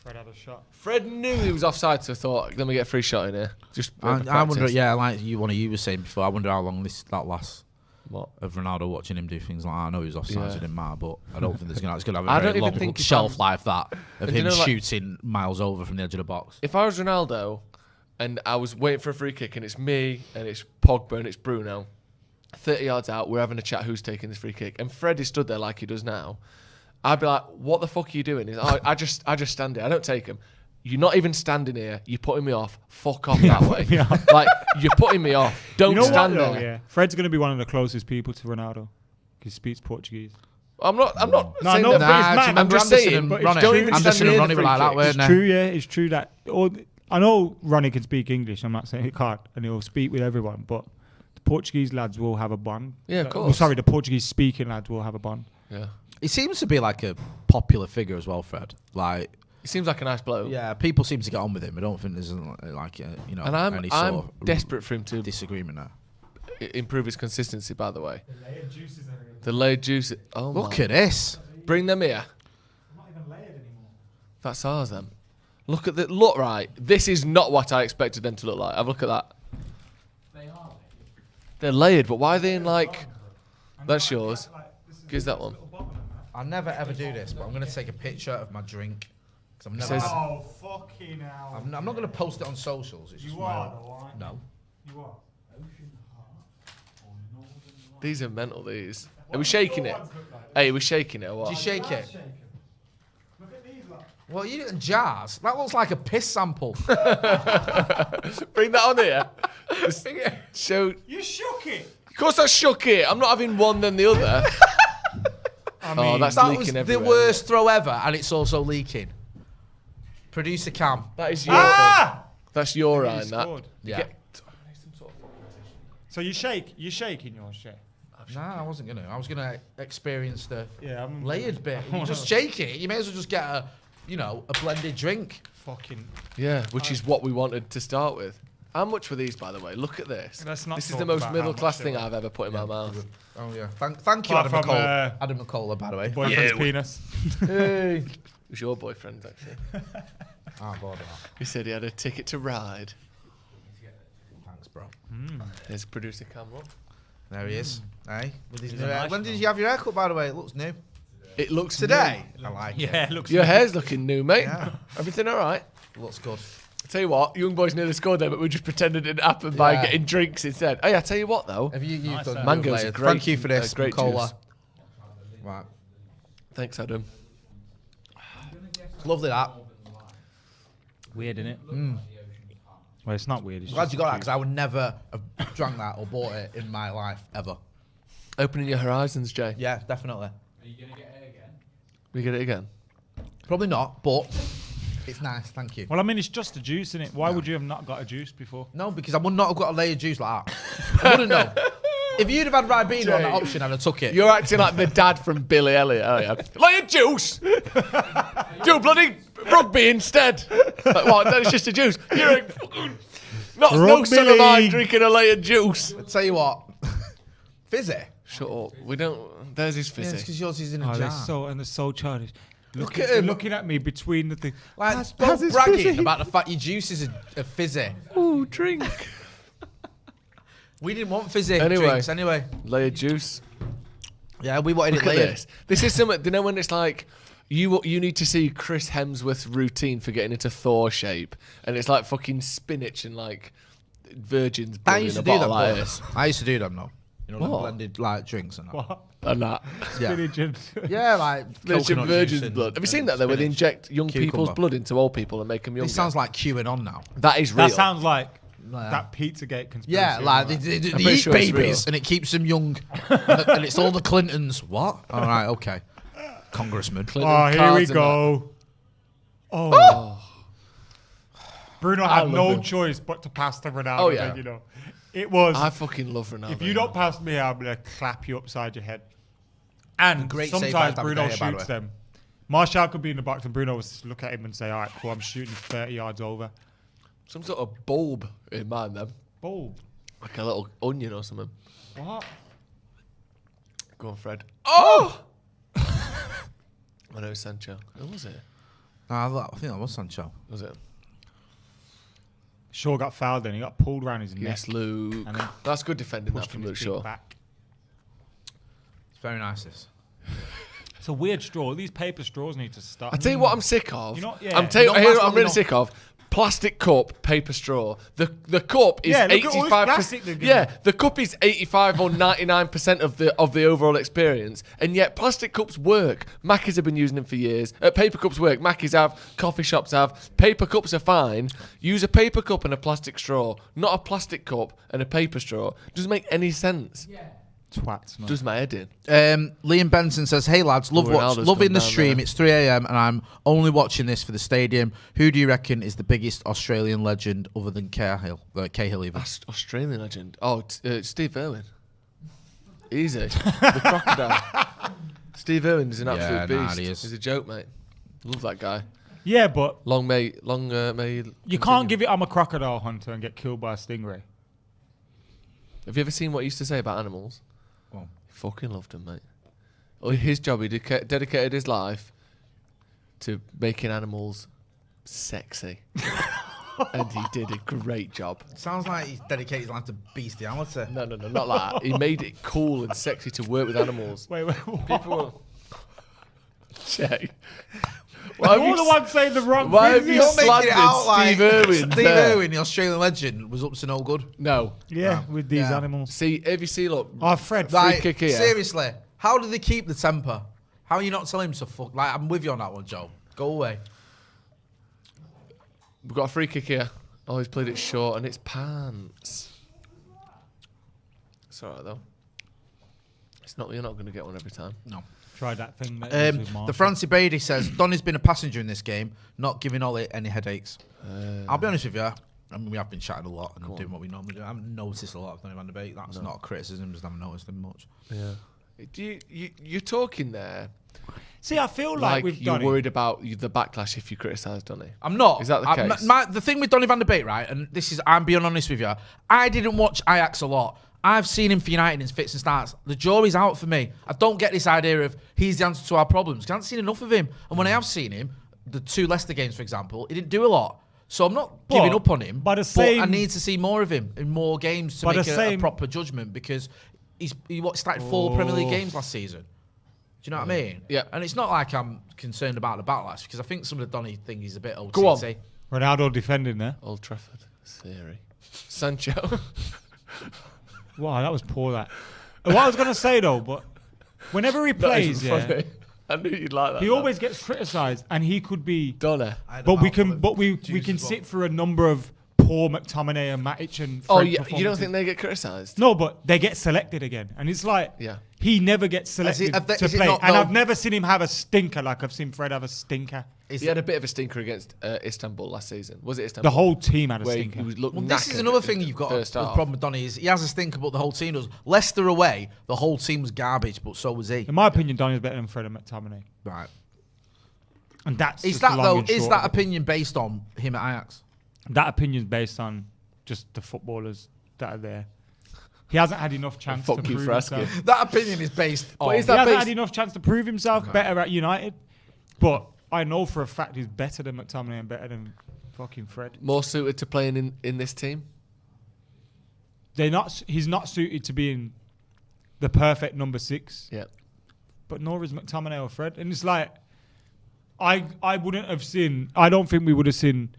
Fred had a shot. Fred knew he was offside, so I thought, let me get a free shot in here. Just I wonder, practice. yeah, like one of you was saying before, I wonder how long that lasts. What? Of Ronaldo watching him do things like that. I know he was offside, so Yeah. it didn't matter, but I don't think it's going to have a I very don't even long think if shelf I'm- life that of And you him know, like- shooting miles over from the edge of the box. If I was Ronaldo and I was waiting for a free kick and it's me and it's Pogba and it's Bruno, 30 yards out, we're having a chat who's taking this free kick, and Freddie stood there like he does now, I'd be like, what the fuck are you doing? He's like, I just stand here. I don't take him. You're not even standing here. You're putting me off. Fuck off that way. Yeah. Like, you're putting me off. Don't You know stand what, though? there. Yeah. Fred's going to be one of the closest people to Ronaldo. He speaks Portuguese. I'm not No, saying no, that. but it's mad. I'm just Anderson saying, and but it's Ronnie. don't even Anderson stand and near Ronnie the were like free that, kick. weren't It's they? true, yeah. It's true that... I know Ronnie can speak English. I'm not saying he can't, and he'll speak with everyone, but the Portuguese lads will have a bond. Yeah, of Well, course. sorry, the Portuguese speaking lads will have a bond. Yeah. He seems to be like a popular figure as well, Fred. Like, He seems like a nice bloke. yeah, people seem to get on with him. I don't think there's like you know, And any I'm sort of desperate for him to disagreement there. improve his consistency, by the way. The layered juice. Oh, Look my. at this. Bring them here. That's ours, then. Look right. This is not what I expected them to look like. Have a look at that. They're layered, but why are they in like... That's yours. Gives that one. I never ever do this, but I'm going to take a picture of my drink. 'Cause I'm never. says- Oh, fucking hell. I'm not going to post it on socials. It's just You my are, own. though, aren't you? No. You are. These are mental, these. Are we shaking it? Hey, are we shaking it or Do you what? shake it? Well, you in jars. That looks like a piss sample. Bring that on here. Just show... You shook it. Of course I shook it. I'm not having one then the other. Oh, that's that leaking was everywhere. the worst throw ever, and it's also leaking. Producer Cam. That is your... That's your You iron, that. scored. Yeah. Get- So you shaking yours, Shay? Nah, I wasn't gonna. I was gonna experience the Yeah, I'm layered bit. You just shake it. You may as well just get a blended drink. fucking. Yeah, which is what we wanted to start with. How much were these, by the way? Look at this. Let's not This is talk the most about how middle class much they thing were. I've ever put in my mouth. Oh yeah. Thank you, Apart Adam from, McKola. Adam McKola, by the way. Boyfriend's Yeah, penis. Hey. It was your boyfriend, actually. Ah, border. He said he had a ticket to ride. Thanks, bro. There's producer Cameron. There he is. Hey, with his He's new a hair. nice When did one. you have your haircut, by the way? It looks new. It looks Today, I like it. Yeah, it looks New. Your hair's looking new, mate. Yeah. Everything all right? Looks good. I tell you what, young boys nearly scored there, but we just pretended it didn't happen by Yeah. getting drinks instead. Oh yeah, I tell you what though. Have you done Mango's later? a great- Thank you for this, great McKola. juice. Right. Thanks, Adam. It's lovely that. weird, isn't it? Well, it's not weird. It's Glad just you got that cute. because I would never have drank that or bought it in my life ever. Opening your horizons, Jay. Yeah, definitely. Will you get it again? Probably not, but it's nice. Thank you. Well, I mean, it's just a juice, isn't it? Why would you have not got a juice before? No, because I would not have got a layer of juice like that. I wouldn't know. If you'd have had Ribena on that option, I'd have took it. You're acting like the dad from Billy Elliot, are you? Lay a juice! Do bloody rugby instead! Like, what? That's just a juice. You're a fucking... No Rugby son of mine league. drinking a layer juice. I'll tell you what. Fizzy. Shut up. We don't... There's his Yeah, fizzy. it's because yours is in a Oh, jar. they're so childish. Look at him. Looking at me between the thing. Like, both his bragging fizzy. about the fact your juice is a fizzy. Ooh, drink. We didn't want fizzy Anyway. drinks anyway. Layer juice. Yeah, we wanted Look it at layered. this. This is something... Do you know when it's like... You need to see Chris Hemsworth's routine for getting into Thor shape. And it's like fucking spinach and like... Virgin's I blood used in to a do them. bottle like though. this. I used to do them though. You know, the What? blended like drinks and that. What? And that. Yeah, Spinach and- yeah, like Virgin coconut virgin's juice and- blood. Have you seen and that though, where they spinach. inject young people's Cucumber. blood into old people and make them younger? This sounds like queuing on now. That is real. That sounds like Yeah. that Pizzagate conspiracy. Yeah, like they I'm eat pretty sure it's babies real. and it keeps them young, and it's all the Clintons. What? All right, okay. Congressman. Clinton Oh, here we cards and go. Oh. Bruno I had love no him. choice but to pass to Ronaldo. Oh, yeah. Then, you know, it was. I fucking love Ronaldo. if you don't pass me, I'm gonna clap you upside your head. And great save by sometimes David Bruno De Gea, by the shoots way. them. Martial could be in the box, and Bruno would just look at him and say, "All right, cool, I'm shooting 30 yards over." Some sort of bulb in mind, them. Bulb. Like a little onion or something. What? Go on, Fred. Oh! I know Sancho. Who was it? I think that was Sancho. Was it? Shaw got fouled. Then he got pulled around his neck. Yes, Luke. And then That's good defending that pushed from him Luke his Shaw. big back. It's very nice. This. It's a weird straw. These paper straws need to stop. I tell you what, I'm sick of. You know- yeah. I'm telling Not you, last I'm long really enough. sick of. Plastic cup, paper straw. The cup is Yeah, look at all this 85%. plastic they've given Yeah, the cup is 85 or 99% of the overall experience, and yet plastic cups work. Mackies have been using them for years. Paper cups work. Mackies have. Coffee shops have. Paper cups are fine. Use a paper cup and a plastic straw, not a plastic cup and a paper straw. Doesn't make any sense. Twats. Man. Does my head in. Liam Benson says, "Hey lads, Ronaldo's loving gone the down stream. there. It's 3 a.m. and I'm only watching this for the stadium. Who do you reckon is the biggest Australian legend other than Cahill? Cahill even. Australian legend. Oh, Steve Irwin. Easy. The crocodile. Steve Irwin is an absolute nah, beast. he is. He's a joke, mate. Love that guy. Yeah, but Long may. you can't give it. I'm a crocodile hunter and get killed by a stingray. Have you ever seen what he used to say about animals? Well. He fucking loved them, mate. Oh, his job, he dedicated his life to making animals sexy. And he did a great job. Sounds like he's dedicated his life to bestiality. No, not like that. He made it cool and sexy to work with animals. Wait, what? People were... Jay. You're the one saying the wrong Why thing. have you You're making it slandered out like Steve Irwin? Steve there? Irwin, the Australian legend, was up to no good. No. Yeah, with these Yeah. animals. See, if you see, look, Oh, Fred. Like, kick here. seriously, how do they keep the temper? How are you not telling him to fuck? Like, I'm with you on that one, Joe. Go away. we've got a free kick here. Oh, he's played it short and it's pants. It's alright though. It's not. You're not going to get one every time. No. Try that thing. Mate, The Francie Beatty says, Donny's been a passenger in this game, not giving Ollie any headaches. I'll be honest with you. I mean, we have been chatting a lot and doing what we normally do. I haven't noticed a lot of Donny van der Beek. That's not a criticism, just haven't noticed him much. Yeah. You're talking there See, I feel like like we've you're done worried about the backlash if you criticise Donny. I'm not. Is that the case? The thing with Donny van der Beek, right, and this is, I'm being honest with you, I didn't watch Ajax a lot. I've seen him for United in fits and starts. The jury's out for me. I don't get this idea of he's the answer to our problems. 'Cause I haven't seen enough of him. And when I have seen him, the 2 Leicester games, for example, he didn't do a lot. So I'm not giving up on him. But I need to see more of him in more games to make a proper judgment because he started 4 Premier League games last season. Do you know what I mean? Yeah. And it's not like I'm concerned about the backlash because I think some of the Donny thing is a bit OTT. Go on. Ronaldo defending there. Old Trafford theory. Sancho. Wow, that was poor. That. What I was gonna say though, but whenever he plays, yeah, I knew you'd like that. he always gets criticised, and he could be. Donner. But we can sit through a number of poor McTominay and Matic and. Oh, Fred yeah. You don't performances. think they get criticised? No, but they get selected again, and it's like he never gets selected to is it play. not, And though- I've never seen him have a stinker like I've seen Fred have a stinker. He had a bit of a stinker against Istanbul last season. Was it Istanbul? The whole team had a Where stinker. he was looking This is knackered another in thing the you've got. first The half. problem with Donny is he has a stinker, but the whole team does. Leicester away, the whole team was garbage, but so was he. In my opinion, Donny's better than Fred and McTominay, Right. and that's Is just that the long though? and Is short that of it. opinion based on him at Ajax? That opinion's based on just the footballers that are there. He hasn't had enough chance to Fuck you prove for asking. himself. That opinion is based on. is He that hasn't based- had enough chance to prove himself better at United, but I know for a fact he's better than McTominay and better than fucking Fred. More suited to playing in this team? He's not suited to being the perfect number 6. Yeah. But nor is McTominay or Fred. And it's like, I don't think we would have seen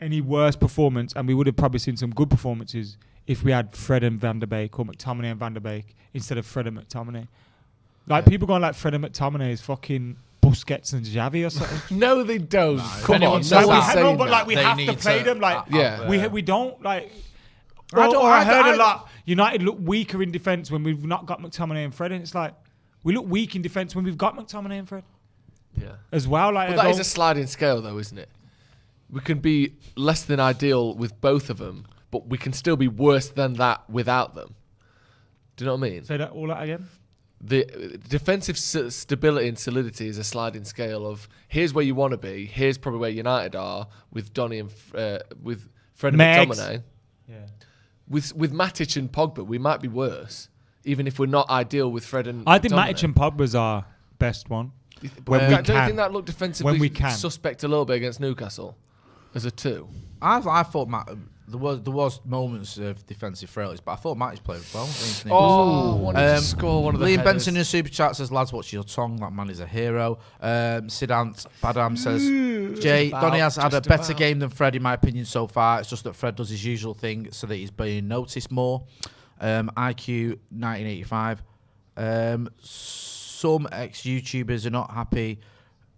any worse performance, and we would have probably seen some good performances if we had Fred and Van der Beek or McTominay and Van der Beek instead of Fred and McTominay. Like, people going like Fred and McTominay is fucking Busquets and Xavi or something. No, they don't. Come anyone on. says No that- one's No, saying but that. like we They have need to play to them. Like, Yeah. we don't like. I don't- I I- heard I- a lot. United look weaker in defence when we've not got McTominay and Fred, and it's like we look weak in defence when we've got McTominay and Fred Yeah. as well. Like, But that is a sliding scale, though, isn't it? We can be less than ideal with both of them, but we can still be worse than that without them. Do you know what I mean? say that all that again. The defensive stability and solidity is a sliding scale of here's where you want to be, here's probably where United are with Donny and with Fred and Megs. McTominay. Yeah. With Matic and Pogba, we might be worse, even if we're not ideal with Fred and I think McTominay. Matic and Pogba's our best one. When we Don't you can. think that looked defensively When we can. suspect a little bit against Newcastle as a 2? I thought there was moments of defensive frailties, but I thought Matic played well. Wanted to score one of the Liam headers. Benson in the super chat says, "Lads, watch your tongue. That man is a hero." Sidant Badam says, "Jay, about, Donny has had a just better about. game than Fred, in my opinion, so far. It's just that Fred does his usual thing, so that he's being noticed more." IQ 1985. Some ex-YouTubers are not happy.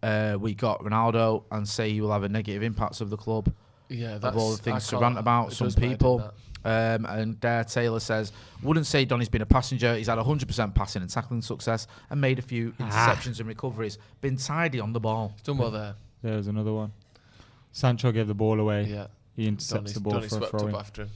We got Ronaldo and say he will have a negative impact of the club. Yeah, Of that's all the things I to can't- rant about, it some does matter, people. that. And Dare Taylor says, "Wouldn't say Donny's been a passenger. He's had 100% passing and tackling success and made a few interceptions and recoveries. Been tidy on the ball." He's done well there. There's another one. Sancho gave the ball away. Yeah, He intercepts the ball Donny for a swept throw up in. after him.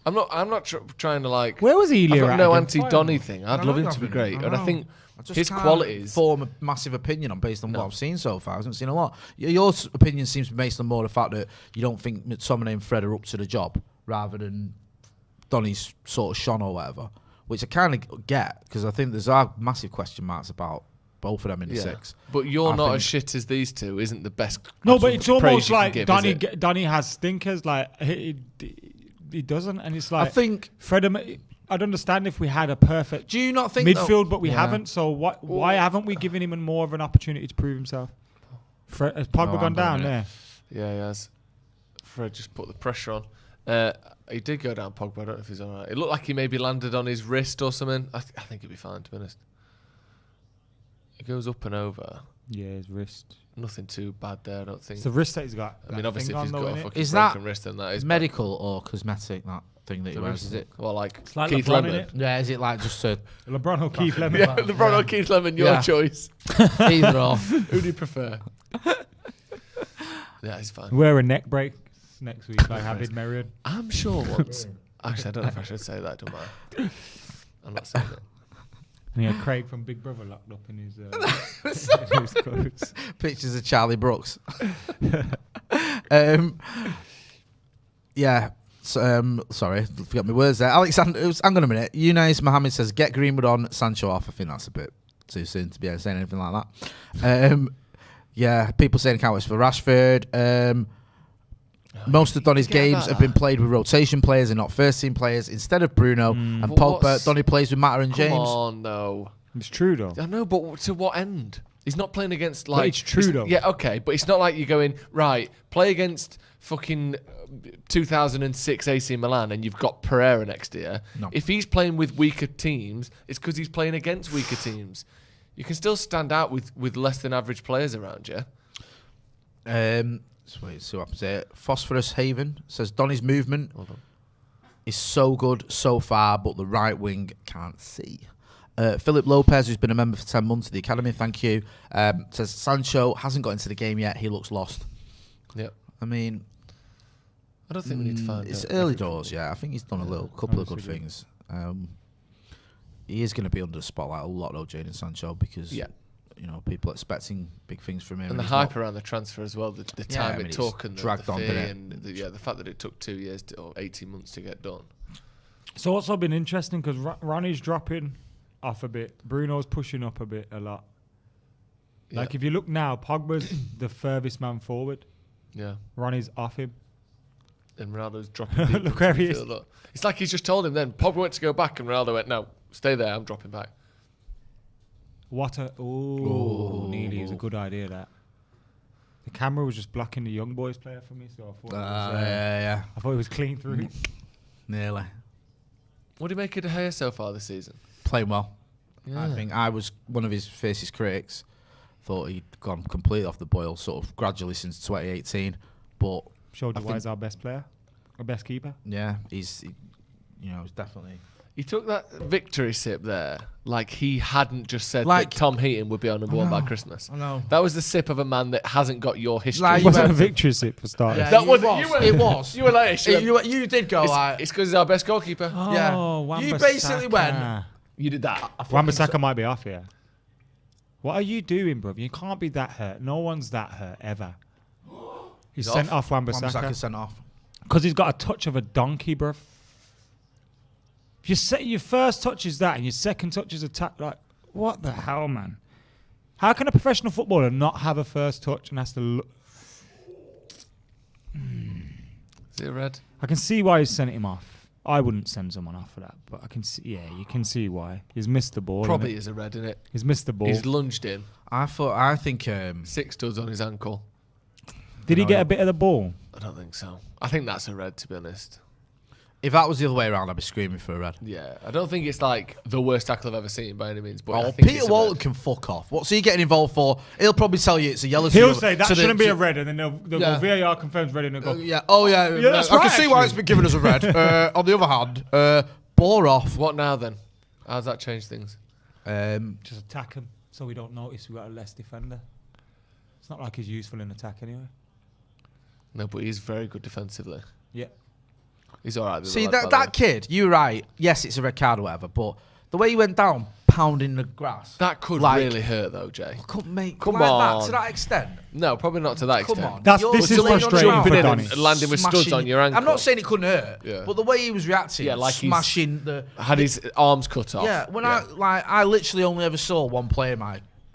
I'm not trying to like. Where was Elia I've got at no against anti-Donny Bayern? thing. I I'd know love him you to be haven't. great, I and I know. think I just his can't qualities. form a massive opinion on based on No. what I've seen so far. I haven't seen a lot. Your opinion seems to be based on more the fact that you don't think McTominay and Fred are up to the job, rather than Donny's sort of shone or whatever, which I kind of get because I think there's massive question marks about both of them in the 6. But you're I not think- as shit as these two. Isn't the best? No, but absolute it's praise almost you can like give, is it? Donny has stinkers. Like he doesn't, and it's like I think. Fred. I'd understand if we had a perfect Do you not think midfield, but we Yeah. haven't. So why haven't we given him more of an opportunity to prove himself? Has Pogba No, gone hang on a down minute. there? Yeah, he has. Fred just put the pressure on. He did go down, Pogba. I don't know if he's all right. It looked like he maybe landed on his wrist or something. I think he'll be fine, to be honest. He goes up and over. Yeah, his wrist. Nothing too bad there, I don't think. It's the wrist that he's got. I mean, that obviously, thing if he's on, though, got a innit? fucking Is that broken wrist, then that is medical or cosmetic, that thing that he bad. wears? Is it? Well, like, It's like Keith LeBron, Lemon. innit? Yeah, is it like just a LeBron or Keith Lemon? Yeah, LeBron or Keith Lemon, your Yeah. choice. either or? Who do you prefer? Yeah, he's fine. Wear a neck brace next week, like Habib Merriad. I'm sure once. Actually, I don't know if I should say that, don't I? I'm not saying it. And he had Craig from Big Brother locked up in his clothes. Pictures of Charlie Brooks. Yeah. Sorry, forgot my words there. Alexander, hang on a minute. Yunus Mohammed says, "Get Greenwood on, Sancho off." I think that's a bit too soon to be saying anything like that. Yeah, people saying can't wait for Rashford. Most of Donny's forget games about have been that. played with rotation players and not first team players. Instead of Bruno and But Pogba, what's- Donny plays with Mata and Come James. on, no. It's true though. I know, but to what end? He's not playing against like. But it's true though. Yeah, okay, but it's not like you're going right. Play against fucking 2006 AC Milan, and you've got Pereira next year. No. If he's playing with weaker teams, it's because he's playing against weaker teams. You can still stand out with less than average players around you. So wait, see what happens here. Phosphorus Haven says Donny's movement is so good so far, but the right wing can't see. Philip Lopez, who's been a member for 10 months of the academy, thank you, says Sancho hasn't got into the game yet. He looks lost. Yep. I mean, I don't think we need to find it's out early everything. doors, yeah. I think he's done a couple of good things. He is going to be under the spotlight a lot, though, Jadon Sancho, because people are expecting big things from him. And the he's hype not. around the transfer as well, the Yeah, time I mean, it took and dragged the on, fee didn't it? and the fact that it took 2 years or 18 months to get done. So what's also been interesting because Ronnie's dropping off a bit, Bruno's pushing up a lot. Like if you look now, Pogba's the furthest man forward. Yeah. Ronnie's off him. And Ronaldo's dropping deep Look where into he the is. field. Look. It's like he's just told him then. Pogba went to go back and Ronaldo went, no, stay there, I'm dropping back. Nearly is a good idea that. The camera was just blocking the young boys player for me, so I thought I thought it was clean through. Nearly. What do you make of De Gea so far this season? Playing well. Yeah. I think I was one of his fiercest critics. Thought he'd gone completely off the boil sort of gradually since 2018. But Showed you why he's our best player, our best keeper. yeah, he's definitely... He took that victory sip there like he hadn't just said Like- that Tom Heaton would be on number one by Christmas. I know. That was the sip of a man that hasn't got your history. Like, It wasn't a victory sip for starters. Yeah, That it wasn't- was. you were- It was. You were like, You did go like... it's because he's our best goalkeeper. Yeah. You Wan-Bissaka. basically went... You did that. Wan-Bissaka might be off here. What are you doing, bruv? You can't be that hurt. No one's that hurt ever. He's sent off Wan-Bissaka Wan-Bissaka sent off. because he's got a touch of a donkey, bruv. If your first touch is that and your second touch is attack, like, what the hell, man? How can a professional footballer not have a first touch and has to look? Is it red? I can see why he's sent him off. I wouldn't send someone off for that, but I can see, you can see why. He's missed the ball. Probably innit? is a red, innit? He's missed the ball. He's lunged in. I think... 6 studs on his ankle. Did he get a bit of the ball? I don't think so. I think that's a red, to be honest. If that was the other way around, I'd be screaming for a red. Yeah, I don't think it's like the worst tackle I've ever seen by any means. But I Oh, think Peter it's a Walton red. can fuck off. What's he getting involved for? He'll probably tell you it's a yellow. He'll say that shouldn't be a red, and then they'll Yeah. go, VAR confirms red, and they'll go, Yeah. Oh yeah. Yeah, that's I can right, see why actually. it's been given as a red. On the other hand, bore off. What now then? How's that change things? just attack him so we don't notice we've got a less defender. It's not like he's useful in attack anyway. No, but he's very good defensively. Yeah. He's all right. with See the lad, by that the way. kid. You're right. Yes, it's a red card or whatever. But the way he went down, pounding the grass. That could like, really hurt though, Jay. Come Come like on. that to that extent. No, probably not to that Come extent. on. This is laying on the frustrating ground. for Jumping in Donny. and landing with studs Smashing- on your ankle. I'm not saying it couldn't hurt, Yeah. but the way he was reacting, Yeah, like he's smashing the. Had his arms cut off. Yeah, when I literally only ever saw one player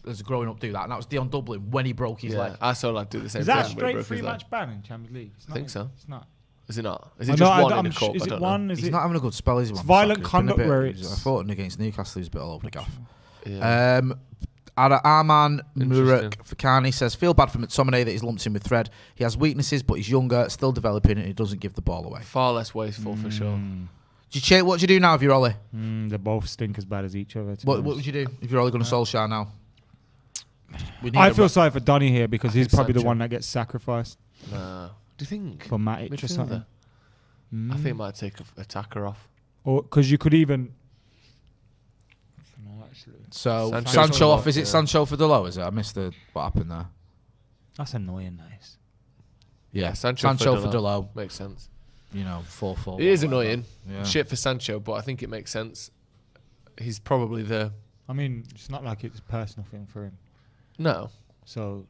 as growing up do that, and that was Dion Dublin when he broke his leg. I saw lad do the same Is thing. that when he straight broke his leg. 3-match ban in Champions League? It's I think so. It's not. Is it not? Is I it know, just one in I'm the cup? is I it don't one? know. Is He's it? not having a good spell, is he? It's violent Wan-Bissaka? conduct He's been a where bit- it's- I thought against Newcastle, he was a bit all over the gaff. Yeah. Arman Interesting. Murak Fakani says, feel bad for McTominay that he's lumped in with Fred. He has weaknesses, but he's younger, still developing, and he doesn't give the ball away. Far less wasteful for sure. What do you do now if you're Ollie? They both stink as bad as each other. to be What honest. would you do if you're Ollie going to Solskjaer now? I feel sorry for Donny here because he's think probably the Sancho. one that gets sacrificed Nah. Do you think? for Matic or Midfielder? something. I think might take a attacker off. Or because you could even. No, actually, So Sancho's Sancho gone off. off, Is it yeah. Sancho for the low? Is it? I missed what happened there. that's annoying. Nice. Yeah, Sancho for for the low. Makes sense. 4-4. It is annoying. Yeah. Shit for Sancho, but I think it makes sense. He's probably the... I mean, it's not like it's a personal thing for him. No. So,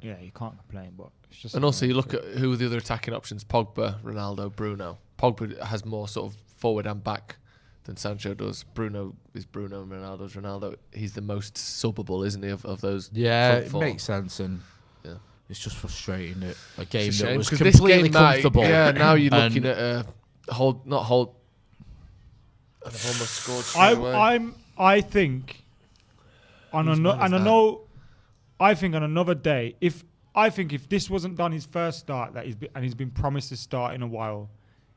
yeah, you can't complain. But it's just. And also, you annoying. look at who are the other attacking options. Pogba, Ronaldo, Bruno. Pogba has more sort of forward and back than Sancho does. Bruno is Bruno and Ronaldo's Ronaldo. He's the most subbable, isn't he, of those Yeah, front it four. makes sense, and Yeah. it's just frustrating that a game It's a that shame, was 'cause this completely game might- comfortable. Yeah, now you're and looking at a hold. And they've almost scored straight away. I think I know. I think on another day, if this wasn't done his first start he's been promised to start in a while,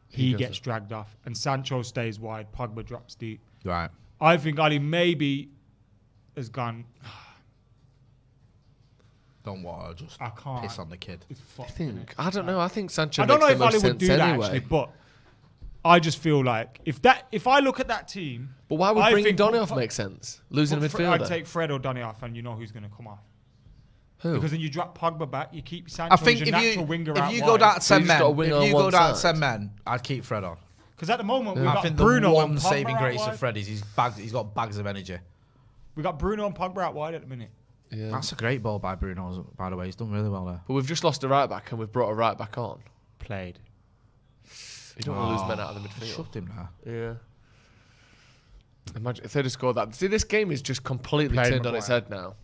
he gets dragged off and Sancho stays wide. Pogba drops deep. Right. I think Ali maybe has gone. Don't want to just I can't piss on the kid. I don't know. I think Sancho. I don't know makes if the most Ali would do sense that anyway. actually, but I just feel like if I look at that team, But why would I bringing think Donny off make sense? Losing a I'd midfielder. take Fred or Donny off, and you know who's going to come off. Who? Because then you drop Pogba back, you keep Sancho I think as your natural winger out if you wide. go down to So you 10 just got a men, winger if on you one go down to side. 10 men, I'd keep Fred on. Because at the moment we've I got think Bruno the and one Pogba saving out grace wide. of Fred is he's got bags of energy. We got Bruno and Pogba out wide at the minute. Yeah. That's a great ball by Bruno, by the way. He's done really well there. But we've just lost a right back and we've brought a right back on. Played. You don't want to lose men out of the midfield. Shoved him there. Yeah. Imagine if they'd have scored that. See, this game is just completely Played turned on its Maguire. head now.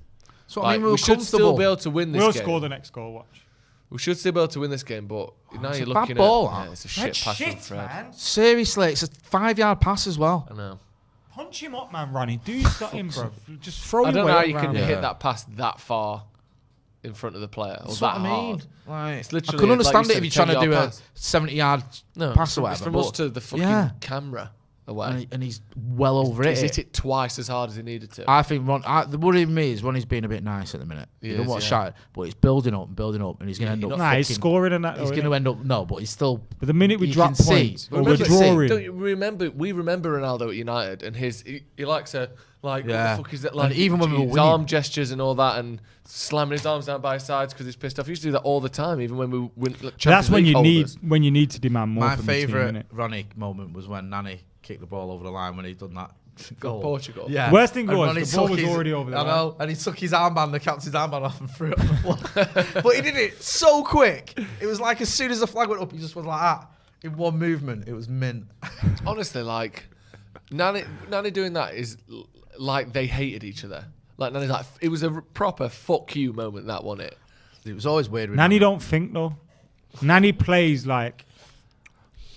So Like, I mean, we we were should still comfortable. be able to win this We'll game. score the next goal. Watch. We should still be able to win this game, but now it's you're a bad looking ball, at. that. Yeah, it's a shit pass from Fred. man. Seriously, it's a 5-yard pass as well. I know. Punch him up, man, Ronnie. Do something, bro. Just throw I your don't know how weight you around. can hit that pass that far in front of the player. Or That's that what I mean. hard. Like, It's I literally can like understand you it if said, you're trying to do 10-yard a pass. 70-yard No, pass or it's whatever. from us but- to the fucking yeah. camera away. and he's well over He's it. hit it twice as hard as he needed to. I think the worry with me is Ronnie's being a bit nice at the minute. He You don't is, want to yeah. shout, but it's building up, and he's going to end up. Nah, he's fucking- scoring and that. He's though, going to innit? end up but he's still. But the minute we you drop can see. points or we're Remember- drawing, Don't you remember? We remember Ronaldo at United, and he likes to like Yeah. what the fuck is that like? And even when we were his winning. arm gestures and all that, and slamming his arms down by his sides because he's pissed off. He used to do that all the time, even when we win. Like, that's when you holders. need to demand more My from the team, favourite innit? Ronnie moment was when Nani kicked the ball over the line when he'd done that goal. Portugal. Yeah. Worst thing And was, Ronnie the ball took was his- already over the I line. know, and he took his armband, the captain's armband off and threw it on the floor. But he did it so quick. It was like as soon as the flag went up, he just was like that in one movement. It was mint. Honestly, like Nani doing that is like they hated each other. Like Nani's like it was a proper fuck you moment. That wasn't it? It was always weird. with Nani him. don't think though. Nani plays like,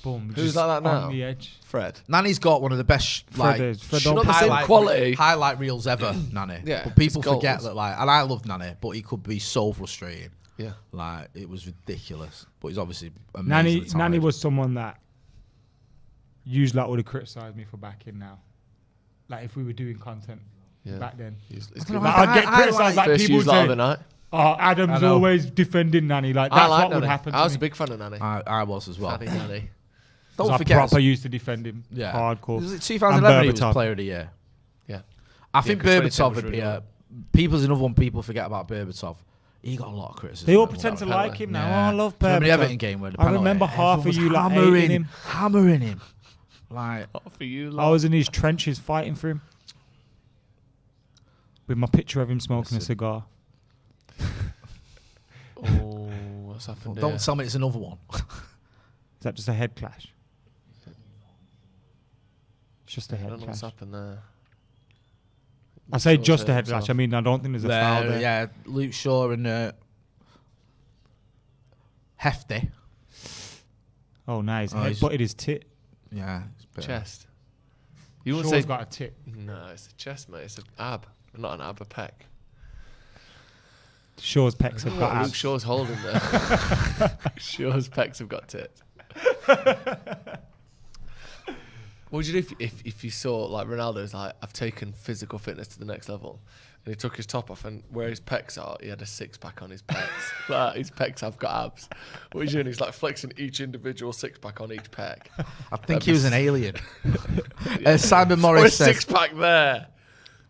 boom. Who's just like that now? on the edge. Fred. Nani's got one of the best like Fred Not don't the same highlight, quality. highlight reels ever. Nani. Yeah, But people his goals. forget that and I love Nani, but he could be so frustrating. Yeah. Like it was ridiculous. But he's obviously amazing. Nani was someone that usually would have criticised me for backing now. Like if we were doing content Yeah. back then. It's I don't know, Like, I'd get I criticised like First people use would that say, of the night. "Oh, Adam's I know. always defending Nani." Like I that's like what would Nani. happen. I was to a me. big fan of Nani. I was as well. Nani, Nani. Don't I forget. proper used to defend him. Yeah. Hardcore. Was it 2011 he was Berbatov. player of the year? Yeah. I think 'cause 2010 Berbatov was would really be good. people's another one people forget about Berbatov. He got a lot of criticism. They all at one pretend to point. like him now. Yeah. Oh, I love Do you remember the Berbatov. Everton game where the I penalty, remember half everyone of you was like hammering hating him. hammering him. Like For you, I was in his trenches fighting for him. With my picture of him smoking a cigar. Oh, what's happened don't there? tell me it's another one. Is that just a head clash? It's just a I head don't know what's clash. happened there. I say Shaw's just a hurt head clash. himself. I mean, I don't think there's a foul there. Yeah, Luke Shaw and Hefty. Oh, nice. Oh, Head he's- butted his tit. Yeah, it's better. Chest. You wouldn't Shaw's say got a tit. no. It's a chest, mate. It's an ab, not an ab, a pec. Shaw's pecs have What got Luke abs. Shaw's holding there. Shaw's pecs have got tits. What would you do if you saw like Ronaldo's like I've taken physical fitness to the next level, and he took his top off and where his pecs are, he had a 6-pack on his pecs. Like his pecs have got abs. What are you doing? He's like flexing each individual 6-pack on each pec. I think he was an alien. Simon Or a Morris says 6-pack there.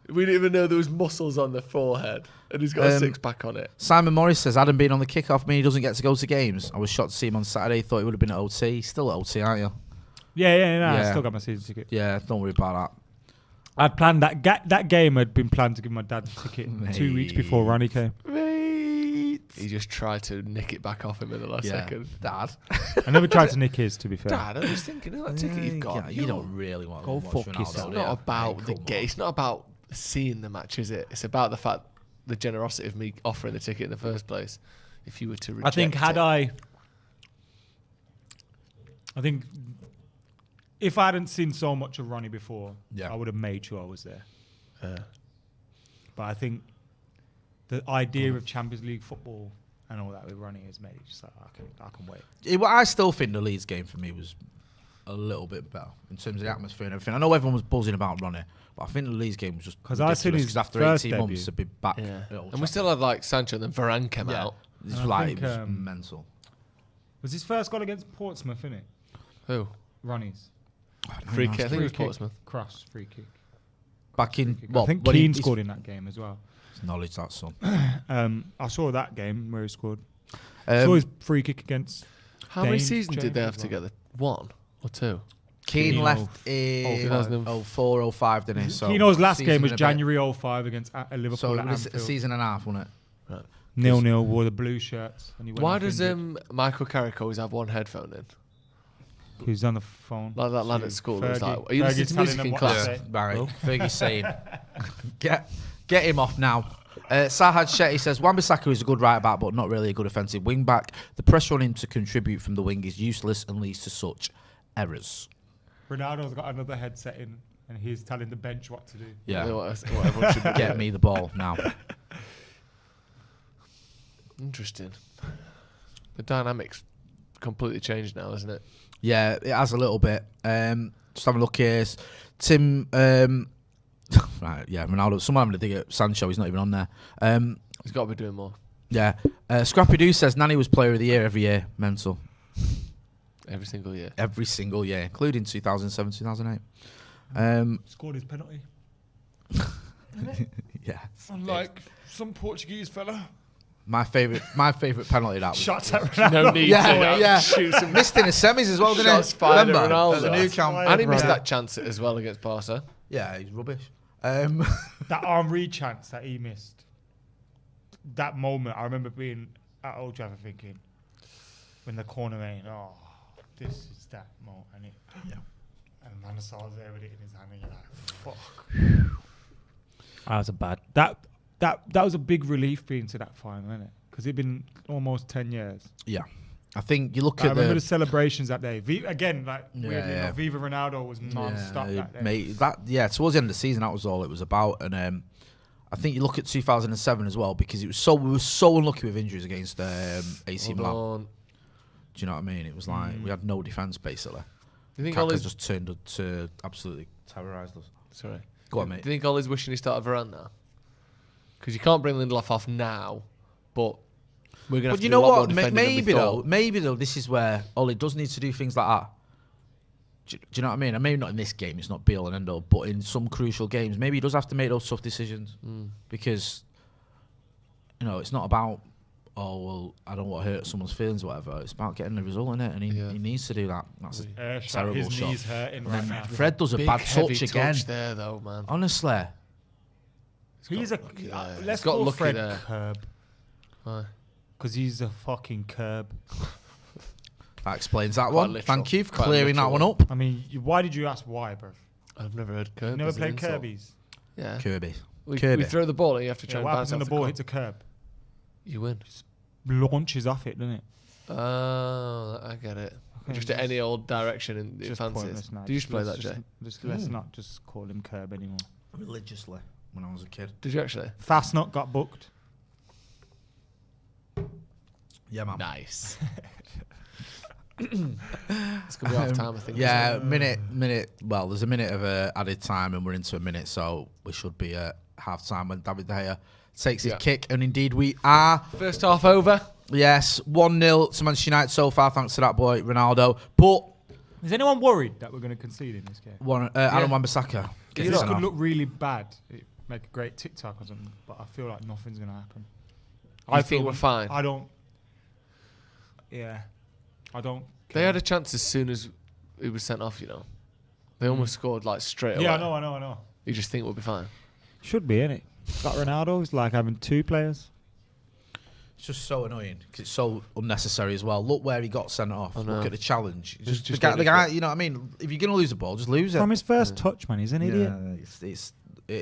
We didn't even know there was muscles on the forehead, and he's got a 6-pack on it. Simon Morris says Adam being on the kickoff mean he doesn't get to go to games. I was shocked to see him on Saturday. Thought he would have been at OT. Still at OT, aren't you? Yeah. I Yeah. still got my season ticket. Yeah, don't worry about I'd planned that game had been planned to give my dad a ticket 2 weeks before Ronnie came. He just tried to nick it back off him in the last that. second. Dad. I never tried to nick his, to be fair. Dad, I was thinking of that ticket you've got. Yeah, you don't really want to Go watch fuck Ronaldo, yourself. It's do you? not about Hey, the come game. on. It's not about seeing the match, is it? It's about the fact, the generosity of me offering the ticket in the first place. If you were to reject I think I think if I hadn't seen so much of Ronnie before, Yeah. I would have made sure I was there. but I think the idea of Champions League football and all that with Ronnie has made it just like I can wait. Well, I still think the Leeds game for me was a little bit better in terms of the atmosphere and everything. I know everyone was buzzing about Ronnie, but I think the Leeds game was just because I seen his after first 18 debut. months to be back. Yeah. at Old And we still had like Sancho, and then Varane came Yeah. out. It's And I like think, it was mental. Was his first goal against Portsmouth, innit? Who? Ronnie's Free kick. I think it was kick, Portsmouth. cross free kick. Back in, I think when Keane he's scored in that game as well. knowledge that son. I saw that game where he scored. Um, Saw his free kick against. How many James seasons did they have as well. together? 1 or 2? Keane Keane left in 2004, 04, 05, didn't he? So Keno's last season game was and a bit. January 05 against Liverpool So at it was a Anfield. season and a half, wasn't it? 0-0, wore the blue shirts. And he went Why off does injured. Michael Carrick always have one headphone in? Who's on the phone? Like that lad to at school who was Fergie. like, are you listening Fergie's to telling music them in what to class? say. Right, Oh. Fergie's saying, get him off now. Sahad Shetty says, Wan-Bissaka is a good right back, but not really a good offensive wing back. The pressure on him to contribute from the wing is useless and leads to such errors. Ronaldo's got another headset in, and he's telling the bench what to do. Yeah, What everyone should be get doing. me the ball now. Interesting. The dynamics completely changed now, isn't it? Yeah, it has a little bit. Just having a look here. Tim, right, yeah, Ronaldo. Someone having to dig at Sancho. He's not even on there. He's got to be doing more. Yeah. Scrappy Doo says Nani was player of the year every year. Mental. Every single year. Every single year, including 2007, 2008. Scored his penalty. Yeah. Unlike some Portuguese fella. My favourite penalty that was. Shots at Ronaldo. No need Yeah, to. yeah. Shoot some Missed in the semis as well, didn't shots he? fired at Remember? Ronaldo. At the Nou Camp. That's And he missed Yeah. that chance as well against Barca. Yeah, he's rubbish. That Henry chance that he missed. That moment, I remember being at Old Trafford thinking, when the corner ain't, oh, this is that moment. And it, Yeah. And Van der Sar's there with it in his hand, and you're like, fuck. That was a bad. That was a big relief being to that final, isn't it? Because it'd been almost 10 years. Yeah. I think you look I at remember the celebrations that day. Again, like Yeah, weirdly yeah. enough, Viva Ronaldo was non-stop that day. Mate, towards the end of the season, that was all it was about. And I think you look at 2007 as well, because we were so unlucky with injuries against AC Milan. On. Do you know what I mean? It was like we had no defence basically. Do you think Kaka Ollie's just turned up to absolutely terrorised us. sorry? Go on, Do mate. you think Ollie's wishing he started Varane now? Because you can't bring Lindelof off now, but we're gonna. Have But to you do know a lot more what? defending than we thought. Maybe though, this is where Ollie does need to do things like that. Do you know what I mean? And maybe not in this game. It's not be all and end all. But in some crucial games, maybe he does have to make those tough decisions because it's not about I don't want to hurt someone's feelings or whatever. It's about getting the result in it, and he needs to do that. That's a terrible his shot. knees hurting And right then now. Fred does a Big, bad heavy touch again. there though, man. Honestly, He's a. there. Let's He's got call lucky Fred there. curb. Why? Because he's a fucking curb. that explains that Quite one. literal. Thank you for Quite clearing that literal. one up. I mean, why did you ask why, bro? I've never heard curb. You never as an played insult. Kirby's. Yeah. Kirby. We Kirby. throw the ball and you have to try Yeah, and what bounce happens when off the ball corner. hits a curb? You win. Launches off it, doesn't it? Oh, I get it. Okay, Just to any old direction in Just fancies. pointless now. Do you used to play that, Jay? Let's not just call him curb anymore. Religiously, when I was a kid. Did you actually? Fastnut got booked. Yeah, man. Nice. It's gonna be half time, I think. Yeah, isn't it? minute. Well, there's a minute of added time, and we're into a minute, so we should be at half time when David De Gea takes his Yeah. kick, and indeed we are. First half over. Yes, 1-0 to Manchester United so far, thanks to that boy Ronaldo. But Is anyone worried that we're going to concede in this game? Aaron Wan-Bissaka gets This sent could off. look really bad. It make a great TikTok or something, but I feel like nothing's going to happen. I think we're fine. I don't. Yeah, I don't. They had a chance as soon as he was sent off. They almost scored like straight away. Yeah, I know. You just think we'll be fine. Should be, innit? Got Ronaldo. It's like having two players. It's just so annoying because it's so unnecessary as well. Look where he got sent off. I know. Look at the challenge. Just the make it guy, fit. you know what I mean? If you're going to lose the ball, just lose it. From his first touch, man, he's an idiot. Yeah, it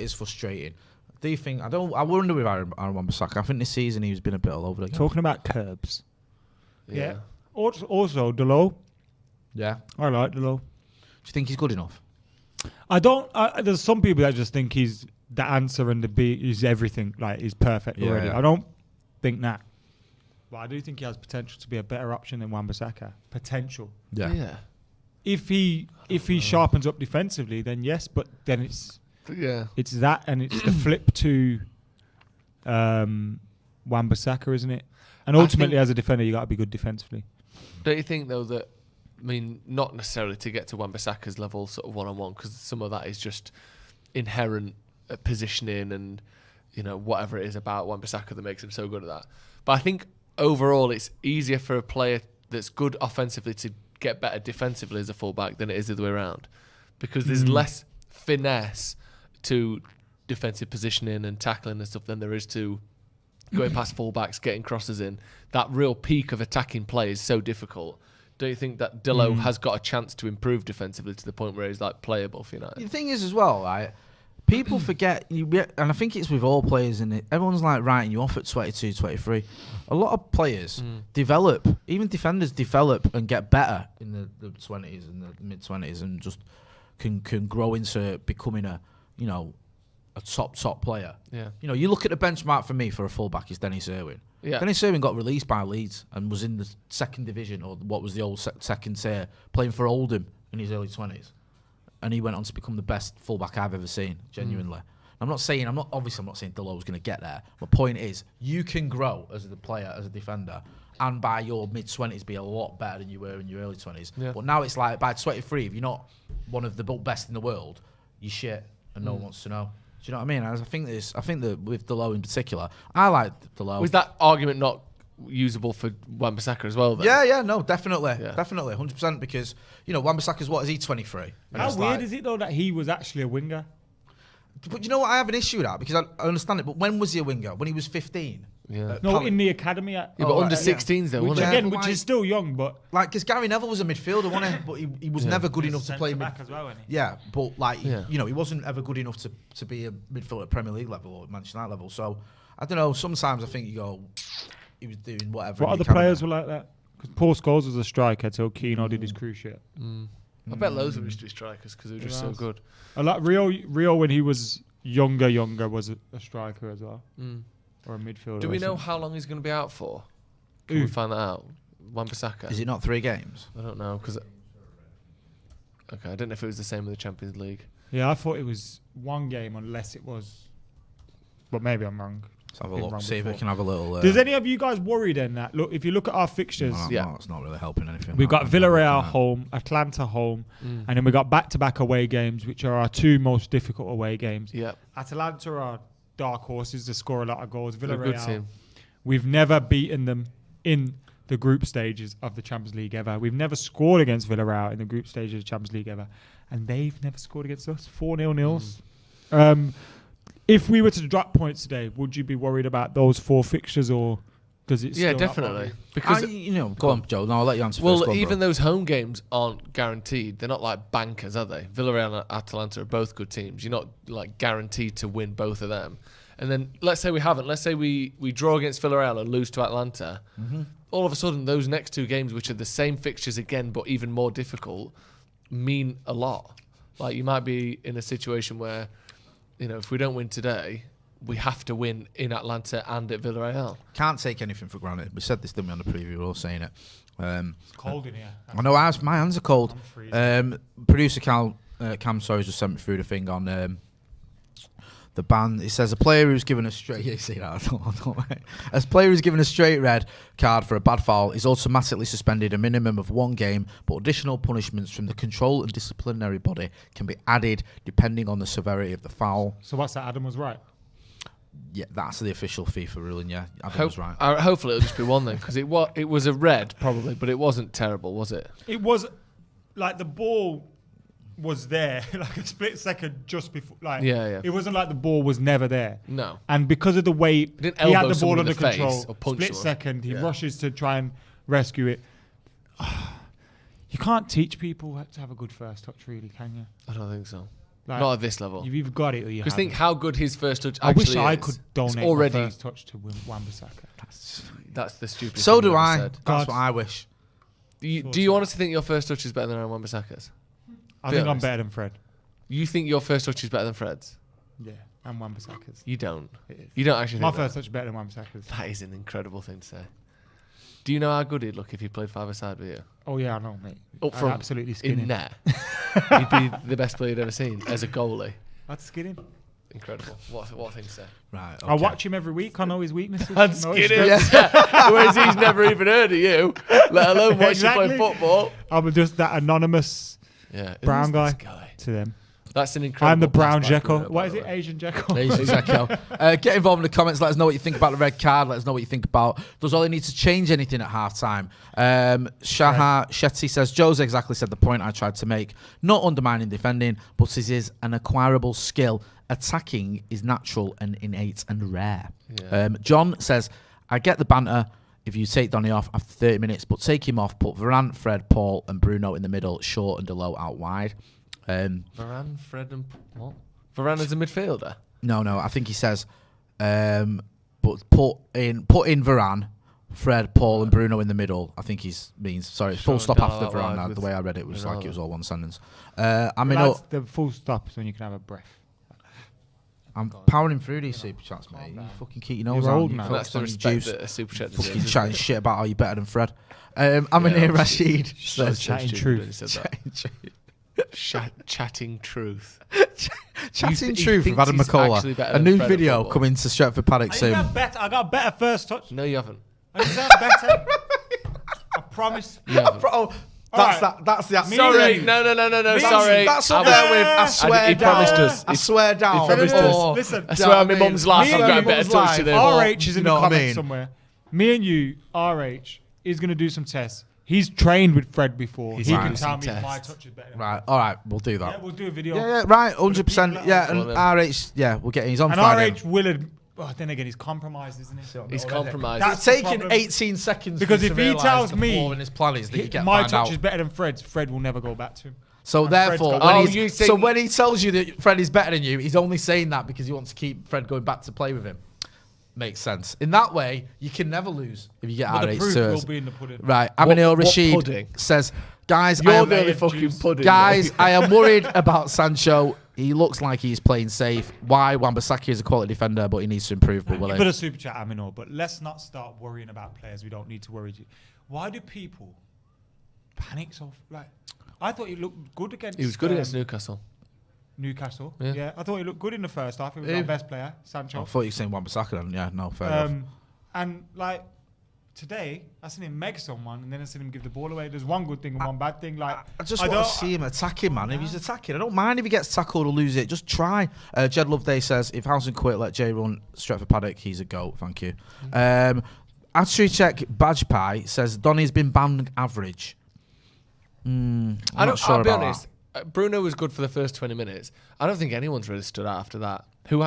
is frustrating. Do you think? I wonder with Aaron Wan-Bissaka. I think this season he's been a bit all over the game. Talking about curbs. Yeah. Also, Delo. Yeah. I like Delo. Do you think he's good enough? I don't. There's some people that just think he's the answer and the beat is everything. Like, is perfect already. Yeah. I don't think that. But I do think he has potential to be a better option than Wan-Bissaka. Potential. Yeah. If he sharpens up defensively, then yes. But then it's that, and it's the flip to Wan-Bissaka, isn't it? And ultimately, as a defender, you got to be good defensively. Don't you think though that? I mean, not necessarily to get to Wan-Bissaka's level, sort of one-on-one, because some of that is just inherent positioning and whatever it is about Wan-Bissaka that makes him so good at that. But I think overall, it's easier for a player that's good offensively to get better defensively as a fullback than it is the other way around, because there's less finesse to defensive positioning and tackling and stuff than there is to going past fullbacks, getting crosses in. That real peak of attacking play is so difficult. Don't you think that Dillo has got a chance to improve defensively to the point where he's like playable for United? The thing is as well, right? People forget, and I think it's with all players, and everyone's like writing you off at 22, 23. A lot of players develop, even defenders develop and get better in the 20s and the mid-20s, and just can grow into becoming a top player. Yeah. You look at the benchmark for me for a fullback is Dennis Irwin. Yeah. Dennis Irwin got released by Leeds and was in the second division, or what was the old second tier, playing for Oldham in his early 20s. And he went on to become the best fullback I've ever seen, genuinely. I'm not saying Dillo's going to get there. My point is, you can grow as a player, as a defender, and by your mid-20s be a lot better than you were in your early 20s. Yeah. But now it's like, by 23, if you're not one of the best in the world, you're shit, and no one wants to know. Do you know what I mean? I think that with Dillo in particular, I like Dillo. Was that argument not usable for Wan-Bissaka as well then? Yeah, no, definitely, 100%, because Wan-Bissaka's what is he, 23? How weird is it though that he was actually a winger? But you know what, I have an issue with that, because I understand it, but when was he a winger? When he was 15? Yeah. In the academy. But under 16s though, which wasn't again, which is still young, but because Gary Neville was a midfielder, wasn't he? But he was never good enough to play back as well, wasn't he? Yeah, but he wasn't ever good enough to be a midfielder at Premier League level or Manchester United level. So I don't know. Sometimes I think you go, he was doing whatever. What other players were like that? Because Paul Scholes was a striker till Keano did his cruise shit. I bet loads of them used to be strikers because they were just so good. A lot. Rio when he was younger was a striker as well. Or a midfielder. Do we know how long he's going to be out for? Can we find that out? Wan-Bissaka. Is it not 3 games? I don't know, because I don't know if it was the same with the Champions League. Yeah, I thought it was 1 game, unless it was. But maybe I'm wrong. Let's have a look. See if we can have a little. Does any of you guys worry then that if you look at our fixtures, no, it's not really helping anything. We've got Villarreal home, Atlanta home, and then we got back-to-back away games, which are our 2 most difficult away games. Yeah, Atalanta are dark horses to score a lot of goals. Villarreal, team. We've never beaten them in the group stages of the Champions League ever. We've never scored against Villarreal in the group stages of the Champions League ever, and they've never scored against us. 4-0 nils. If we were to drop points today, would you be worried about those 4 fixtures, or does it? Yeah, definitely. Because go on, Joe. No, I'll let you answer. Well, first. even those home games aren't guaranteed. They're not like bankers, are they? Villarreal and Atalanta are both good teams. You're not like guaranteed to win both of them. And then let's say we haven't. Let's say we draw against Villarreal and lose to Atlanta. All of a sudden, those next 2 games, which are the same fixtures again but even more difficult, mean a lot. Like, you might be in a situation where, if we don't win today, we have to win in Atlanta and at Villarreal. Can't take anything for granted. We said this, didn't we, on the preview? We're all saying it. It's cold in here. I know. My hands are cold. Producer Cam Sawyers just sent me through the thing on the ban. It says a player who's given a straight. Yeah, you see that? A player who's given a straight red card for a bad foul is automatically suspended a minimum of 1 game, but additional punishments from the control and disciplinary body can be added depending on the severity of the foul. So what's that? Adam was right. Yeah, that's the official FIFA ruling. Yeah, Adam was right. Hopefully it'll just be 1 then, because it was a red probably, but it wasn't terrible, was it? It was like the ball was there like a split second just before. Like, it wasn't like the ball was never there. No. And because of the way he had the ball under control, split second, he rushes to try and rescue it. You can't teach people to have a good first touch, really, can you? I don't think so. Like, not at this level. You've either got it or you haven't. Because think how good his first touch I actually wish I could donate already my first touch to Wan-Bissaka. That's the stupid So thing do I. said. That's what I wish. Do you honestly think your first touch is better than Wan-Bissaka's? I think I'm better than Fred. You think your first touch is better than Fred's? Yeah. And Wan-Bissaka's. You don't. It is. You don't actually My think that? first touch is better than Wan-Bissaka's. That is an incredible thing to say. Do you know how good he'd look if he played five-a-side with you? Oh, yeah, I know, mate. Up I'd front, absolutely skin him. in net. He'd be the best player you'd ever seen as a goalie. I'd skin him. Incredible. What a thing to say. Right. I watch him every week. I know his weaknesses. I'd I know his skin him. strengths. Whereas he's never even heard of you, let alone watch Exactly. you play football. I'm just that anonymous Yeah, brown who's guy this guy? to them. That's an incredible. I'm the brown pass back, Jekyll. by What is the it? way. Asian Jekyll? Asian Zeko. Get involved in the comments. Let us know what you think about the red card. Let us know what you think about. Does Ollie need to change anything at half time? Shahar Shetty says, Joe's exactly said the point I tried to make. Not undermining defending, but it is an acquirable skill. Attacking is natural and innate and rare. Yeah. John says, I get the banter if you take Donny off after 30 minutes, but take him off, put Varane, Fred, Paul and Bruno in the middle, Shaw and Delot out wide. Varane, Fred, and what? Varane as a midfielder. No, I think he says, but put in Varane, Fred, Paul, and Bruno in the middle. I think he means full Sure, stop Delot after out wide Varane. with The way I read it was like Ronaldo. it was all one sentence. That's the full stop so you can have a breath. I'm powering through these super chats, mate. You fucking keep your nose You're out. old You now. That's focus the on your respect juice. that a super chat Fucking deserves. chatting shit about how you're better than Fred. Aminir Rashid says, Chatting Stupid truth. when he said that. Chatting truth. Chatting he truth with thinks Adam he's actually McKola. better A than new Fred at video football. coming to Stretford Paddock soon. I got better first touch. No, you haven't. I deserve better. I promise. You haven't. Bro, that's Alright. that's the Me Sorry, and- no. Me- Sorry. That's up I there was- with I swear he down. promised us. I swear down. He promised us. Listen, I swear on my mum's life, Me I've and got a you, better mum's touch life. than him. RH is in You know the what I comments mean? somewhere. Me and you, RH is going to do some tests. He's trained with Fred before. He's He gonna can do tell some me if my tests. touch is better. Right, all right, we'll do Yeah, that. we'll do a video. Yeah, right, 100%. people Yeah, at and home. RH, yeah, we'll get. He's on And Friday. RH will. Then again, he's compromised, isn't he? He's compromised. That's It's the taking problem. 18 seconds Because for if him to he realise tells the me flaw in his plan is that you get my found touch out. is better than Fred's, Fred will never go back to him. So And Fred's therefore, got- when Oh, he's, you so think- when he tells you that Fred is better than you, he's only saying that because he wants to keep Fred going back to play with him. Makes sense. In that way, you can never lose if you get But the RH proof to will us. be in the pudding. Right, What Aminil Rashid pudding? says, guys, You're I am, the only made fucking juice. pudding. guys, I am worried about Sancho. He looks like he's playing safe. Why Wan-Bissaka is a quality defender, but he needs to improve. But will You he? put a super chat, Aminor, but let's not start worrying about players we don't need to worry. Why do people panic so? Like, I thought he looked good against. He was good against Newcastle. Newcastle. Yeah. Yeah, I thought he looked good in the first half. He was Who? our best player, Sancho. I thought you were saying Wan-Bissaka then. Yeah, no, fair enough. And like today, I seen him meg someone, and then I seen him give the ball away. There's one good thing and one bad thing. Like I just want to see him attacking, man. If he's attacking, I don't mind if he gets tackled or lose it. Just try. Jed Loveday says, if Housen quit, let Jay run Stretford Paddock. He's a goat. Thank you. Atrichek Badge Pie says, Donny's been banned average. I'm not sure I'll be about honest. Bruno was good for the first 20 minutes. I don't think anyone's really stood out after that. Who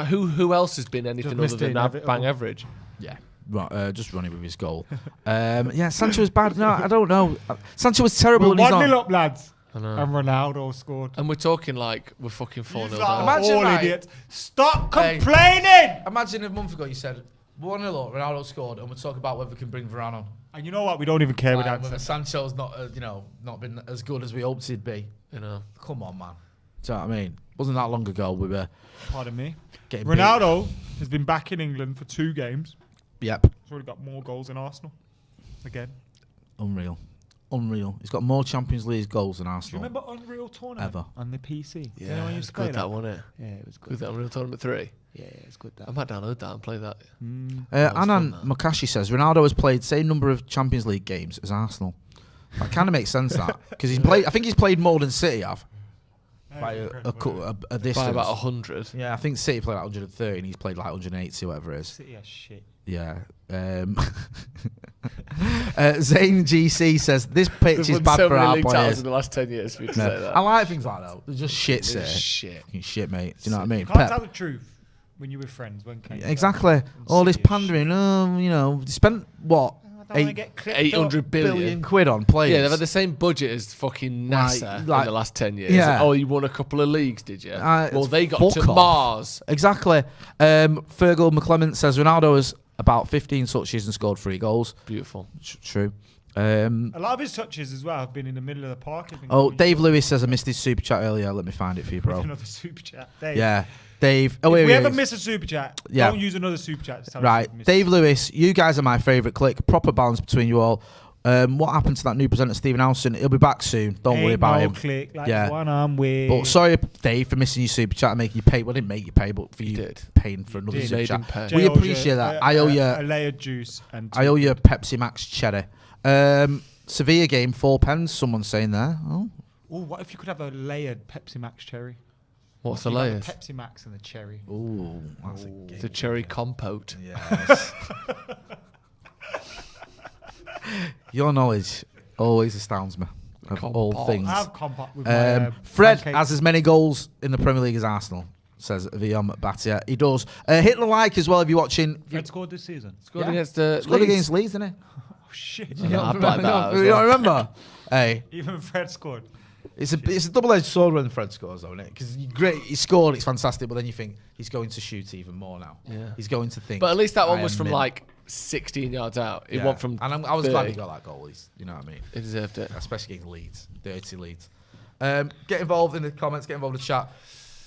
else has been anything other missed than it, inevitable. bang average? that. Yeah. Right, just running with his goal. Yeah, Sancho was bad. No, I don't know. Sancho was terrible. We're and he's 1-0 not. up, lads. I know. And Ronaldo scored. And we're talking like we're fucking 4-0 You down. lot are Imagine, all right? idiots. Stop Hey. complaining. Imagine a month ago you said 1-0 up, Ronaldo scored, and we're talking about whether we can bring Varane on. And you know what? We don't even care without Whether Sancho. Sancho's not, not been as good as we hoped he'd be. You know. Come on, man. Do you know what I mean? Wasn't that long ago we were Pardon me. getting Ronaldo has been back in England for 2 games. beat. Yep. He's already got more goals than Arsenal. Again. Unreal. He's got more Champions League goals than Do you Arsenal. remember Unreal Tournament Ever. on the PC? Yeah, You know when you it's used to play good that, wasn't it? Yeah, it was good. Good that Unreal Tournament 3. Yeah, it's good. I might download that and play that. Anan that. Makashi says Ronaldo has played same number of Champions League games as Arsenal. That kind of makes sense, that, because he's played. I think he's played more than City have by a distance. By about 100. Yeah, I think City played like 130 and he's played like 180, whatever it is. City is shit. Yeah. Zane GC says this pitch is bad for our players. in the last 10 years for you to No, say that. I like things like that. They're just shit, It's sir. shit. Fucking shit, mate. Do you know what I mean? You can't Pep. tell the truth when you're with friends. When can you? Exactly. All this pandering. They spent what? I don't wanna get clipped 800 up. billion. £1 on players. Yeah, they've had the same budget as fucking NASA in like- the last 10 years. Yeah. Oh, you won a couple of leagues, did you? Well, they got fuck to off. Mars. Exactly. Fergal McClement says Ronaldo has about 15 touches and scored 3 goals. Beautiful. True. A lot of his touches as well have been in the middle of the park. Dave Lewis says I missed his super chat earlier. Let me find it for you, bro. Another super chat. Dave. Yeah. Dave. Oh, If here we he ever is. miss a super chat, Yeah. don't use another super chat. To tell us Right, we've missed Dave Lewis, you guys are my favourite clique. Proper balance between you all. What happened to that new presenter, Stephen Howson? He'll be back soon. Don't worry about him. Click like Yeah. one arm with. But sorry, Dave, for missing your super chat and making you pay. Well, I didn't make you pay, but for you did. paying for another Did. super Made chat. him pay. We Jay owes appreciate you that. a- I owe a- you. a layer of juice and. I owe you a Pepsi Max cherry. Sevilla game, 4 pence. Someone's saying there. Oh, Oh, what if you could have a layered Pepsi Max cherry? What's the You got layers? Pepsi Max and the cherry. ooh, that's a game. The cherry compote. Yes. Your knowledge always astounds me of all Compote. things. I have compact with my. Fred pancake. has as many goals in the Premier League as Arsenal, says Viam Batia. He does. Hit the like as well if you're watching. Fred scored this season. Scored Yeah. against the Scored Leeds. against Leeds, didn't he? Oh shit! Yeah, I'd like that as You well. don't remember? Hey, Even Fred scored. it's a double-edged sword when Fred scores, though, isn't it? Because great, he scored, it's fantastic, but then you think he's going to shoot even more now. Yeah. He's going to think. But at least that one I was am from mint. like 16 yards out. It Yeah. went from. And I was glad 30. he got that goal. You know what I mean? He deserved it. Especially against Leeds, dirty Leeds. Get involved in the comments. Get involved in the chat.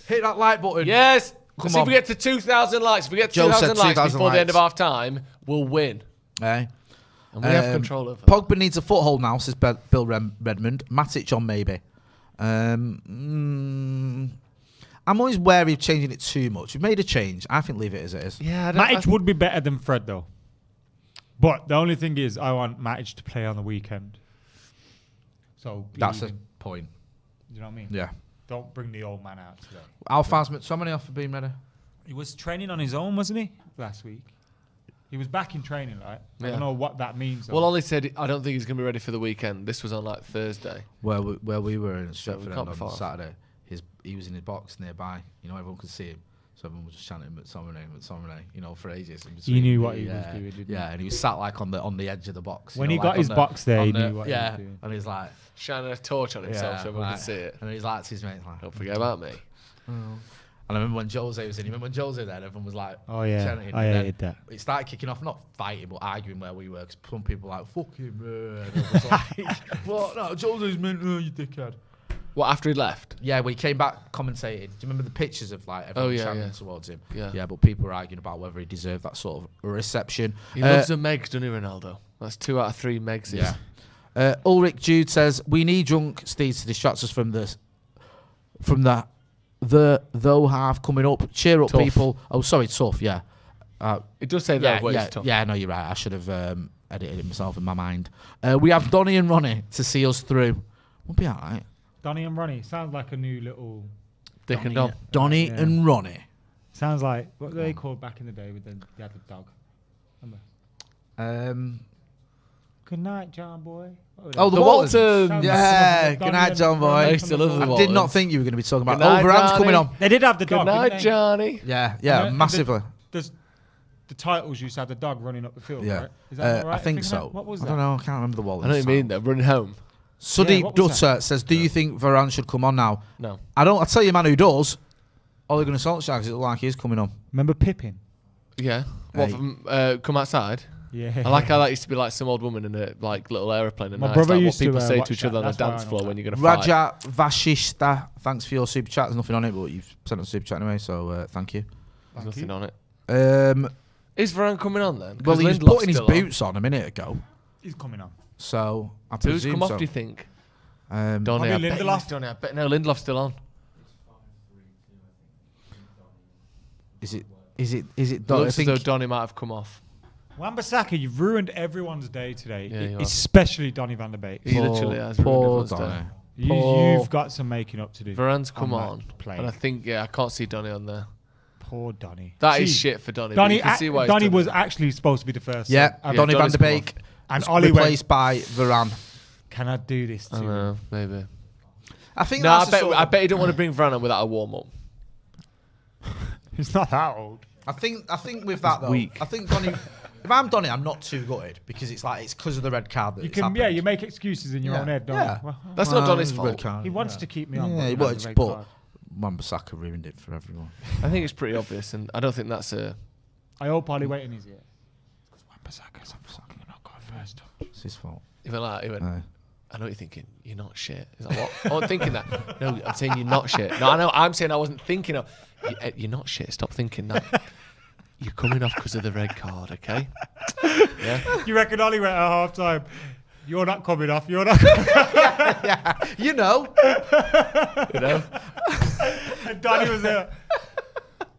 Hit that like button. Yes. Come See if on. we get to 2,000 likes. If we get to Joe 2,000 said likes 2,000 before the end of likes. half time, we'll win. Eh? And we have control over that. Pogba needs a foothold now, says Bill Redmond. Matic on maybe. I'm always wary of changing it too much. We've made a change. I think leave it as it is. Yeah, Matic would be better than Fred though. But the only thing is, I want Matic to play on the weekend. So That's a even. point. You know what I mean? Yeah. Don't bring the old man out today. Alphonse McTominay off for being ready. He was training on his own, wasn't he? Last week. He was back in training, right? I Yeah. don't know what that means. Though. Well, Ollie said, I don't think he's going to be ready for the weekend. This was on like Thursday. Where we were in So we Stretford can't be on far. Saturday, he was in his box nearby. You know, everyone could see him. So everyone was just chanting McTominay, you know, for ages. in between. He knew what he was doing, didn't he? Yeah, and he was sat like on the edge of the box. you When know, he like got on his the- box there, he on the- knew what he yeah, was doing. and he's like, Shining a torch on himself yeah, so everyone like- could see it. and he's like to his mates like, Don't forget about me. And I remember when Jose was in. Remember when Jose there? Everyone was like, Oh, yeah. chanting, I and then hated that. It started kicking off, not fighting, but arguing where we were. Because some people were like, fuck him. And I was like, what? No, Jose's meant, you dickhead. What, after he left? Yeah, when he came back commentating. Do you remember the pictures of like everyone Oh, yeah, chanting yeah. towards him? Yeah. Yeah, but people were arguing about whether he deserved that sort of reception. He loves the Megs, doesn't he, Ronaldo? That's 2 out of 3 Megs. Yeah. Ulrich Jude says we need drunk Steeds to distract us from the though half coming up. Cheer up, Tough. people. Oh, sorry, tough. Yeah. It does say that, but it's tough. Yeah, no, you're right. I should have edited it myself in my mind. We have Donny and Ronnie to see us through. We'll be all right. Donny and Ronnie sounds like a new little. Dick and Dom. Donny Yeah. and Ronnie. Sounds like what were they called back in the day with they had the dog. Remember? Good night, John boy. What were they? Oh, The Waltons. Waltons. Sounds Yeah, like good night, Donny John and boy. Ronnie I used to love from the I Waltons. did not think you were going to be talking about. Good night, Oh, Varane Johnny. coming on. They did have the Good dog. night, didn't they? Johnny. Yeah, And massively. The titles used to have the dog running up the field, Yeah, right? Is that right? I think Thinking so. that? What was I that? don't know. I can't remember the I Waltons. know what you mean, though. Running home. Sudeep what was Dutter says, "Do you think Varane should come on now?" No. I don't. I tell you, a man who does. Ole Gunnar Solskjaer, 'cause it looks like he is coming on. Remember Pippin? Yeah. What, Hey. from come outside? Yeah. I like how that used to be like some old woman in a like little aeroplane. And My now brother it's like used what to, people say watch to each that. other on a That's why I dance know floor that. when you're going to fight. Raja Vashishta, thanks for your super chat. There's nothing on it, but you've sent us a super chat anyway, so thank you. There's nothing on it. Is Varane coming on then? 'Cause Well, he was Lindelof's putting his still on. boots on a minute ago, He's coming on. so I So who's presume come off, so. do you think? Um, Donny, I Probably bet Lindelof. it's Donny. I bet no, Lindelof's still on. is it? It Don- I looks as though think Donny might have come off. Wan-Bissaka, you've ruined everyone's day today, Yeah, you have. especially Donny van der Beek. He literally has poor ruined everyone's Donny. day. You've got some making up to do. Varane's come that on, play. and I think I can't see Donny on there. Poor Donny. That is shit for Donny. but Donny, you can see why he's Donny done was it. actually supposed to be the first. Yeah, sub. Donny van Donny's der come Beek And was Ollie went, replaced by Varane. can I do this I to don't you? know, maybe. I think No, that's I the bet sort I of- bet he don't want to bring Varane on without a warm up. He's not that old. I think with that though, weak. I think Donny. If I'm Donny, I'm not too gutted because it's because of the red card that You it's can, happened. yeah, you make excuses in your Yeah. own head, don't Yeah. you? Well, That's not Donny's it's a red fault. card, he wants yeah. to keep me on. Yeah, but he he has was, a red but card. Wan-Bissaka ruined it for everyone. I think it's pretty obvious, and I don't think that's a. I hope Ollie went in his ear. Because Wan-Bissaka's not got a first touch. It's his fault. Even like, even. I know what you're thinking. You're not shit. Is that what? Oh, I'm thinking that. No, I'm saying you're not shit. No, I know. I'm saying I wasn't thinking of. You're not shit. Stop thinking that. You're coming off because of the red card, okay? Yeah. You reckon Ollie went at half time? You're not coming off. You're not coming off. Yeah. You know. And Donny was there.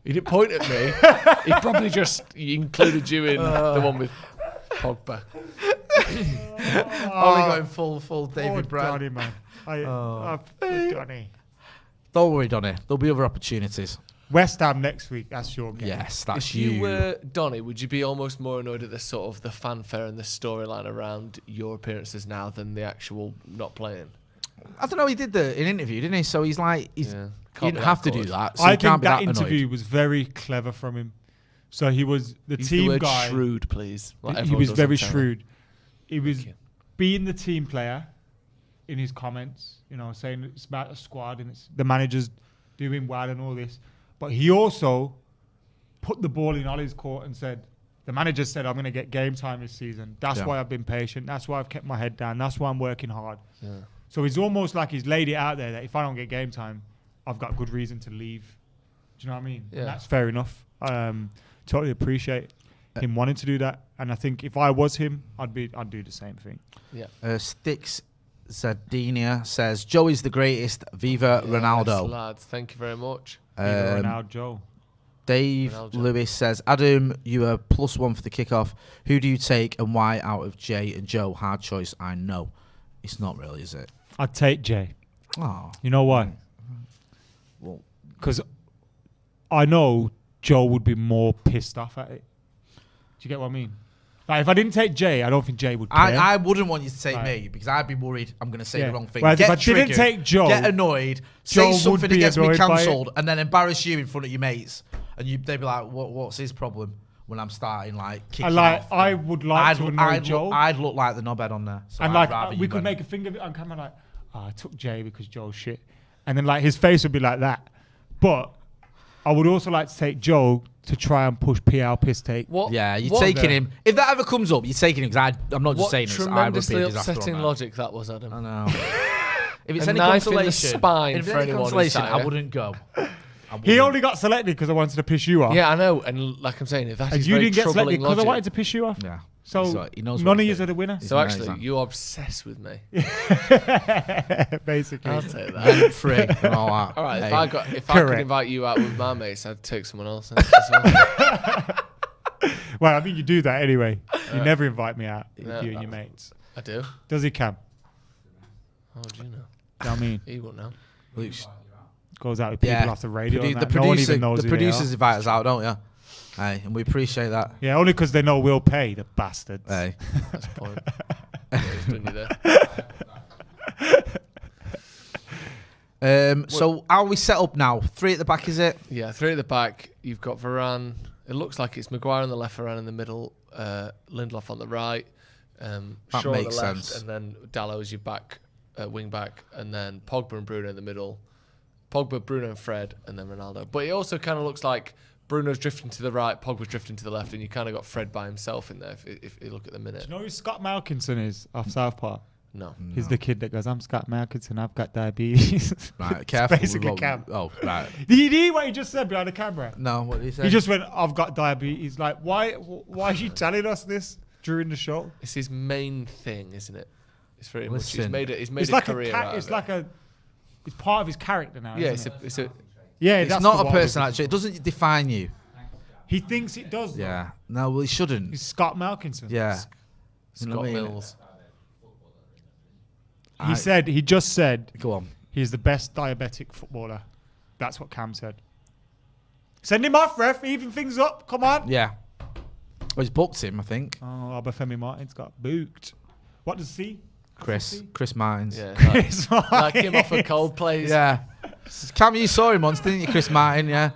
He didn't point at me. He probably just included you in the one with Pogba. Only going full David Brand. Donny, man. Donny. Don't worry, Donny. There'll be other opportunities. West Ham next week. That's your game. Yes, that's If you were Donny, would you be almost more annoyed at the sort of the fanfare and the storyline around your appearances now than the actual not playing? I don't know. He did an interview, didn't he? So he's like, he didn't have to do that. So I he can't think be that that interview annoyed. was very clever from him. So he was the Use team the word guy. shrewd, please. Like He everyone was does very on telly. shrewd. He was you. being the team player in his comments, saying it's about a squad and it's the manager's doing well and all this. But he also put the ball in Ollie's court and said, the manager said, I'm going to get game time this season. That's why I've been patient. That's why I've kept my head down. That's why I'm working hard. Yeah. So it's almost like he's laid it out there that if I don't get game time, I've got good reason to leave. Do you know what I mean? Yeah. And that's fair enough. Totally appreciate him wanting to do that. And I think if I was him, I'd do the same thing. Yeah. Sticks Zardinia says, Joey's the greatest. Viva Ronaldo. Yes, lads, thank you very much. Ronaldo. Dave Ronaldo. Lewis says, Adam, you are +1 for the kickoff. Who do you take and why out of Jay and Joe? Hard choice, I know. It's not really, is it? I'd take Jay. Oh. You know why? Well, Because I know Joe would be more pissed off at it. Do you get what I mean? Like, if I didn't take Jay, I don't think Jay would care. I wouldn't want you to take Right. me because I'd be worried I'm going to say the wrong thing. Whereas Get if I didn't triggered, take Joe, get annoyed, Joe say would something be that gets me annoyed by it. cancelled, and then embarrass you in front of your mates, and they'd be like, "What's his problem?" When I'm starting kicking off. I would like to annoy Joe. I'd look like the knobhead on there. So And I'd rather we you could went. make a thing of it on camera, I took Jay because Joe's shit. And then his face would be like that. But I would also like to take Joe to try and push PL piss take. What? Yeah, you're what taking him. If that ever comes up, you're taking him because I'm not just What saying this. I would be tremendously a disaster upsetting on that. logic that was, Adam. I know. If it's A any knife in the consolation, spine if it's for any anyone who's consolation, sat I here. wouldn't go. He only got selected because I wanted to piss you off. Yeah, I know. And like I'm saying, if that And is you very didn't get selected troubling because I logic. wanted to piss you off. Yeah. So So he knows none what of he you did. are the winner. So Nice, actually, man. you're obsessed with me. Basically. I'll take that. Rent free and all that. All right, Hey. if I could Correct. invite you out with my mates, I'd take someone else. As well. Well, I mean, you do that anyway. You never invite me out with Yeah. you and your mates. I do. Does he, Cam? How do you know? You know what I mean? He won't know. Luke's- Goes out with people Yeah. off the radio. and The that. No one producer, even knows the who they producers are. invite us out, don't you? Hey, and we appreciate that. Yeah, only because they know we'll pay, the bastards. Hey. That's the point. He's done you there. So how are we set up now? 3 at the back, is it? Yeah, 3 at the back. You've got Varane. It looks like it's Maguire on the left, Varane in the middle, Lindelof on the right, That Shaw makes on the left, sense. and then Dalot as your back, wing back, and then Pogba and Bruno in the middle. Pogba, Bruno and Fred, and then Ronaldo. But it also kind of looks like Bruno's drifting to the right, Pogba's drifting to the left, and you kind of got Fred by himself in there if you look at the minute. Do you know who Scott Malkinson is off South Park? No. He's the kid that goes, I'm Scott Malkinson, I've got diabetes. Right, It's careful. with basically what- Cam. Oh, right. Did you hear what he just said behind the camera? No, what did he say? He just went, I've got diabetes. Like, why are you telling us this during the show? It's his main thing, isn't it? It's very much. He's Listen. made it. He's made It's a like career out it's of like it. it's part of his character now. Yeah, isn't it's it? a. Yeah, It's that's not the a one. personality. It doesn't define you. He thinks it does. though. Yeah. No, well, he shouldn't. He's Scott Malkinson. Yeah. You Scott know what I mean? Mills. He just said Go on. he's the best diabetic footballer. That's what Cam said. Send him off, ref. Even things up. Come on. Yeah. Well, he's booked him, I think. Oh, Obafemi Martin's got booked. What does he? Chris Martins. Yeah, Chris like him off of Coldplay's. Yeah. Cam, you saw him once, didn't you, Chris Martin? Yeah.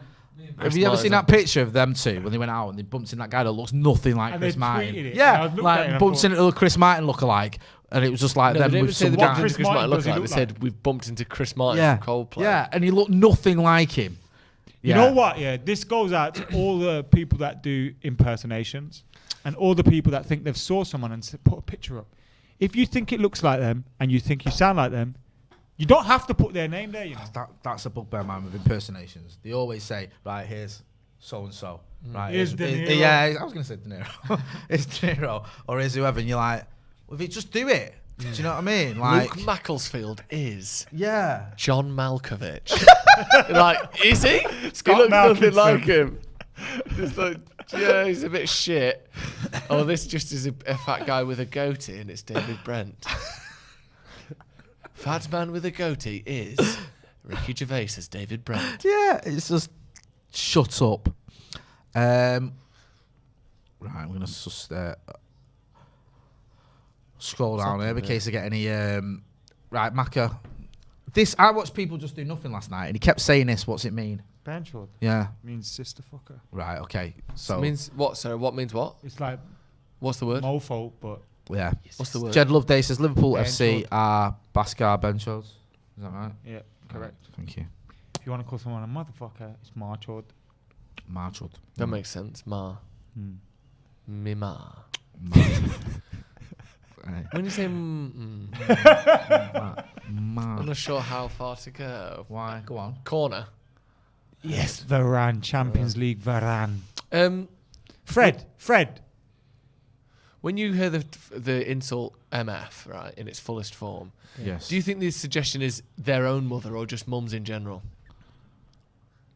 Have you ever seen that picture of them two when they went out and they bumped in that guy that looks nothing like And Chris they Martin? tweeted it. I Yeah, looked at it like and I bumps thought- into a Chris Martin lookalike, and it was just like No, they them didn't with say some they What bumped guy. into Chris Chris Martin Martin look does he like. They look said we've bumped into Chris Martin Yeah, from Coldplay. yeah, and he looked nothing like him. You Yeah. know what? Yeah, this goes out to all the people that do impersonations and all the people that think they've saw someone and put a picture up. if you think it looks like them and you think you sound like them, you don't have to put their name there, you know. That's a bugbear of mine with impersonations. They always say, right, here's so and so. Right, Here's De Niro. yeah, I was going to say De Niro. It's De Niro, or here's whoever, and you're like, well, if you just do it. Do you know what I mean? Like, Luke Macclesfield is yeah. John Malkovich. Like, is he? Scott He looks nothing Malkinson. like him. Just like, yeah, he's a bit shit. Oh, this just is a fat guy with a goatee, and it's David Brent. Fat man with a goatee is Ricky Gervais as David Brent. Yeah, it's just shut up. Right, I'm going to just scroll down here in case I get any. Right, Macca. I watched people just do nothing last night, and he kept saying this. What's it mean? Benchwood Yeah. means sister fucker. Right. Okay. So It means what? Sorry, what means what? It's like What's the word? mofo, but yeah. What's the word? Jed Loveday says Liverpool Benchwood. FC are Baskar Benchos. Is that right? yeah, correct. Thank you. If you want to call someone a motherfucker, it's Marchwood. Marchwood. That makes sense. Ma. Mima. Right. When you say I'm not sure how far to go. Why? Go on. Corner. Yes, Varane, Champions League Varane. Fred. Fred. When you hear the insult MF, right, in its fullest form, Yes. do you think the suggestion is their own mother or just mums in general?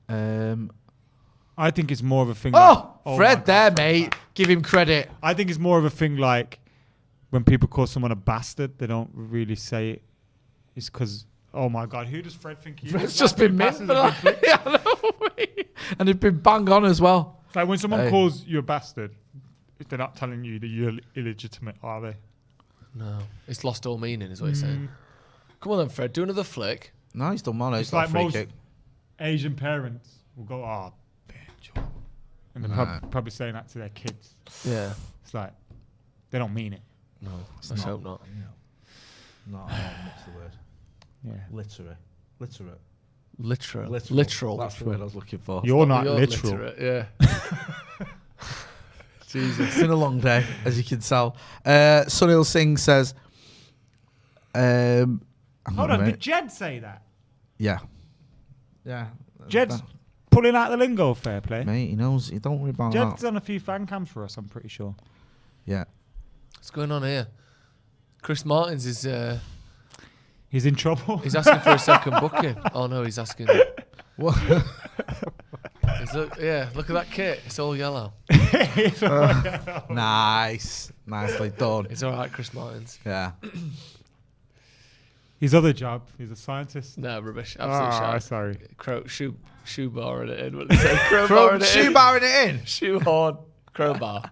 I think it's more of a thing. Oh, my Fred God. there, mate. Give him credit. I think it's more of a thing like when people call someone a bastard, they don't really say it. It's because, oh my God, who does Fred think he is? It's just been mint. Yeah, I know. And it's been bang on as well. It's like when someone Hey. calls you a bastard, they're not telling you that you're illegitimate, are they? No. It's lost all meaning, is what you're saying. Come on then, Fred. Do another flick. No, he's done well. He's It's got a like free most kick. Asian parents will go, oh, bitch. And they're probably saying that to their kids. Yeah. It's like, they don't mean it. No, let's hope not. No, what's the word? Yeah. Literate. Literal. That's the word I was looking for. You're not You're literal. literate, yeah. Jesus. It's been a long day, as you can tell. Sunil Singh says, hang Hold a on, minute. did Jed say that? Yeah. Yeah. Jed's pulling out the lingo, fair play. Mate, he knows. You don't worry about Jed's that. done a few fan cams for us, I'm pretty sure. Yeah. What's going on here? Chris Martins is He's in trouble. he's asking for a second booking. Oh no, he's asking. What? Look at that kit. It's all yellow. Nice. Nicely done. It's all right, Chris Martins. Yeah. His other job, he's a scientist. No, rubbish. Absolute shite. Sorry. Shoe barring it in. What did they say? Crowbarring it in. Shoe barring it in. Shoehorn. Crowbar.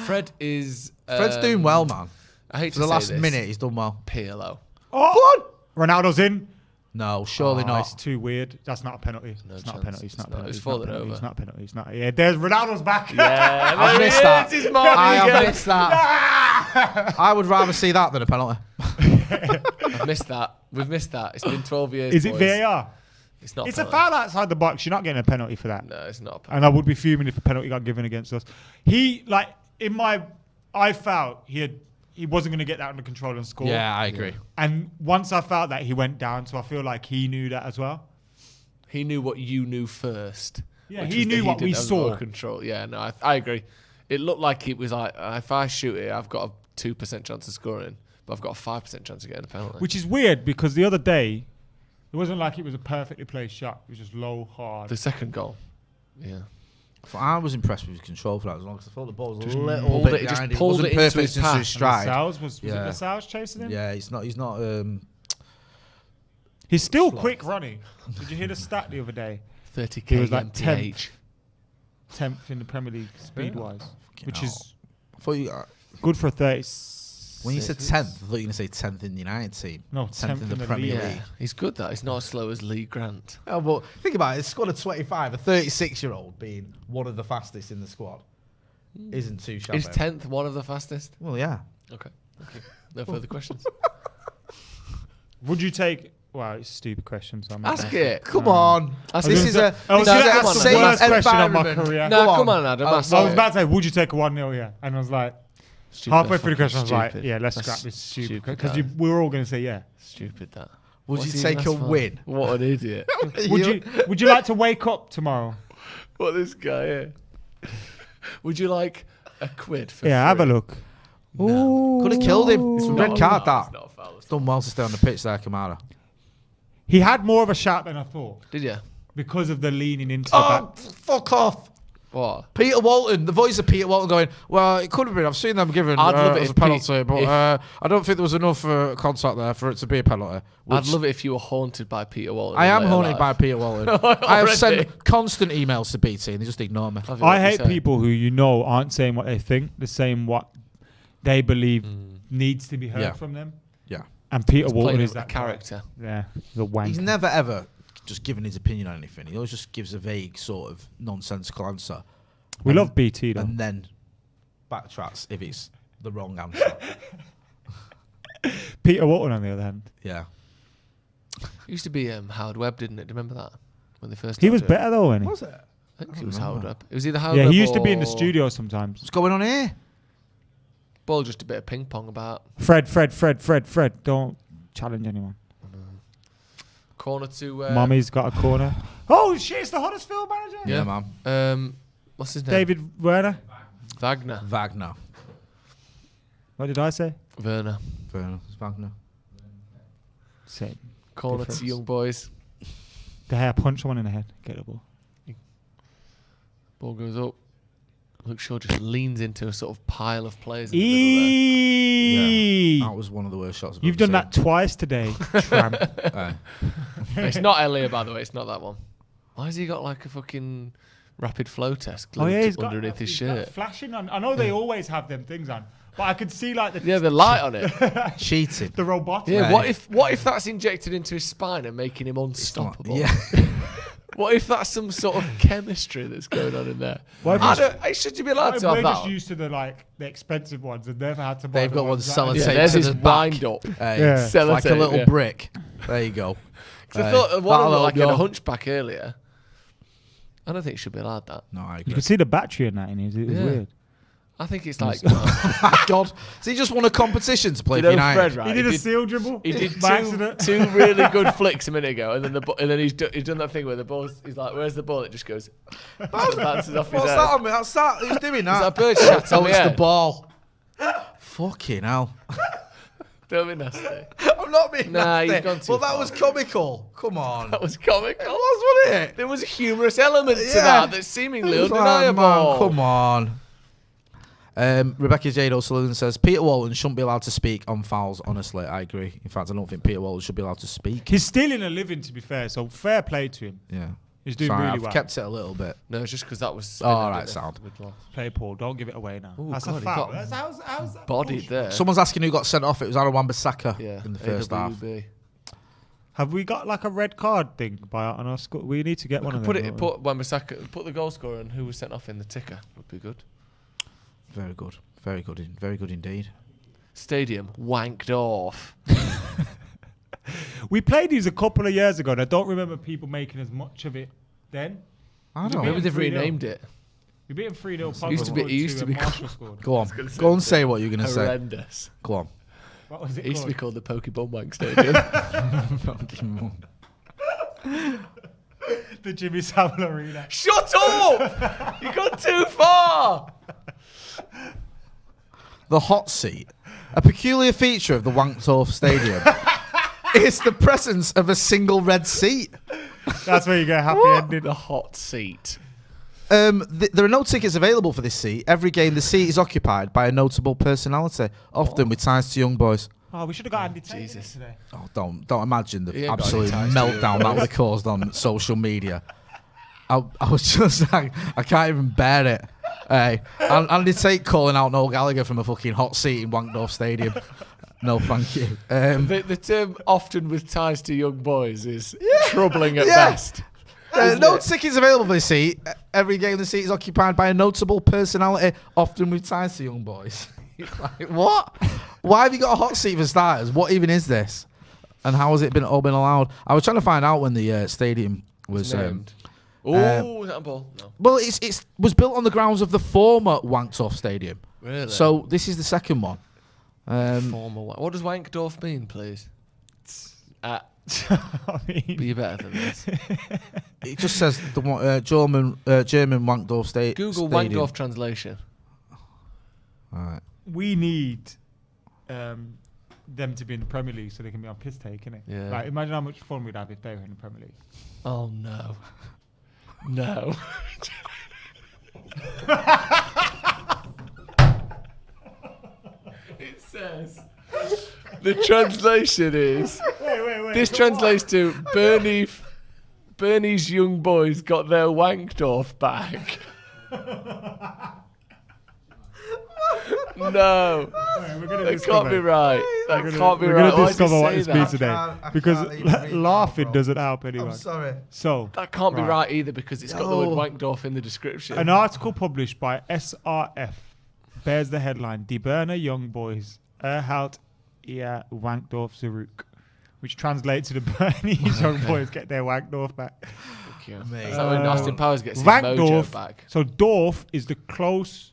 Fred is... Fred's doing well, man. I hate For to the say last this. minute, he's done well. PLO. Oh, Ronaldo's in. No, surely not. It's too weird. That's not a penalty. No it's not a chance. penalty. It's not a It's not. penalty. It's It's not a fallen penalty. over. It's not a penalty. It's not. Yeah, there's Ronaldo's back. Yeah, I've missed that. It's Marty I have again. missed that. I would rather see that than a penalty. I've missed that. We've missed that. It's been 12 years. Is it boys. VAR? It's not. It's a penalty. foul outside the box. You're not getting a penalty for that. No, it's not. A penalty. And I would be fuming if a penalty got given against us. I felt he wasn't going to get that under control and score. Yeah, I agree. And once I felt that, he went down. So I feel like he knew that as well. He knew what you knew first. Yeah, which he was that knew what we didn't have more saw. Control. Yeah, no, I agree. It looked like it was like if I shoot it, I've got a 2% chance of scoring, but I've got a 5% chance of getting a penalty. Which is weird because the other day, it wasn't like it was a perfectly placed shot. It was just low, hard. The second goal. Yeah. I was impressed with his control for that as long as I thought the ball was Just a little pulled bit it- just behind him. pulled Wasn't it into perfect his into path. his stride. Lascelles was it Yeah. Lascelles chasing him? Yeah, he's not. He's still Slow. quick running. Did you hear the stat the other day? 30k He was like MPH. 10th in the Premier League speed wise, which hell. is I thought you, good for a 30. when you said 10th, I thought you were going to say 10th in the United team. No, 10th in the league. Premier Yeah, League. he's good. That he's not as slow as Lee Grant. Oh, but think about it. A squad of 25, a 36-year-old being one of the fastest in the squad isn't too shabby. Is 10th one of the fastest? Well, yeah. Okay. Thank you. No further questions. Would you take? Well, it's a stupid question. So I'm not Ask gonna- it. Come on. Ask This it. is a I was this going is to a ask the safe worst question of my environment. career. No, Go come on. on, Adam. Oh, ask I was it. about to say, would you take a 1-0? Yeah, and I was like, Stupid. Halfway through the Fucking question, I was like, stupid. yeah, let's That's scrap this stupid. stupid, Because that. we were all going to say yeah. Stupid that. Would What's you he even take a asked for? win? What an idiot. Would you like to wake up tomorrow? What this guy here? Would you like a quid for Yeah, have a free? look. No. Could have killed him. It's a red not a card, foul, that. it's not a foul. It's done well to stay on the pitch there, Kamara. He had more of a shot than I thought Did you? because of the leaning into the Oh, back. fuck off. What? Peter Walton, the voice of Peter Walton going, well, it could have been. I've seen them given I'd love it as if a penalty, Pete- but if- I don't think there was enough contact there for it to be a penalty. I'd love it if you were haunted by Peter Walton. I in am later haunted life. by Peter Walton. I have Already? sent constant emails to BT and they just ignore me. Have you? I What you hate say? people who aren't saying what they think. They're saying what they believe needs to be heard Yeah. from them. Yeah. And Peter He's Walton playing is a that character. Yeah, the wank. He's never ever just given his opinion on anything. He always just gives a vague sort of nonsensical answer. We And- love BT though. And then backtracks if it's the wrong answer. Peter Walton, on the other hand, Yeah. It used to be Howard Webb, didn't it? Do you remember that? When they first he was started? better though, wasn't he? Was it? I think I it was don't Howard remember. Webb. It was either Howard Yeah, Webb he used to be in the or- studio sometimes. What's going on here? Ball just a bit of ping pong about. Fred, don't challenge anyone. Corner to. Mommy's got a corner. Oh shit! It's the Huddersfield manager. Yeah, man. What's his name? David Werner. Wagner. Wagner. What did I say? Werner. Werner. It's Wagner. Same. Corner Difference. to young boys. The hair punch someone in the head. Get the ball. Ball goes up. Luke Shaw just leans into a sort of pile of players in the middle Eee! That was one of the worst shots I've You've ever done that twice today, tramp. there. It's not Elia, by the way. It's not that one. Why has he got like a fucking rapid flow test Oh yeah, he's got underneath his he's got shirt? flashing on. I know they always have them things on, but I could see like the Yeah, the light on it. Cheating. the robotic. Yeah, Right. what if that's injected into his spine and making him unstoppable? Yeah. What if that's some sort of chemistry that's going on in there? What if I it's- don't, should you be allowed to We're have just that? used to the expensive ones and never had to buy They've the got ones ones that- selling Yeah, tape there's to his the back. wind up. Hey, Yeah. it's like a Sellotape, little yeah. brick. There you go. 'Cause I thought one of them that'll looked like help a you. hunchback earlier. I don't think it should be allowed that. No, I You agree. could see the battery in that, and it was Yeah. weird. I think it's like God. So he just won a competition to play you for know United. Fred, right? He did a seal dribble. He did by accident. two really good flicks a minute ago, and then and then he's done that thing where the ball. He's like, "Where's the ball?" It just goes, bounces off his What's head. that on me? That's that. Who's doing that? Is that bird shot on Oh, the it's the head? ball. Fucking hell. Don't be nasty. I'm not being Nah, nasty. you've gone too Well, that far. was comical. Come on. That was comical. That was, wasn't it? There was a humorous element to Yeah. that that's seemingly It was like, undeniable. man, come on. Rebecca Jade O'Sullivan says Peter Walton shouldn't be allowed to speak on fouls. Honestly, I agree. In fact, I don't think Peter Walton should be allowed to speak. He's stealing a living, to be fair. So fair play to him. Yeah. He's doing Sorry, really I've well. kept it a little bit. No, it's just because that was. Oh, all right, sound. Play Paul. Don't give it away now. Ooh, That's God, a he foul. got That's how's that Bodied bullshit? there. Someone's asking who got sent off. It was Aaron Wan-Bissaka Yeah, in the first half. AWB. Have we got like a red card thing by on our score? We need to get one of them. Put don't it. we? Put Wan-Bissaka. Put the goal scorer and who was sent off in the ticker would be good. Very good. Very good. Very good indeed. Stadium wanked off. We played these a couple of years ago, and I don't remember people making as much of it then. I don't Maybe know. they've 3-0. renamed it. We beat him 3-0. Used to be- it used to be Marshall scored. Go on. Go and say what you're going to say. Horrendous. Go on. What was it It used to be called? called the Pokeball Wank Stadium. The Jimmy Savile Arena. Shut up! You got too far. The hot seat. A peculiar feature of the Wankthorpe Stadium is the presence of a single red seat. That's where you get a happy ending. The hot seat. There are no tickets available for this seat. Every game, the seat is occupied by a notable personality, often with ties to young boys. Oh, we should have got Andy Tate Jesus. today. Oh, don't imagine He the ain't got absolute any ties to meltdown that would have caused on social media. I was just like, I can't even bear it. Hey, Andy Tate calling out Noel Gallagher from a fucking hot seat in Wankdorf Stadium. No, thank you. The term often with ties to young boys is troubling at Yeah. best. No tickets available for this seat. Every game, the seat is occupied by a notable personality, often with ties to young boys. Like, what? Why have you got a hot seat for starters? What even is this? And how has it been allowed? I was trying to find out when the stadium was Named. Oh, is that a ball? No. Well, it was built on the grounds of the former Wankthorpe Stadium, Really? So this is the second one. Former. What does Wankdorf mean, please? I mean, Be better than this. It just says the German Wankdorf Google Stadium. Wankdorf translation. Right. we need them to be in the Premier League so they can be on piss take, innit? Yeah. Like, imagine how much fun we'd have if they were in the Premier League. Oh no. No. It says the translation is Wait. this translates to Bernie's young boys got their Wankdorf back. No, We're gonna that can't be right. That can't be We're right. gonna Why did you discover what say this that? means today. I can't Because even read laughing that, bro. doesn't help anyone. I'm sorry. So, That can't be Right. right either because it's got the word Wankdorf in the description. an article published by SRF bears the headline, Die Berner Young Boys erhalt ihr Wankdorf zurück, which translates to the Bernese young boys get their Wankdorf back. Thank you. Mate. Is that when Austin Powers gets his mojo Wankdorf. back? So Dorf is close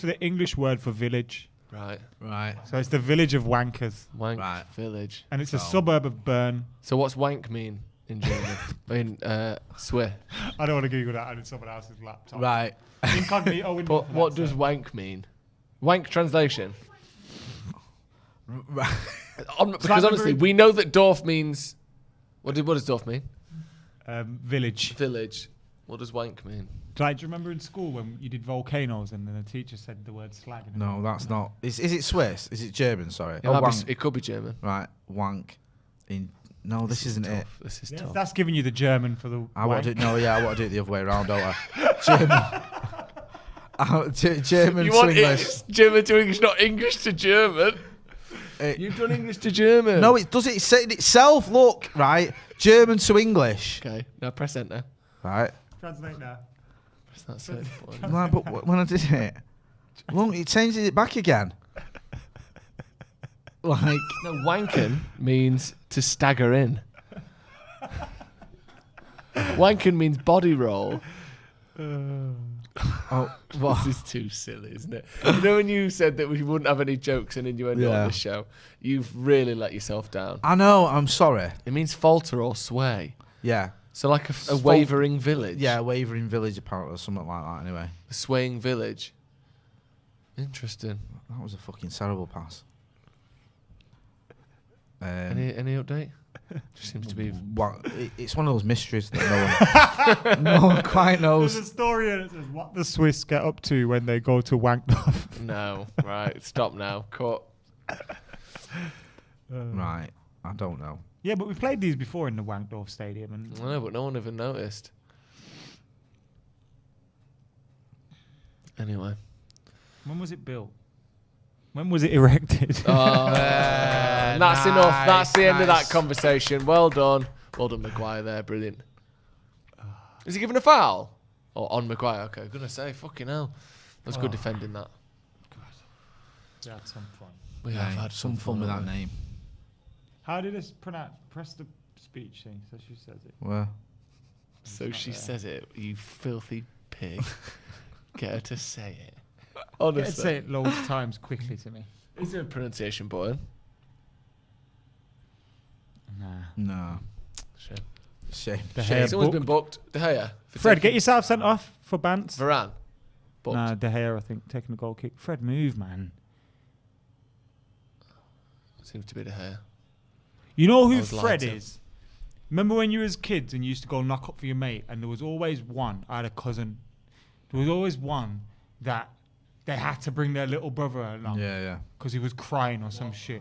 to the English word for village. Right. Right. So it's the village of wankers, Wank Right. village. and it's a So- suburb of Bern. So what's wank mean in German? in Swiss. I don't want to Google that. I need someone else's laptop. Right. Incognito window. But what does wank mean? Wank translation. Right. Because like honestly, we know that Dorf means. What does Dorf mean? Village? Village. What does wank mean? Like, do you remember in school when you did volcanoes and then the teacher said the word slag? in it? No, that's not. Is it Swiss? Is it German? Sorry. It, Oh, might be, wank. it could be German. Right. Wank. No, this isn't it. Tough. This is Yes, tough. that's giving you the German for the. I want to wank. do. No, yeah, I want to do it the other way around, don't I? German You to want English. German to English, not English to German. You've done English to German. No, it does it say it itself. Look, right. German to English. Okay, now press enter. Right. Translate now. Press that search button. No, but when I did it, look, it changes it back again. Like, No, wanken means to stagger in. Wanken means body roll. oh, what? This is too silly, isn't it? You know when you said that we wouldn't have any jokes and innuendo Yeah. on this show? You've really let yourself down. I know. I'm sorry. It means falter or sway. Yeah. So like a wavering village. Yeah, Wavering Village apparently, or something like that. Anyway, A swaying village. Interesting. that was a fucking terrible pass. Any update? Just seems to be. It's one of those mysteries that no one quite knows. There's a story in it that says what the Swiss get up to when they go to Wankdorf. No, right. Stop now. Cut. Right, I don't know. Yeah, but we played these before in the Wankdorf Stadium, and I know, but no one even noticed. Anyway. when was it built? When was it erected? That's enough. That's the end of that nice. conversation. Well done. Well done, Maguire there. Brilliant. Is he given a foul? Or on Maguire? Okay, I'm going to say, fucking hell. That's good defending that. Yeah, had some fun. We have had some fun with that haven't we? name. How did this pronounce? Press the speech thing so she says it. Well, So not she there. says it, you filthy pig. Get her to say it. Yeah, Honestly. say it loads of times quickly to me. Is there a pronunciation button? Nah. no. Shame. Shame. De Shame. Gea Someone's booked. been booked. De Gea. for Fred, taking- get yourself sent off for bants. Varane. Booked. Nah, De Gea, I think, taking a goal kick. Fred, move, man. Seems to be De Gea. You know I who was lied Fred to. is? Remember when you was kids and you used to go knock up for your mate, and there was always one. I had a cousin. There was always one that they had to bring their little brother along Yeah. because he was crying or some shit,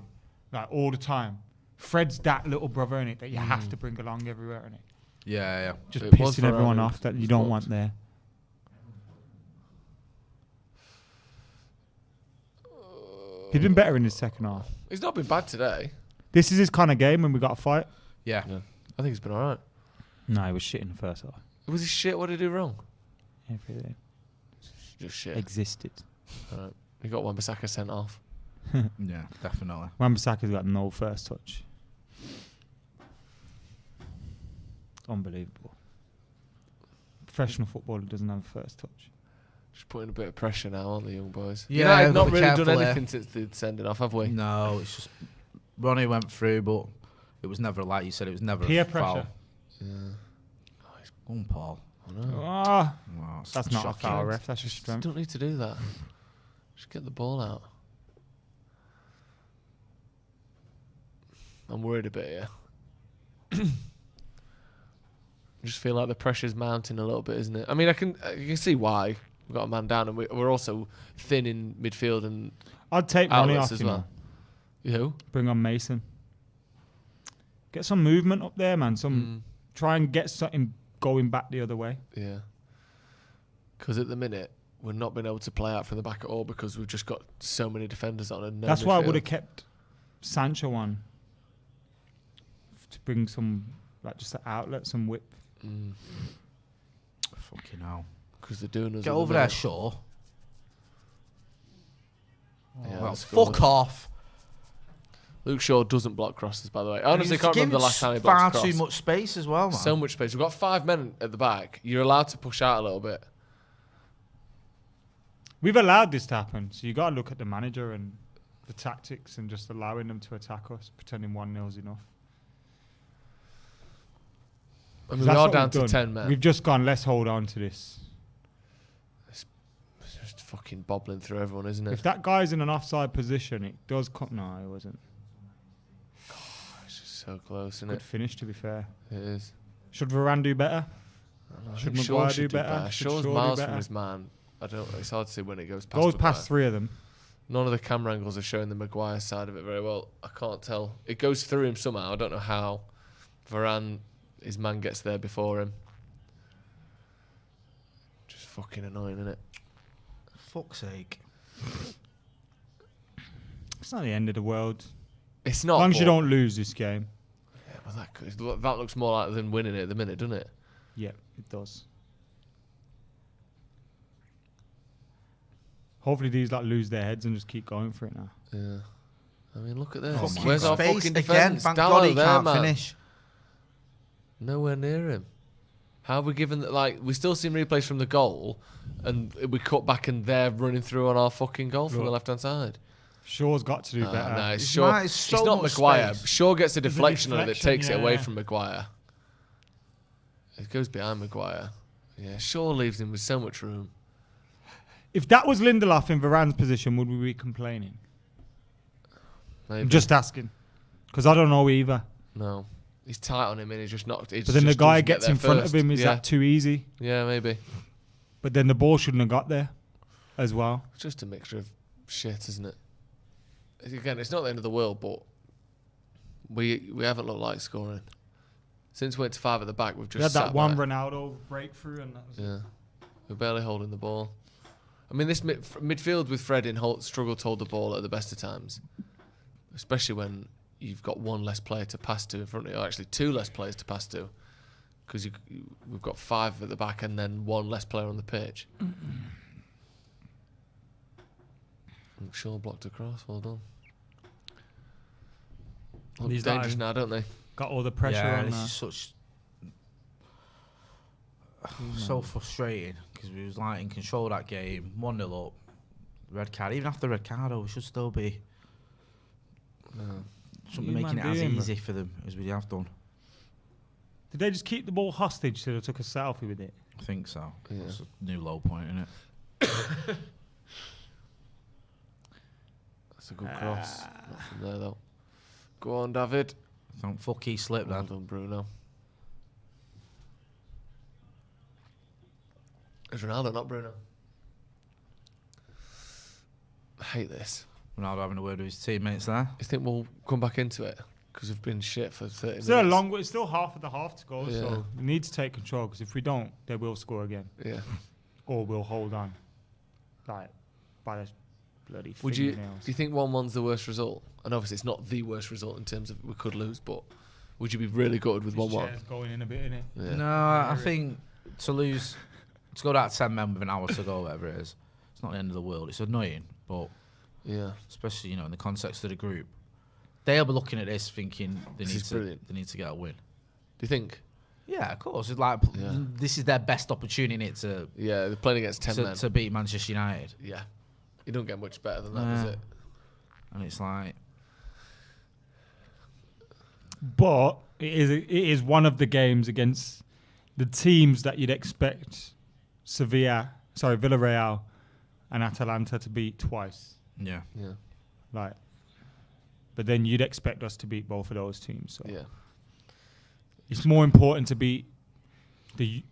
like all the time. Fred's that little brother in it that you have to bring along everywhere in it. Yeah. Just It was pissing everyone Varane off that you who's don't booked. want there. He's been better in his second half. He's not been bad today. This is his kind of game when we got a fight. Yeah. I think he's been alright. No, he was shit in the first half. Was he shit? What did he do wrong? Everything Just shit. existed. Alright. He got Wan-Bissaka sent off. Yeah, definitely. Wan-Bissaka's got no first touch. Unbelievable. Professional footballer doesn't have a first touch. Just putting a bit of pressure now on the young boys. Yeah, United not be really done careful there. anything since the sending off, have we? No, it's just Ronnie went through, but it was never, like you said, it was never Peer a foul. pressure. Yeah. Go on, Paul. I know. Ah, Wow, it's that's not a shocking. foul, ref. That's just You strength. don't need to do that. Just get the ball out. I'm worried a bit here. I just feel like the pressure's mounting a little bit, isn't it? I mean, you can see why. We've got a man down, and we're also thin in midfield and I'd take money outlets off as you, well. man. You who? Bring on Mason. Get some movement up there, man. Try and get something going back the other way. Yeah. Because at the minute, we're not being able to play out from the back at all because we've just got so many defenders on. And no That's why I midfield. would have kept Sancho on to bring some, like, just an outlet, some width. Fucking hell. Because they're doing us. Get at the over there, minute. Shaw. Yeah, Well, that's good. fuck off. Luke Shaw doesn't block crosses, by the way. I honestly He's can't remember the given last time he far blocked a cross. too much space as well, man. So much space. We've got 5 men at the back. You're allowed to push out a little bit. We've allowed this to happen, so you got to look at the manager and the tactics and just allowing them to attack us, pretending 1-0 is enough. I mean, we That's are what down we've to done. 10 men. We've just gone, let's hold on to this. It's just fucking bobbling through everyone, isn't it? If that guy's in an offside position, it does come. No, it wasn't. It's just so close, isn't Good it? finish, to be fair. It is. Should Varane do better? I Should think Shaw Maguire should do better? Should Shaw's Shaw do miles better? from his man. I don't. It's hard to see when it goes past. Goes Maguire. past 3 of them. None of the camera angles are showing the Maguire side of it very well. I can't tell. It goes through him somehow. I don't know how. Varane, his man gets there before him. Just fucking annoying, isn't it? Fuck's sake. It's not the end of the world. It's As not. long as you but- don't lose this game. Yeah, but that looks more like than winning it at the minute, doesn't it? Yeah, it does. Hopefully these like lose their heads and just keep going for it now. Yeah. I mean, look at this. Fucking Where's our space fucking again. defence? Thank Dallo God he there, can't man. finish. Nowhere near him. How have we given that? Like, we still seen replays from the goal, and we cut back and they're running through on our fucking goal from the Look. left hand side. Shaw's got to do better. No, it's It's Shaw. mad, it's It's so not much Maguire. space. Shaw gets a There's a deflection on it that deflection, takes it away yeah. from Maguire. It goes behind Maguire. Yeah, Shaw leaves him with so much room. If that was Lindelof in Varane's position, would we be complaining? Maybe. I'm just asking. Because I don't know either. No. He's tight on him and he's just not. But then the guy gets in front of him. Is that too easy? Yeah, maybe. But then the ball shouldn't have got there as well. It's just a mixture of shit, isn't it? Again, it's not the end of the world, but we haven't looked like scoring. Since we went to 5 at the back, we've just We had that sat one back. Ronaldo breakthrough. And that was Yeah. We're barely holding the ball. I mean, this midfield with Fred in struggle to hold the ball at the best of times. Especially when you've got 1 less player to pass to in front of you. Or actually, 2 less players to pass to. Because we've got 5 at the back and then 1 less player on the pitch. Shaw blocked across. Well done. Look These got dangerous him. now, don't they? got all the pressure Yeah, on this there. is such so frustrating because we was like in control of that game, 1-0 up, red card. Even after the red card, we should still be something You making man it as doing, easy for them as we have done. Did they just keep the ball hostage so they took a selfie with it? I think so. Yeah. That's a new low point, isn't it? That's a good cross. Not from there, though. Go on, David. Don't fuck he slipped Well then. done, Bruno. It's Ronaldo, not Bruno. I hate this. Ronaldo having a word with his teammates there. You think we'll come back into it? Because we've been shit for 30 It's still a minutes. long way. It's still half of the half to go, Yeah. so we need to take control. Because if we don't, they will score again, Yeah. or we'll hold on, like by the bloody Would you? fingernails. Do you think 1-1's the worst result? And obviously, it's not the worst result in terms of we could lose, but would you be really gutted with This 1-1? chair's going in a bit, innit? Yeah. No, I think to lose, to go down to 10 men with an hour to go, whatever it is, it's not the end of the world. It's annoying, but Yeah. especially in the context of the group, they'll be looking at this thinking This is brilliant. they need to get a win. Do you think? Yeah, of course. It's like this is their best opportunity to they're playing against 10 men. to beat Manchester United. Yeah. You don't get much better than that, does it? And it's like... But it is one of the games against the teams that you'd expect Villarreal and Atalanta to beat twice. Yeah. Like, but then you'd expect us to beat both of those teams. So Yeah. it's more important to beat the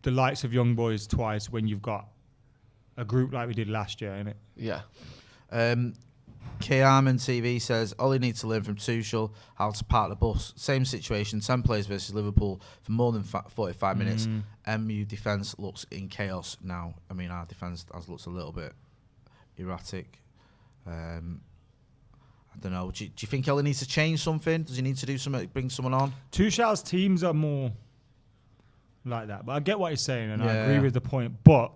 likes of Young Boys twice when you've got a group like we did last year, innit? Yeah. K. Armin TV says, Ollie needs to learn from Tuchel how to park the bus. Same situation, 10 players versus Liverpool for more than 45 minutes. MU defence looks in chaos now. I mean, our defence has looked a little bit erratic. I don't know. Do you think Ollie needs to change something? Does he need to do something, bring someone on? Tuchel's teams are more like that. But I get what he's saying, and I agree with the point. But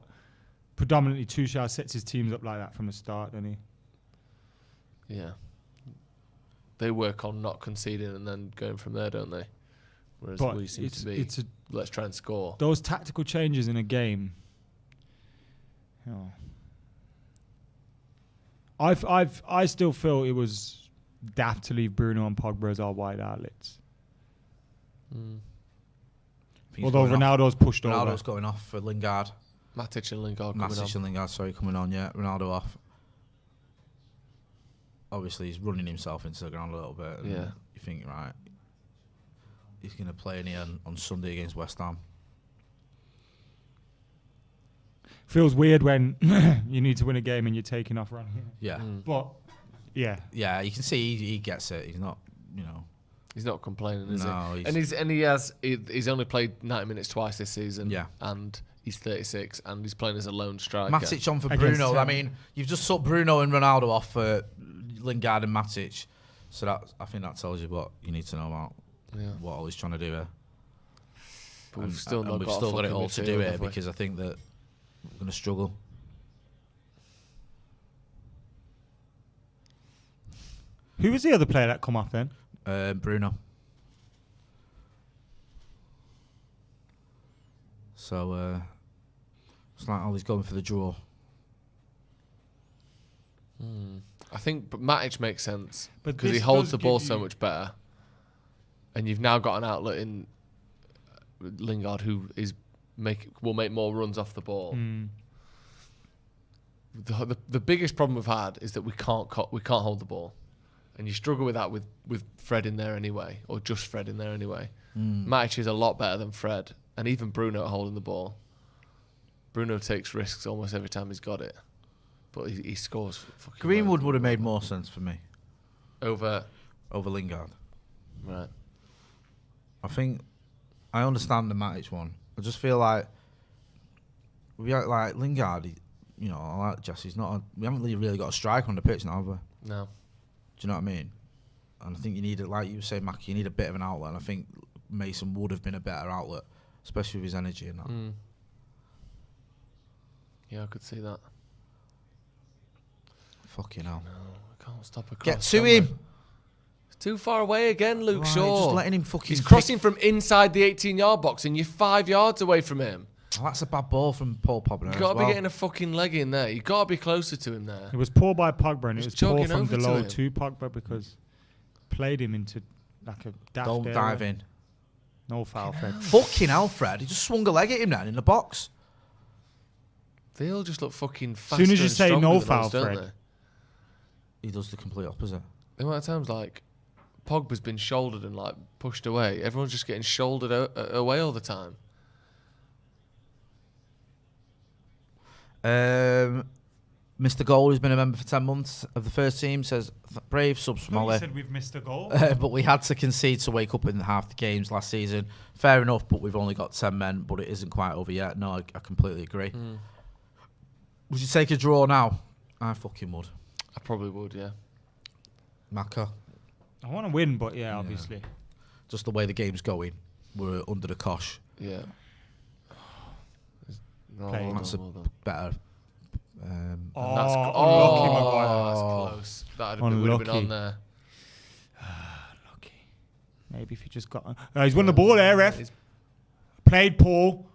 predominantly, Tuchel sets his teams up like that from the start, doesn't he? Yeah. They work on not conceding and then going from there, don't they? Whereas we seem to be, let's try and score. Those tactical changes in a game. I still feel it was daft to leave Bruno and Pogba as our wide outlets. Although Ronaldo's pushed over. Ronaldo's going off for Lingard. Matic and Lingard coming on, yeah. Ronaldo off. Obviously, he's running himself into the ground a little bit. And you think, right, he's going to play in here on Sunday against West Ham. Feels weird when you need to win a game and you're taking off running. Yeah. But, yeah. Yeah, you can see he gets it. He's not, He's not complaining, is he? He's only played 90 minutes twice this season. Yeah. And he's 36 and he's playing as a lone striker. Matic on for Bruno. I mean, you've just sucked Bruno and Ronaldo off for Lingard and Matic. So I think that tells you what you need to know about what Ollie's trying to do here. But we've still got it all to do it because I think that we're going to struggle. Who was the other player that come off then? Bruno. So it's like Ollie's going for the draw. I think Matic makes sense because he holds the ball so much better, and you've now got an outlet in Lingard who will make more runs off the ball. The biggest problem we've had is that we can't hold the ball, and you struggle with that with Fred in there anyway, or just Fred in there anyway. Matic is a lot better than Fred, and even Bruno at holding the ball. Bruno takes risks almost every time he's got it. But he scores. Greenwood would have made more sense for me. Over Lingard. Right. I understand the Matic one. I just feel like Lingard, I like Jesse's not. We haven't really got a striker on the pitch now, have we? No. Do you know what I mean? And I think you need it, like you say, Mac. You need a bit of an outlet, and I think Mason would have been a better outlet, especially with his energy and that. Yeah, I could see that. Fucking hell. No, I can't stop a cross. Get to him. It's too far away again, Luke Shaw. Just letting him fucking... He's crossing from inside the 18-yard box and you're 5 yards away from him. Well, that's a bad ball from Paul Pogba. You've got to be getting a fucking leg in there. You've got to be closer to him there. It was poor by Pogba and it was poor from over Delo to Pogba because played him into like a daft Don't area. dive in. No foul, Fred. Fucking hell, Fred. He just swung a leg at him then in the box. They all just look fucking faster. As soon as you say no foul, us, don't Fred. they? He does the complete opposite. The amount of times like Pogba's been shouldered and like pushed away. Everyone's just getting shouldered away all the time. Mr. Goal, who's been a member for 10 months of the first team, says brave subs from Ollie. You said we've missed a goal. But we had to concede to wake up in half the games last season. Fair enough, but we've only got 10 men, but it isn't quite over yet. No, I completely agree. Would you take a draw now? I fucking would. I probably would, yeah. Macca? I want to win, but yeah, obviously. Just the way the game's going, we're under the cosh. Yeah. That's a better... unlucky, Maguire. That's close. That would have been on there. Lucky. Maybe if you just got... he's won the ball there, ref. Played Paul.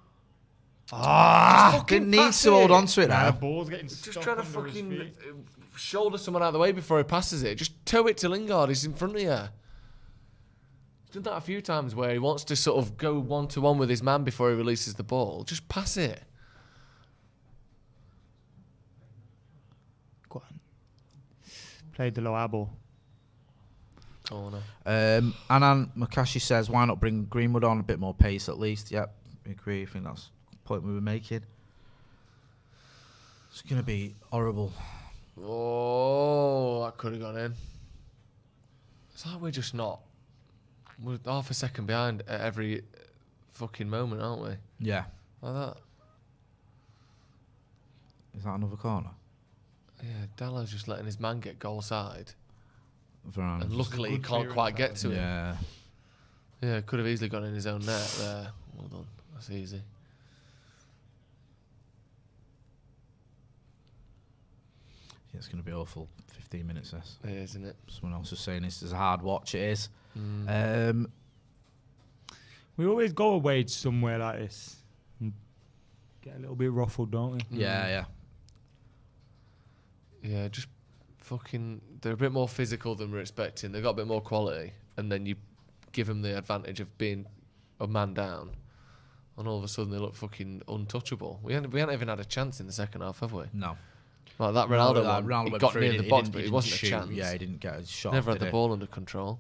Didn't need to hold on to it Nah, now. the ball's getting Just stuck trying to under his fucking feet. shoulder someone out of the way before he passes it. Just toe it to Lingard. He's in front of you. He's done that a few times where he wants to sort of go 1-to-1 with his man before he releases the ball. Just pass it. Go on. Played the low ball. Corner. Anan Makashi says, why not bring Greenwood on a bit more pace at least? Yep, I agree. I think that's the point we were making. It's going to be horrible. Oh, that could have gone in. It's like we're just not. We're half a second behind at every fucking moment, aren't we? Yeah. Like that. Is that another corner? Yeah, Dallo's just letting his man get goal side. Varane. And luckily he good can't quite get clearance, to him. Yeah. Yeah, could have easily gone in his own net there. Well done. That's easy. Yeah, it's going to be awful. 15 minutes, this. It is, isn't it? Someone else was saying this is a hard watch. It is. We always go away somewhere like this and get a little bit ruffled, don't we? Yeah. Yeah, just fucking... They're a bit more physical than we're expecting. They've got a bit more quality. And then you give them the advantage of being a man down. And all of a sudden they look fucking untouchable. We haven't even had a chance in the second half, have we? No. Like that Ronaldo one, Ronaldo he went got through, near he the didn't- box, he but it didn't wasn't a shoot. chance. Yeah, he didn't get a shot. Never had did the he? ball under control.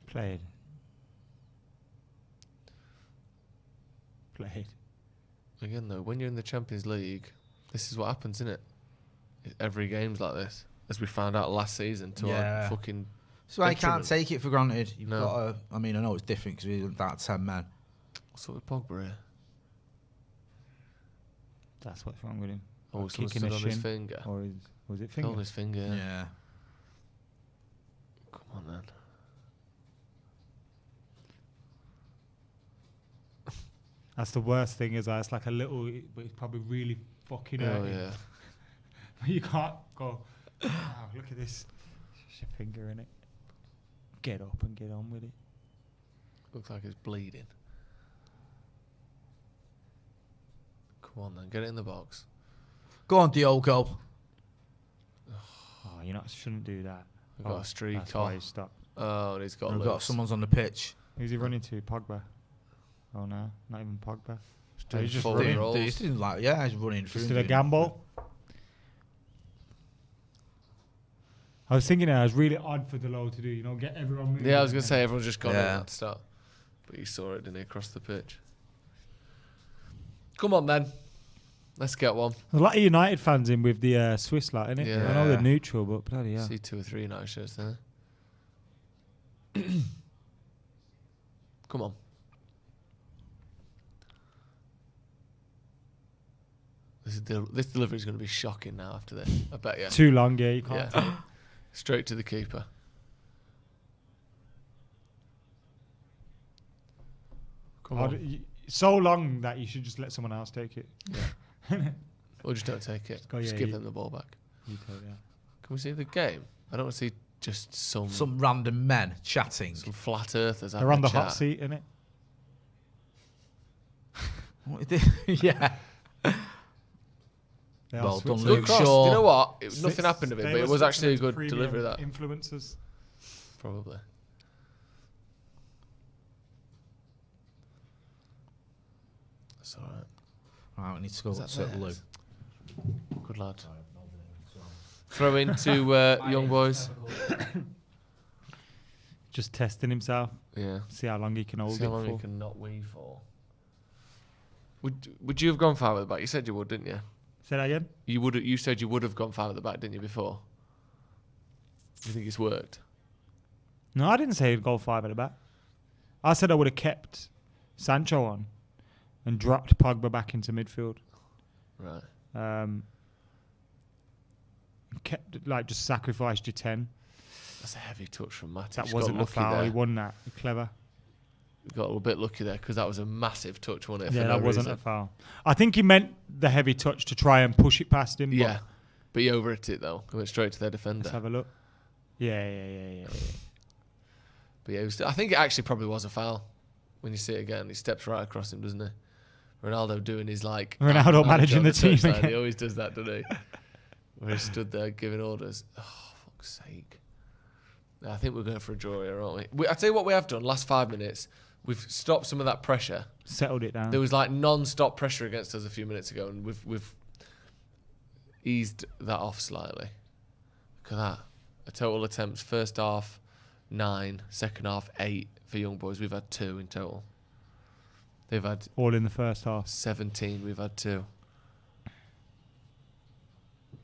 Played. Again, though, when you're in the Champions League, this is what happens, isn't it? Every game's like this, as we found out last season. To our fucking. So I can't detriment. take it for granted. You've No. got to. I mean, I know it's different because we're that 10 men. What's up with Pogba here? That's what's wrong with him. Oh, someone Kicking stood a on his shin. finger. Or was it Fell finger? on his finger. Yeah. Yeah. Come on then. That's the worst thing is that it's like a little, but it's probably really fucking Oh hurting. yeah. You can't go, wow, look at this. Just your finger in it. Get up and get on with it. Looks like it's bleeding. Come on then, get it in the box. Go on, Diogo. Oh, shouldn't do that. We've got a streak That's why he off. stopped. Oh, and he's got We've loose. got someone's on the pitch. Who's he running to? Pogba. Oh no, not even Pogba. Just Oh, doing he's just forward running. rolls. He's doing like, yeah, he's running through. Just did a gamble. I was thinking that was really odd for Delo to do. Get everyone moving. Yeah, I was going to say everyone's just gone Yeah. in at the start. But you saw it, didn't you, across the pitch. Come on, then. Let's get one. There's a lot of United fans in with the Swiss lot, innit? Yeah. I know they're neutral, but bloody hell. See 2 or 3 United shirts there. Come on. This delivery is going to be shocking now after this. I bet you. Too long, yeah, you can't. Yeah. Straight to the keeper. Come on. So long that you should just let someone else take it. Yeah. Or just don't take it. go, Just yeah, give you- them the ball back. You take that. Can we see the game? I don't want to see just some random men chatting. some flat earthers. They're on the having a hot chat. seat, innit? Yeah. They are Well done, Switzerland. Good Luke cross. Shaw. Do you know what? Six- Nothing happened to it, they but it were was actually a good Switzerland's delivery. That premium influencers. probably. That's all right. Right, we need to go Is that to Lou. theirs? Good lad. Throw into young boys. Just testing himself. Yeah. See how long he can hold See how it long for. you can not weave for. Would you have gone 5 at the back? You said you would, didn't you? Say that again? You would. You said you would have gone 5 at the back, didn't you? Before. You think it's worked? No, I didn't say he'd go 5 at the back. I said I would have kept Sancho on and dropped Pogba back into midfield. Right. Kept just sacrificed your 10. That's a heavy touch from Matic. That Got wasn't a lucky foul. there. He won that. Clever. Got a little bit lucky there because that was a massive touch, wasn't it? Yeah, for that no wasn't reason. a foul. I think he meant the heavy touch to try and push it past him. Yeah, but he overhit it though. It went straight to their Let's defender. have a look. Yeah. But yeah, I think it actually probably was a foul. when you see it again. He steps right across him, doesn't he? Ronaldo doing his like... Ronaldo managing the team touchline. again. He always does that, doesn't he? Where he stood there giving orders. Oh, fuck's sake. I think we're going for a draw here, aren't we? I tell you what we have done, last 5 minutes, we've stopped some of that pressure. Settled it down. There was like non-stop pressure against us a few minutes ago, and we've eased that off slightly. Look at that. A total attempts, first half 9, second half 8 for Young Boys. We've had 2 in total. They've had all in the first half. 17. We've had 2. Did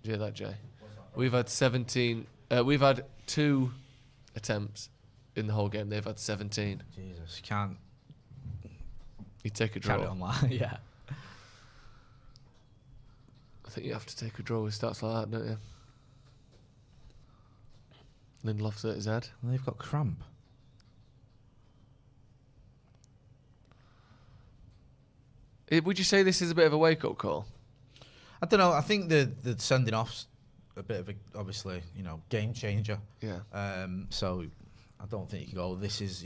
you hear that, Jay? We've had 17. We've had 2 attempts in the whole game. They've had 17. Jesus, you can't You take a draw. carry on like yeah. I think you have to take a draw with stats like that, don't you? Lindelof's hurt his head. Well, they've got cramp. Would you say this is a bit of a wake-up call? I don't know. I think the sending off's a bit of a, obviously, game changer. Yeah. So I don't think you can go, this is,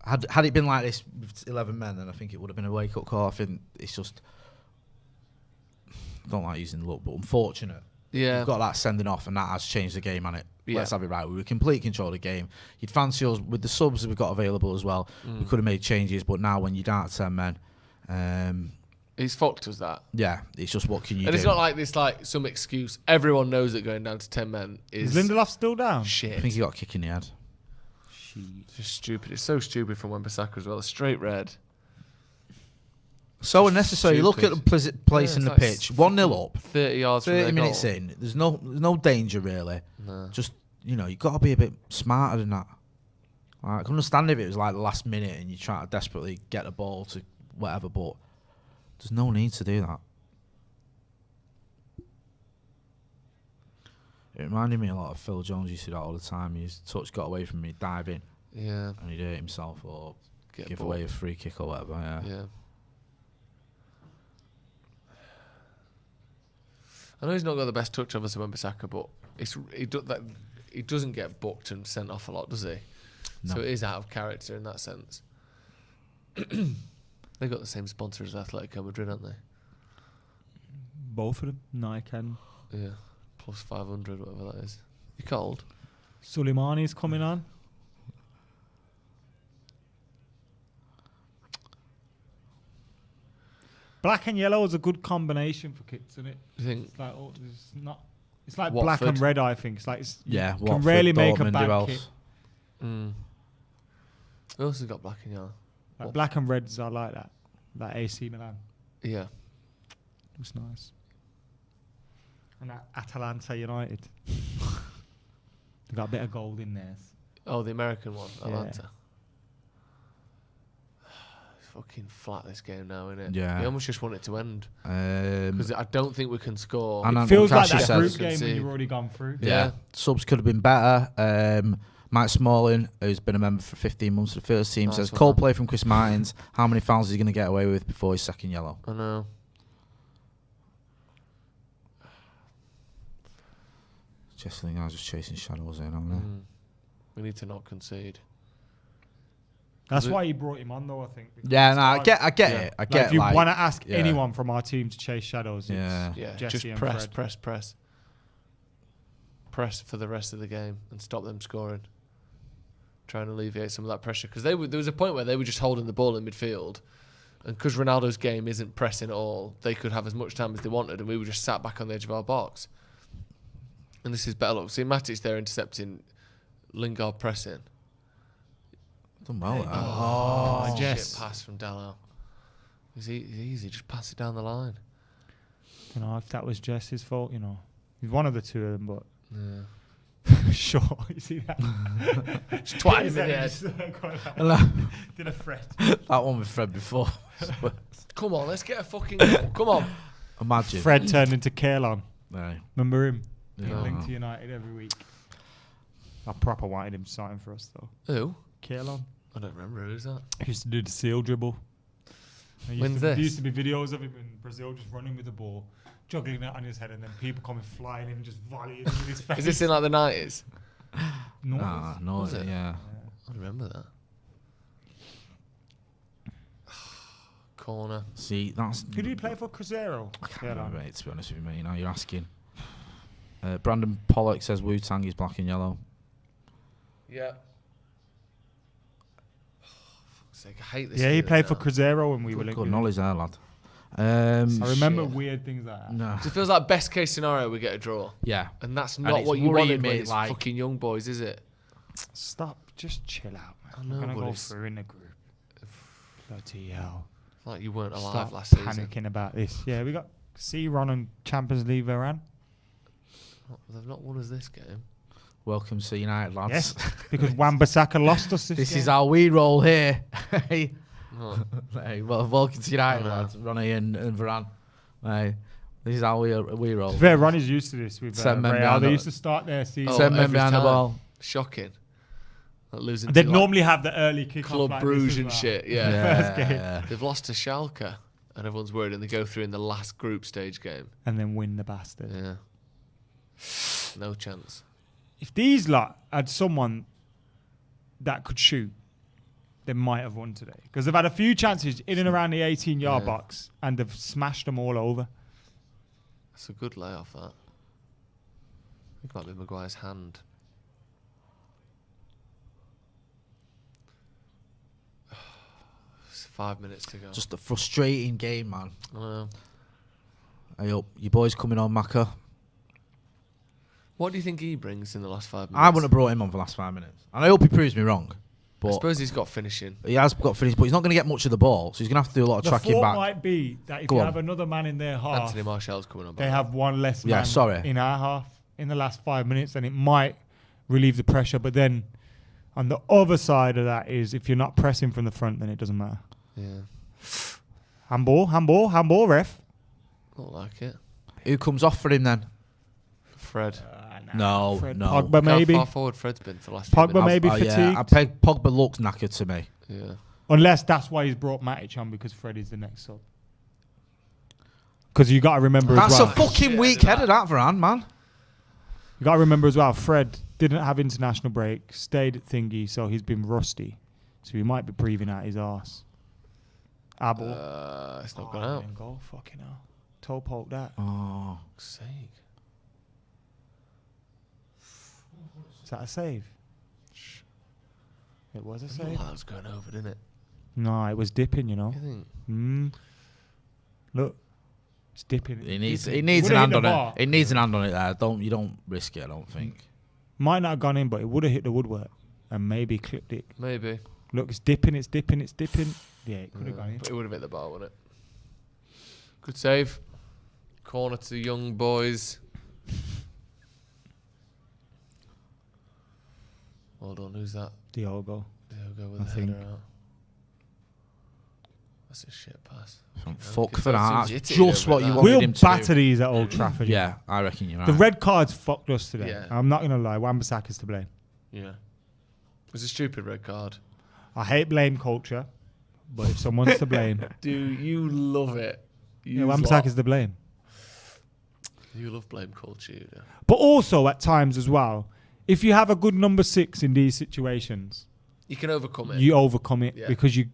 had it been like this with 11 men, then I think it would have been a wake-up call. I think it's just, I don't like using luck, but unfortunate. Yeah. We've got that sending off, and that has changed the game, hasn't it? Yeah. Let's have it right. We were complete control of the game. You'd fancy us, with the subs we've got available as well, we could have made changes, but now when you're down to 10 men, He's fucked us that. yeah, it's just what can you And do? it's not like this, like, some excuse. Everyone knows that going down to 10 men is Is Lindelof still down? shit. I think he got a kick in the head. It's just stupid. It's so stupid from Wan-Bissaka as well. A straight red. So unnecessary. You look at the place in the it's like pitch. 1-0 up. 30 yards from 30 their minutes goal. in. There's no danger really. No. Just you've got to be a bit smarter than that. Like, I can understand if it was like the last minute and you try to desperately get the ball to whatever, but there's no need to do that. It reminded me a lot of Phil Jones. Used to do that all the time. His touch got away from me, dive in, Yeah. and he'd hurt himself or Get give ball. away a free kick or whatever. Yeah. Yeah. I know he's not got the best touch of us, Wan-Bissaka, but he doesn't get booked and sent off a lot, does he? No. So it is out of character in that sense. They've got the same sponsor as Atletico Madrid, haven't they? Both of them, Nike and Yeah. Plus 500, whatever that is. You cold? Soleimani's coming on. Black and yellow is a good combination for kits, isn't it? You think? It's like, it's not. It's like Watford. black and red. I think it's like Yeah, you can Watford, rarely make a Dortmund, bad who else? kit. Who else has got black and yellow? Like black and reds, I like that. Like AC Milan, Yeah. looks nice. And that Atalanta United, they got a bit of gold in there. Oh, the American one, Yeah. Atlanta. It's fucking flat this game now, isn't it? Yeah. You almost just want it to end Um, because I don't think we can score. And It I'm feels like actually that says- group game when concede. you've already gone through. Yeah. Subs could have been better. Mike Smalling, who's been a member for 15 months of the first team, Nice says one, cold man. play from Chris Martins. How many fouls is he going to get away with before his second yellow? I know. Jesse Lingard's just chasing shadows in, aren't they? We need to not concede. That's Is it- why he brought him on, though. I think. because Yeah, it's no, I hard. get Yeah. it. I Like, get if you like, want to ask yeah. anyone from our team to chase shadows, Yeah. it's Yeah, Jesse just and press, Fred. press for the rest of the game and stop them scoring. Try and alleviate some of that pressure because there was a point where they were just holding the ball in midfield, and because Ronaldo's game isn't pressing at all, they could have as much time as they wanted, and we were just sat back on the edge of our box. And this is better luck. See, Matic there intercepting, Lingard pressing. Done well. that. Oh, Jess. shit pass from Dallo. It's easy, just pass it down the line. You know, if that was Jesse's fault, he's one of the two of them, but Yeah. sure. You see that? Just twat him in the head. Did a Fred. That one with Fred before. Come on, let's get a fucking goal. Come on. Imagine. Fred turned into Kalon. No. Remember him? Yeah. He linked to United every week. I proper wanted him starting for us, though. Who? Kalon. I don't remember. Who's that? He used to do the seal dribble. When's There this? used to be videos of him in Brazil just running with the ball, juggling it on his head, and then people coming flying in and just volleying in his face. Is this in like the 90s? No. No, Was it? yeah. I remember that. Corner. See, that's. Who did he play for? Cruzeiro? I can't remember, mate, to be honest with you, mate. Now you're asking. Brandon Pollock says Wu-Tang is black and yellow. Yeah. Fuck's sake, I hate this. Yeah, he feeling played for now. Cruzeiro when we were Good linked. knowledge there, lad. I remember Shit. weird things like that. No. It feels like best case scenario we get a draw. Yeah. And that's And not it's what you worrying wanted me, when it's like- fucking young boys, is it? Stop. Just chill out, man. I know, We're going to but go it's- through in the group. Bloody hell. Like you weren't alive Stop last season. panicking about this. Yeah, we got Ron and Champions League Varane. They've not won us this game. Welcome to United, lads. Yes, because Wan-Bissaka lost us This game. is how we roll here. Hey. What? Hey, well, welcome to United, I know. lads. Ronnie and Varane. Hey, this is how we roll. To be fair, Ronnie's used to this with Send men Real. behind They the- used to start their season. Send men every behind the time. ball. Shocking. Like losing They'd to, like, normally have the early kick Club like Bruges this as and well. shit. Yeah. First game. Yeah. They've lost to Schalke, and everyone's worried, and they go through in the last group stage game. And then win the bastard. Yeah. No chance. If these lot had someone that could shoot, they might have won today. Because they've had a few chances in and around the 18-yard Yeah. box, and they've smashed them all over. That's a good layoff, that. I think it might be Maguire's hand. It's 5 minutes to go. Just a frustrating game, man. I know. I hope your boys coming on, Macca. What do you think he brings in the last 5 minutes? I wouldn't have brought him on for the last 5 minutes. And I hope he proves me wrong. I But suppose he's got finishing. he has got finished, but he's not going to get much of the ball, so he's going to have to do a lot of The tracking thought back. might be that if Go you on. have another man in their half, Anthony Martial's coming on. they have one less Yeah, man sorry. in our half in the last 5 minutes, and it might relieve the pressure. But then on the other side of that is if you're not pressing from the front, then it doesn't matter. Yeah. Handball, ref. Not like it. Who comes off for him then? Fred. No, Fred. no. Pogba maybe. How far forward Fred's been for the last few Pogba minutes. maybe Yeah, fatigued. I peg Pogba looks knackered to me. Yeah. Unless that's why he's brought Matic on, because Fred is the next sub. Because you got to remember That's as well. a fucking weak header, that Varane, man. You got to remember as well. Fred didn't have international break, stayed at thingy, so he's been rusty. So he might be breathing out his arse. Abel. It's not gone out. Goal, fucking hell. Toe poke that. Oh, Fuck's sake. Is that a save? It was a Oh, save. that was going over, didn't it? No, it was dipping, you know. You think? Look, it's dipping. he needs Dipping. an hand Would've hit on the it. bar. It needs an hand on it there. You don't risk it, I don't think. Might not have gone in, but it would have hit the woodwork and maybe clipped it. Maybe. Look, it's dipping. Yeah, it could have gone in. But it would have hit the bar, wouldn't it? Good save. Corner to the young boys. Well done. Who's that? Diogo. Diogo with I the think. header out. That's a shit pass. Fuck Okay, for that. first That's seems you just hit it what with you that. wanted We'll him to batter do. these at Old Trafford. Yeah, I reckon you're right. The red cards fucked us today. Yeah. I'm not going to lie. Wan-Bissaka's to blame. Yeah. It was a stupid red card. I hate blame culture, but if someone's to blame, Dude, you love it. yeah, Wan-Bissaka's to blame. You love blame culture, you do. But also at times as well, if you have a good number 6 in these situations, You can overcome it. you overcome it Yeah. because you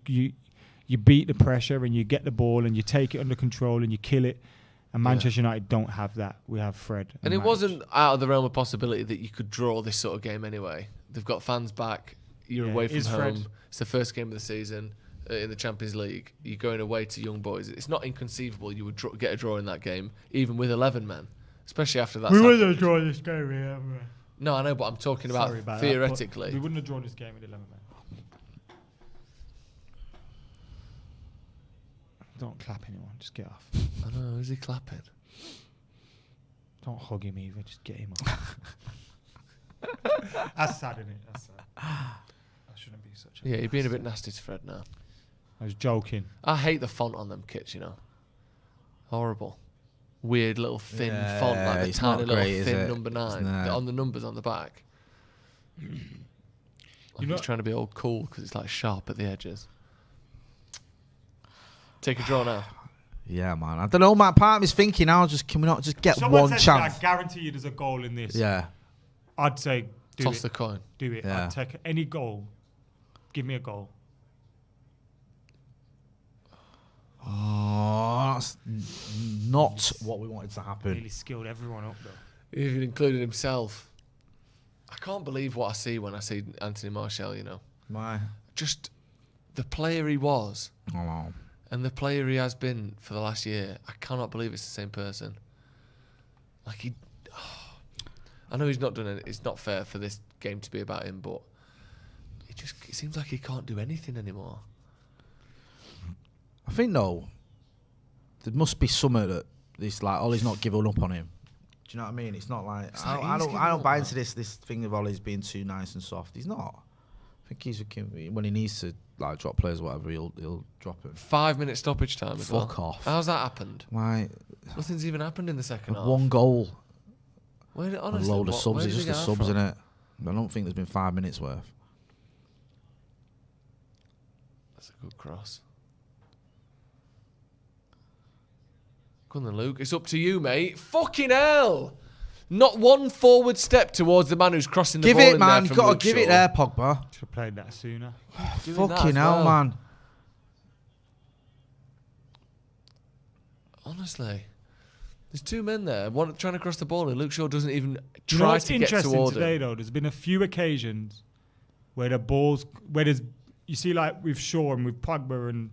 beat the pressure and you get the ball and you take it under control and you kill it. And Manchester United don't have that. We have Fred. And it Matic. wasn't out of the realm of possibility that you could draw this sort of game anyway. They've got fans back. You're Yeah, away it from is home. Fred. It's the first game of the season in the Champions League. You're going away to young boys. It's not inconceivable you would get a draw in that game, even with 11 men, especially after that. We wouldn't have drawn this game here. No, I know, but I'm talking about Sorry about theoretically. that, but we wouldn't have drawn this game with 11 men. Don't clap anyone. Just get off. I know. Is he clapping? Don't hug him either. Just get him off. That's sad, isn't it? That's sad. I shouldn't be such a... Yeah, you're being a bit nasty to Fred now. I was joking. I hate the font on them kits, you know. Horrible. Weird little thin Yeah, font, like the it's tiny not little great, is thin it? number 9 No. on the numbers on the back. Like know- he's trying to be all cool because it's like sharp at the edges. Take a draw now. Yeah, man. I don't know, Matt. Part of me's thinking now, can we not just get Someone one said chance? I guarantee you there's a goal in this. Yeah. I'd say do Toss it. the coin. Do it. Yeah. I'd take any goal. Give me a goal. Oh, that's not what we wanted to happen. Really skilled everyone up though. Even included himself. I can't believe what I see when I see Anthony Martial, you know. Why? Just the player he was Oh. and the player he has been for the last year. I cannot believe it's the same person. Like I know he's not done it. It's not fair for this game to be about him, but it seems like he can't do anything anymore. I think though, there must be something that this like Ollie's not giving up on him. Do you know what I mean? It's not like I don't buy into this thing of Ollie's being too nice and soft. He's not. I think he's when he needs to like drop players or whatever, he'll drop him. 5-minute stoppage time as well. Fuck off. How's that happened? Like Nothing's even happened in the second half. one goal, Where, a honestly, load of subs. where It's did just they the get subs that in from? it. I don't think there's been 5 minutes worth. That's a good cross. Come on then, Luke. It's up to you, mate. Fucking hell! Not one forward step towards the man who's crossing the Give ball it, in man. there You've from got Luke to give it Shaw. there, Pogba. Should have played that sooner. Doing that Fucking as hell, well. man. Honestly. There's two men there, one trying to cross the ball, and Luke Shaw doesn't even You know try what's to get interesting toward today, him. though? There's been a few occasions where the balls, where there's, you see, like with Shaw and with Pogba and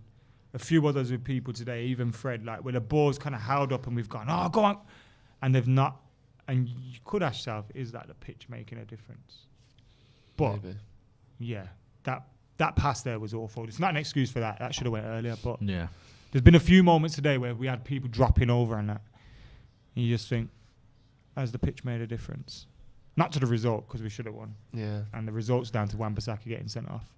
a few others with people today, even Fred, like where the ball's kind of held up and we've gone, oh, go on, and they've not. And you could ask yourself, is that the pitch making a difference? But Maybe. yeah, that pass there was awful. It's not an excuse for that. That should have went earlier. But Yeah. there's been a few moments today where we had people dropping over and that. And you just think, has the pitch made a difference? Not to the result, because we should have won. Yeah. And the result's down to Wan-Bissaka getting sent off.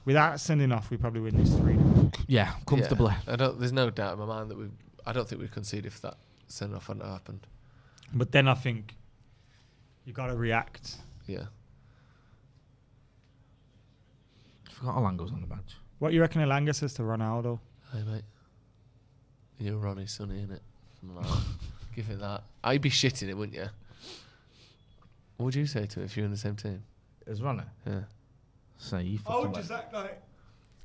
Without sending off, we probably win this 3-0. Yeah, comfortably. Yeah. There's no doubt in my mind that I don't think we've conceded if that send off hadn't happened. But then I think you got to react. Yeah. I forgot Alango's on the bench. What you reckon Elanga says to Ronaldo? Hey, mate. You're Ronnie Sonny, innit? Something like that. Give it that. I'd be shitting it, wouldn't you? What would you say to it if you were in the same team? Is Ronnie? Yeah. Say you fucking just act like...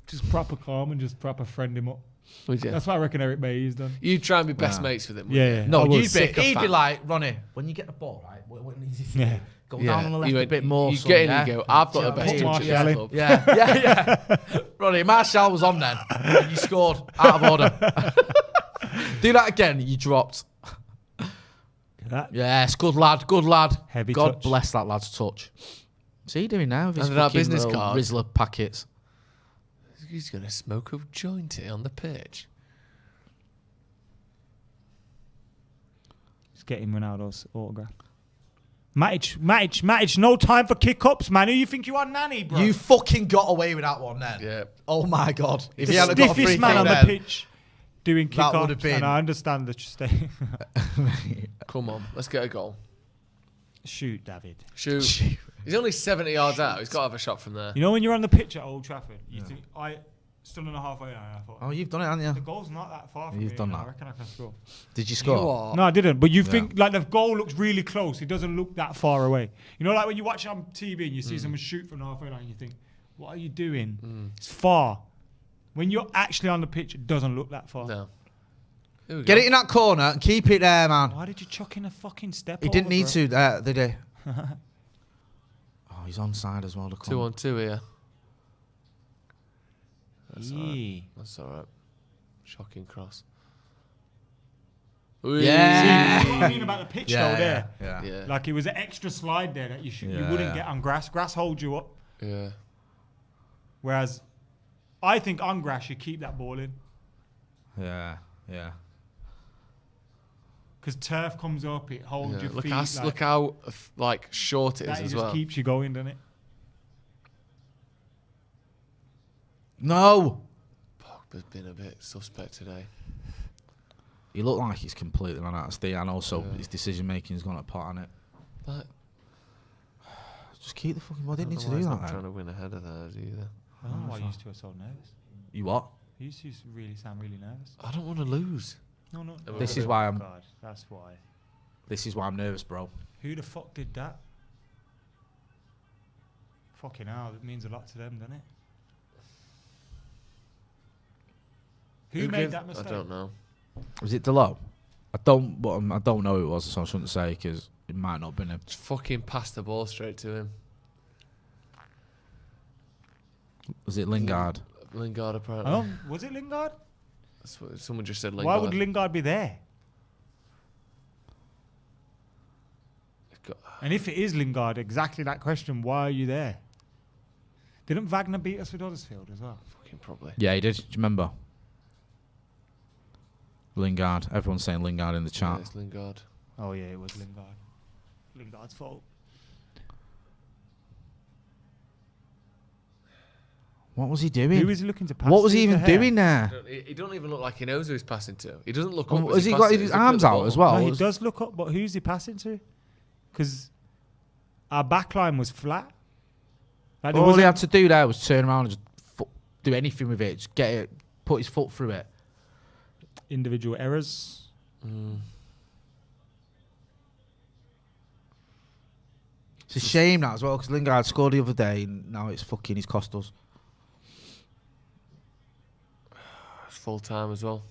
Just proper calm and just proper friend him up. Would you? That's what I reckon Eric Bailly's done. You'd try and be best Yeah. mates with him, Yeah, wouldn't yeah. No, I would. he'd be Sycophant. like, Ronnie, when you get the ball, right? When Yeah. go you? down on the left You a went- bit more. You son, get in yeah? and you go, I've Do you got the know best what I touch mean? in Martial the in. club. Yeah. Ronnie, Martial was on then. And you scored out of order. Do that again. You dropped. That Yes, good lad. Good lad. Heavy God touch. bless that lad's touch. What's he doing now with his And that fucking business little card. Rizzler packets? He's going to smoke a joint here on the pitch. Just getting Ronaldo's autograph. Matic, no time for kick-ups, man. Who you think you are, nanny, bro? You fucking got away with that one then. Yeah. Oh my God. If the he hadn't got a free stiffest man kick on the then, pitch doing That kick-ups. would have been- And I understand the stay. Come on, let's get a goal. Shoot, David. Shoot. He's only 70 yards out. He's got to have a shot from there. You know when you're on the pitch at Old Trafford, you think, I stood on the halfway line and I thought, Oh, you've done it, haven't the you? goal's not that far from You've me. done and I that. reckon I can score. Did you You score? are. No, I didn't. But you think like the goal looks really close. It doesn't look that far away. You know, like when you watch on TV and you see someone shoot from the halfway line, you think, what are you doing? It's far. When you're actually on the pitch, it doesn't look that far. No. Here we Get go. it in that corner and keep it there, man. Why did you chuck in a fucking step? He didn't over, need bro? to, did he? Oh, he's onside as well. The 2-on-2 here. That's all right. Yee. That's all right. Shocking cross. Yeah. See, what I mean about the pitch though there. Yeah. Yeah. Like it was an extra slide there that you Yeah, wouldn't yeah. get on grass. Grass holds you up. Yeah. Whereas I think on grass you keep that ball in. Yeah. Yeah. Because turf comes up, it holds Yeah. your Look feet. how, like, look how like short it that is it as just well. keeps you going, doesn't it? No. Pogba's been a bit suspect today. He looked like he's completely run out of steam, and also Yeah. his decision making's gone apart on it. Like, Just keep the fucking ball. Didn't I need don't to know do why that. he's not Then. trying to win ahead of theirs either. I don't know why you used to get so nervous. You what? You used to really sound really nervous. I don't want to lose. No. This is why I'm. God, that's why. This is why I'm nervous, bro. Who the fuck did that? Fucking hell, it means a lot to them, doesn't it? Who made that mistake? I don't know. Was it Delo? I don't know who it was, so I shouldn't say because it might not have been him. Just fucking passed the ball straight to him. Was it Lingard? Lingard, apparently. Was it Lingard? That's what someone just said. Lingard. Why would Lingard be there? And if it is Lingard, exactly that question, why are you there? Didn't Wagner beat us with Huddersfield as well? Fucking probably. Yeah, he did. Do you remember? Lingard. Everyone's saying Lingard in the chat. Yeah, it's Lingard. Oh yeah, it was Lingard. Lingard's fault. What was he doing? Who was he looking to pass? What was to he even for hair? doing there? He don't even look like he knows who he's passing to. He doesn't look up. Has he got his arms out as well? No, he does look up, but who's he passing to? Because our back line was flat. Like, All he had to do there was turn around and just do anything with it. Just get it, put his foot through it. Individual errors. It's a shame that as well, because Lingard scored the other day and now he's cost us. It's full time as well.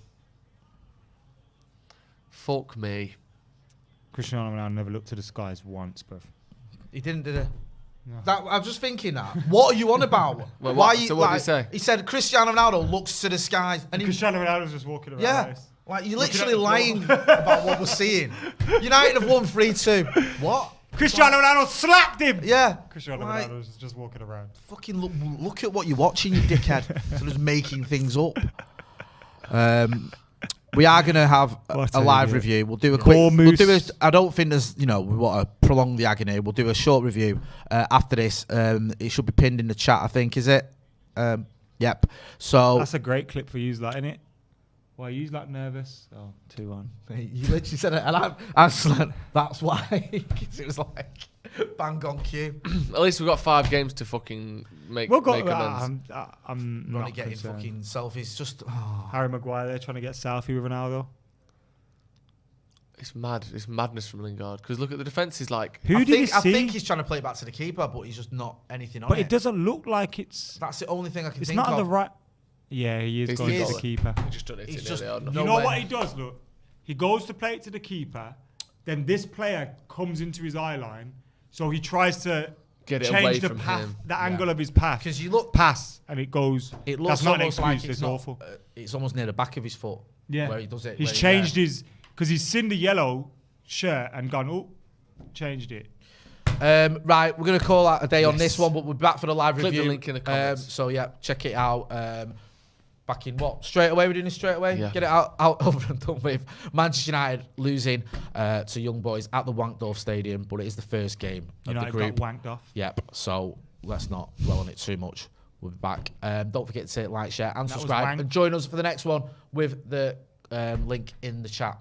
Fuck me. Cristiano Ronaldo never looked to the skies once, bruv. He didn't, did he? No. That, I'm just thinking that. What are you on about? Well, Why what- you, so what did he like, say? He said Cristiano Ronaldo looks to the skies. And he, Cristiano Ronaldo was just walking around. yeah, This. like you're Looking literally at the lying ball. about what we're seeing. United have won 3-2. What? Cristiano Ronaldo slapped him! Yeah. Cristiano Like, Ronaldo was just walking around. fucking look at what you're watching, you dickhead. So just making things up. We are going to have What a an live idiot. review. We'll do a quick. We'll Moose. do a, I don't think there's, we want to prolong the agony. We'll do a short review after this. It should be pinned in the chat, I think, is it? Yep. So That's a great clip for you, like, innit? Why you like nervous? Oh, 2-1. you literally said it, and I was like, that's why. 'Cause it was like bang on cue. At least we've got 5 games to fucking make We'll go. make amends. I'm Ronnie not getting concerned. fucking selfies. Just Harry Maguire there trying to get selfie with Ronaldo. It's mad. It's madness from Lingard. Because look at the defence. He's like, Who did he see? I think he's trying to play it back to the keeper, but he's just not anything on But it. it doesn't look like it's. That's the only thing I can It's think not of. the right. Yeah, he is He's going the to the goalie. keeper. he just done it. He's in just early on. no You know way. what he does? Look, he goes to play it to the keeper. Then this player comes into his eye line, so he tries to Get it away change the from path, him. the angle of his path. Because you look, Pass and it goes. it looks That's not an almost excuse. like It's not, awful. it's almost near the back of his foot. Yeah, where he does it. He's where he- changed his because he's seen the yellow shirt and gone. Oh, changed it. Right, we're gonna call that a day on Yes. this one, but we're back for the live Click the review. link in the comments. So yeah, check it out. Back in what? Straight away? We're doing this straight away? Yeah. Get it out over and done with. Manchester United losing to Young Boys at the Wankdorf Stadium, but it is the first game of United the group. got wanked off. Yep. So let's not dwell on it too much. We'll be back. Don't forget to like, share, and That was subscribe. wank. And join us for the next one with the link in the chat.